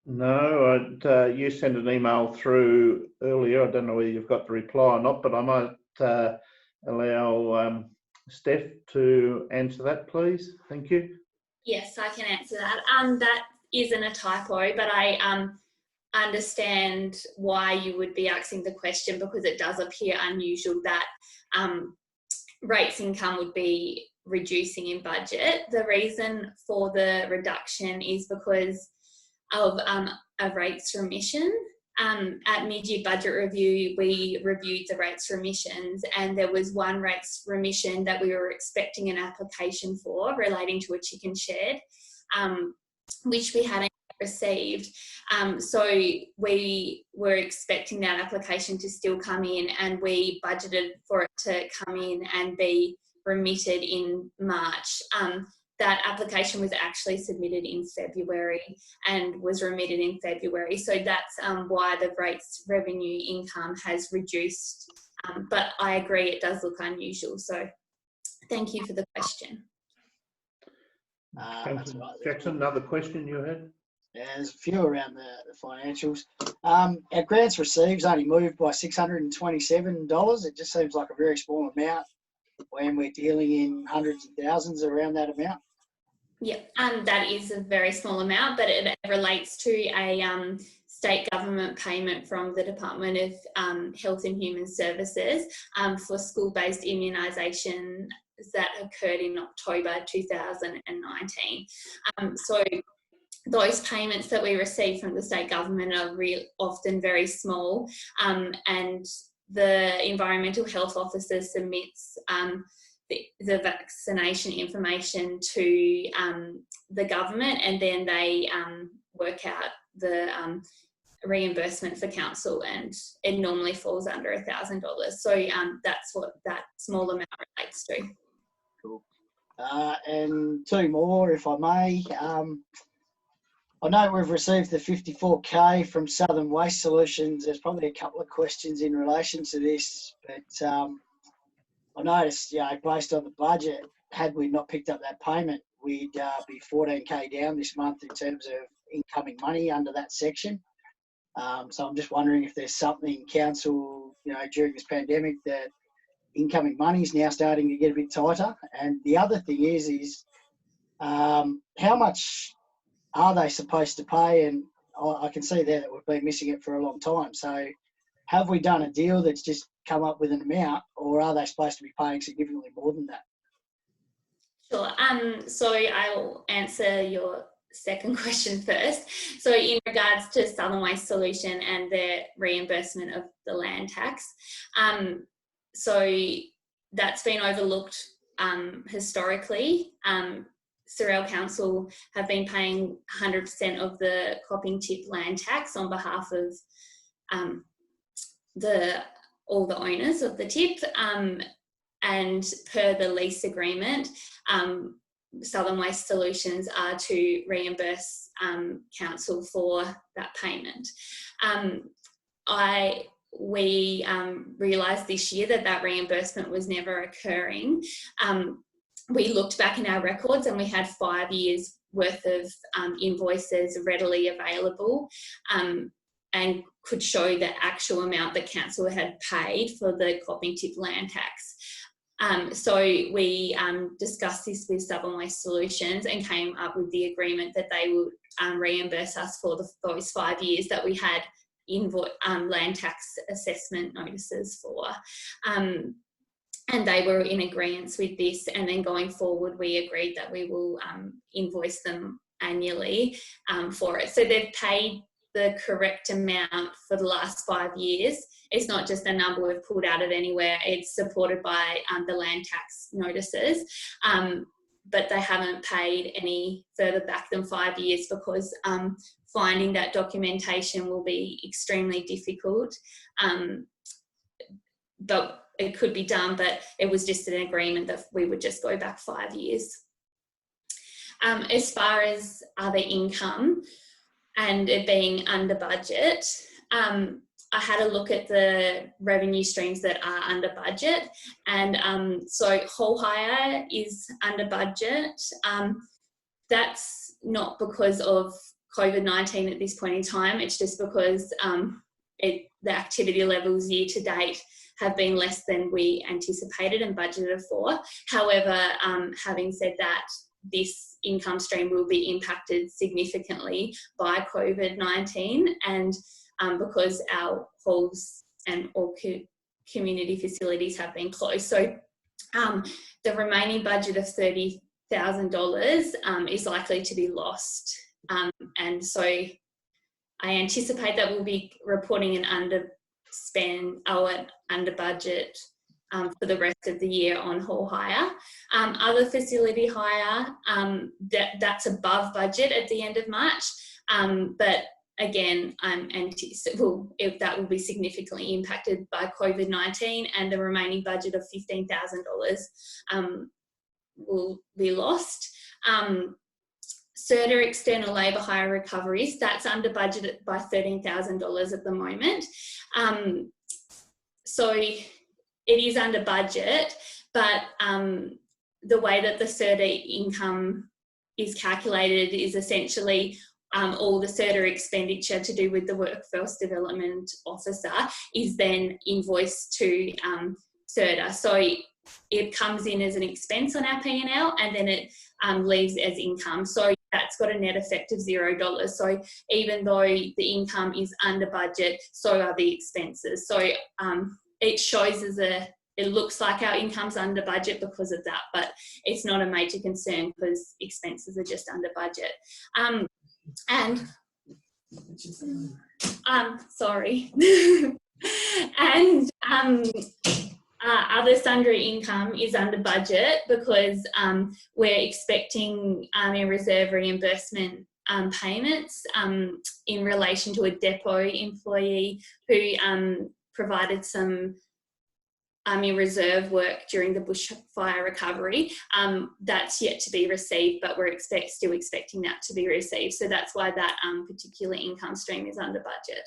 no, you sent an email through earlier. I don't know whether you've got the reply or not, but I might allow Steph to answer that, please. Thank you. Yes, I can answer that. That isn't a typo, but I understand why you would be asking the question, because it does appear unusual that rates income would be reducing in budget. The reason for the reduction is because of a rates remission. At mid-year budget review, we reviewed the rates remissions, and there was one rates remission that we were expecting an application for relating to a chicken shed, which we hadn't received. So we were expecting that application to still come in, and we budgeted for it to come in and be remitted in March. That application was actually submitted in February and was remitted in February. So that's why the rates revenue income has reduced. But I agree, it does look unusual. So thank you for the question. That's right. Jackson, another question you had? Yeah, there's a few around the financials. Our grants received only moved by $627. It just seems like a very small amount when we're dealing in hundreds of thousands around that amount. Yeah, that is a very small amount, but it relates to a state government payment from the Department of Health and Human Services for school-based immunisation that occurred in October 2019. So those payments that we receive from the state government are often very small, and the environmental health officer submits the vaccination information to the government, and then they work out the reimbursement for council, and it normally falls under $1,000. So that's what that small amount relates to. Cool. And two more, if I may. I know we've received the 54K from Southern Waste Solutions. There's probably a couple of questions in relation to this, but I noticed, based on the budget, had we not picked up that payment, we'd be 14K down this month in terms of incoming money under that section. So I'm just wondering if there's something council, during this pandemic, that incoming money is now starting to get a bit tighter. And the other thing is how much are they supposed to pay? And I can see there that we've been missing it for a long time. So have we done a deal that's just come up with an amount, or are they supposed to be paying significantly more than that? Sure. So I'll answer your second question first. So in regards to Southern Waste Solution and their reimbursement of the land tax, so that's been overlooked historically. Sorell Council have been paying 100% of the cropping tip land tax on behalf of all the owners of the tip, and per the lease agreement, Southern Waste Solutions are to reimburse council for that payment. We realised this year that reimbursement was never occurring. We looked back in our records and we had 5 years worth of invoices readily available. and could show the actual amount that council had paid for the Copping Tip land tax. So we discussed this with Southern Waste Solutions and came up with the agreement that they would reimburse us for those 5 years that we had land tax assessment notices for. And they were in agreement with this, and then going forward we agreed that we will invoice them annually for it. So they've paid the correct amount for the last 5 years. It's not just a number we've pulled out of anywhere. It's supported by the land tax notices, but they haven't paid any further back than 5 years because finding that documentation will be extremely difficult. But it could be done, but it was just an agreement that we would just go back 5 years. As far as other income and it being under budget, I had a look at the revenue streams that are under budget, and so whole hire is under budget. That's not because of COVID-19 at this point in time, it's just because the activity levels year to date have been less than we anticipated and budgeted for. However, having said that, this income stream will be impacted significantly by COVID-19, and because our halls and all community facilities have been closed. So the remaining budget of $30,000 is likely to be lost. And so I anticipate that we'll be reporting an under budget for the rest of the year on hall hire. Other facility hire, that's above budget at the end of March, but again, that will be significantly impacted by COVID-19, and the remaining budget of $15,000 will be lost. CERTA external labour hire recoveries, that's under budget by $13,000 at the moment. So it is under budget, but the way that the CERTA income is calculated is essentially all the CERTA expenditure to do with the Workforce Development Officer is then invoiced to CERTA. So it comes in as an expense on our P&L, and then it leaves as income. So that's got a net effect of $0. So even though the income is under budget, so are the expenses. So it shows it looks like our income's under budget because of that, but it's not a major concern because expenses are just under budget. Sorry. And other sundry income is under budget because we're expecting in reserve reimbursement payments in relation to a depot employee who provided some in reserve work during the bushfire recovery. That's yet to be received, but we're still expecting that to be received. So that's why that particular income stream is under budget.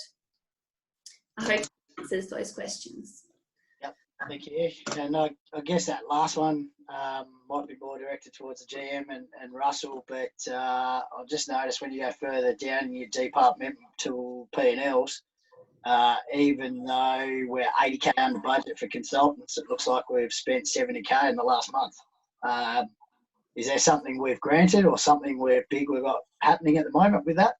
I hope that answers those questions. Yep, thank you. And I guess that last one might be more directed towards the GM and Russell, but I've just noticed when you go further down in your departmental P&Ls, even though we're 80k under budget for consultants, it looks like we've spent 70k in the last month. Is there something we've granted or something we've got happening at the moment with that?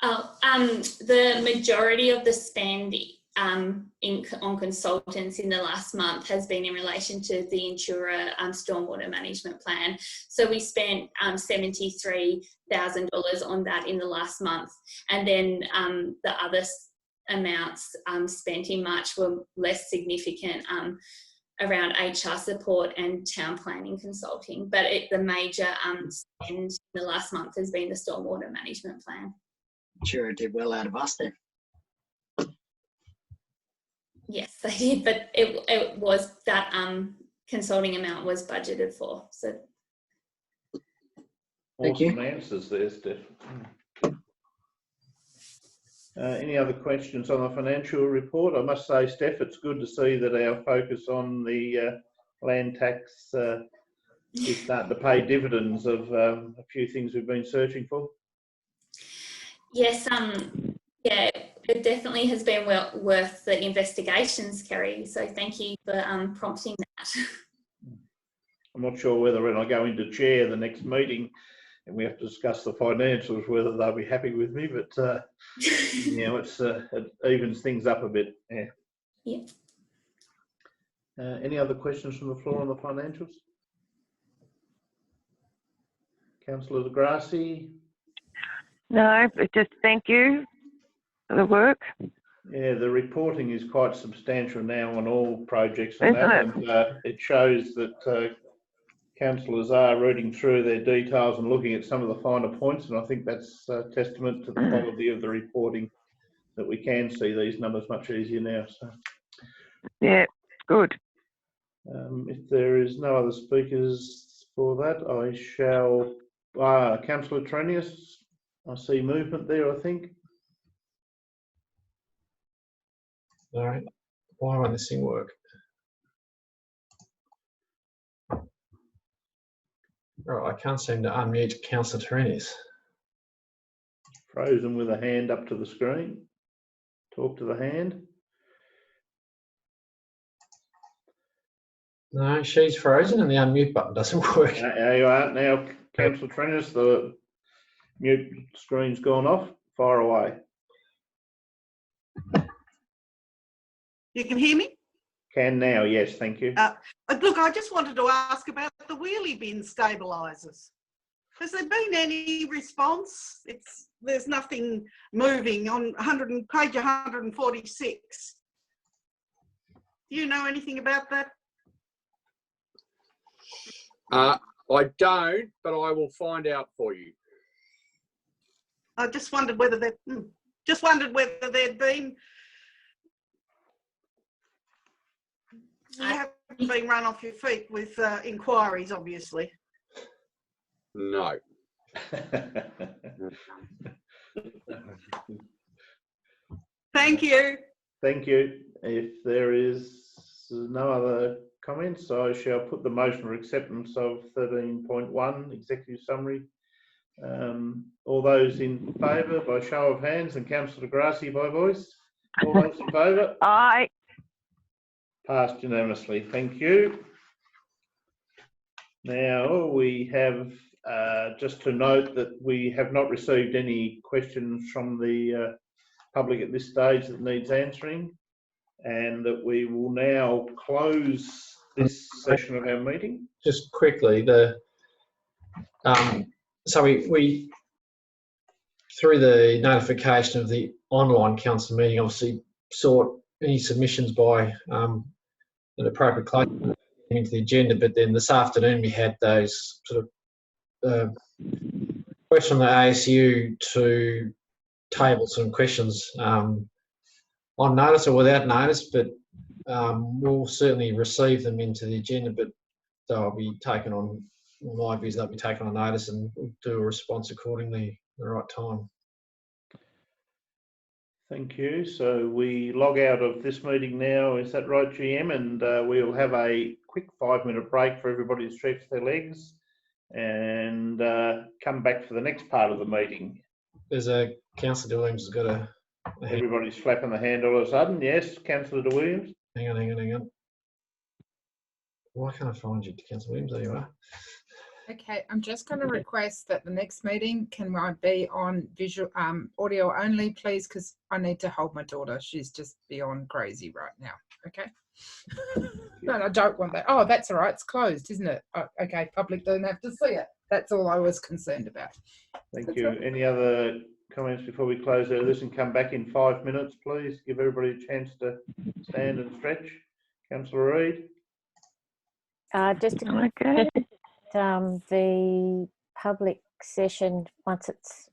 The majority of the spend on consultants in the last month has been in relation to the insurer stormwater management plan. So we spent $73,000 on that in the last month, and then the other amounts spent in March were less significant, around HR support and town planning consulting. But the major spend in the last month has been the stormwater management plan. Sure, it did well out of us then. Yes, they did, but it was that consulting amount was budgeted for. So, awesome answers there, Steph. Any other questions on the financial report? I must say, Steph, it's good to see that our focus on the land tax is starting to pay dividends of a few things we've been searching for. Yes, yeah, it definitely has been worth the investigations, Kerry. So thank you for prompting that. I'm not sure whether when I go into chair the next meeting and we have to discuss the financials, whether they'll be happy with me, but you know, it evens things up a bit. Yeah. Yeah. Any other questions from the floor on the financials? Councillor De Grassi? No, but just thank you for the work. Yeah, the reporting is quite substantial now on all projects and Isn't that, it? and it shows that councillors are reading through their details and looking at some of the finer points, and I think that's a testament to the quality of the reporting, that we can see these numbers much easier now. So, Yeah, good. if there is no other speakers for that, I shall. Councillor Trenius, I see movement there, I think. All right. Why won't this thing work? Right, I can't seem to unmute Councillor Terenius. Frozen with a hand up to the screen. Talk to the hand. No, she's frozen and the unmute button doesn't work. There you are. Now, Councillor Trenius, the mute screen's gone off. Fire away. You can hear me? Can now, yes, thank you. Look, I just wanted to ask about the wheelie bin stabilisers. Has there been any response? There's nothing moving on page 146. Do you know anything about that? I don't, but I will find out for you. I just wondered whether there'd been. You haven't been run off your feet with inquiries, obviously. No. Thank you. Thank you. If there is no other comments, I shall put the motion for acceptance of 13.1 executive summary. All those in favour by show of hands, and Councillor De Grassi by voice. All those in favour? Aye. Passed unanimously. Thank you. Now we have just to note that we have not received any questions from the public at this stage that needs answering, and that we will now close this session of our meeting. Just quickly, so we through the notification of the online council meeting, obviously sought any submissions by an appropriate close into the agenda, but then this afternoon we had those sort of requests from the ASU to table some questions on notice or without notice, but we'll certainly receive them into the agenda, but they'll be taken on, my views, they'll be taken on notice and we'll do a response accordingly at the right time. Thank you. So we log out of this meeting now, is that right, GM? And we'll have a quick 5-minute break for everybody to stretch their legs and come back for the next part of the meeting. There's a Councillor Williams has got a Everybody's flapping the hand all of a sudden. Yes, Councillor De Williams. Hang on. Why can't I find you, Councillor Williams? There you are. Okay, I'm just going to request that the next meeting can I be on visual audio only, please, because I need to hold my daughter. She's just beyond crazy right now. Okay. No, I don't want that. Oh, that's all right. It's closed, isn't it? Oh, okay, public don't have to see it. That's all I was concerned about. Thank you. Any other comments before we close out of this and come back in 5 minutes, please? Give everybody a chance to stand and stretch. Councillor Reid. Just to the public session, once it's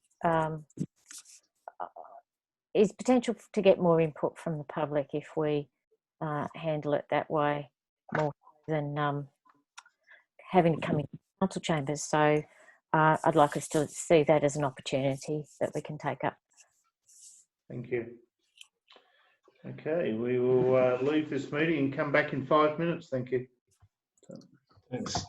is potential to get more input from the public if we handle it that way more than having to come in council chambers. So I'd like us to see that as an opportunity that we can take up. Thank you. Okay, we will leave this meeting and come back in 5 minutes. Thank you. Thanks.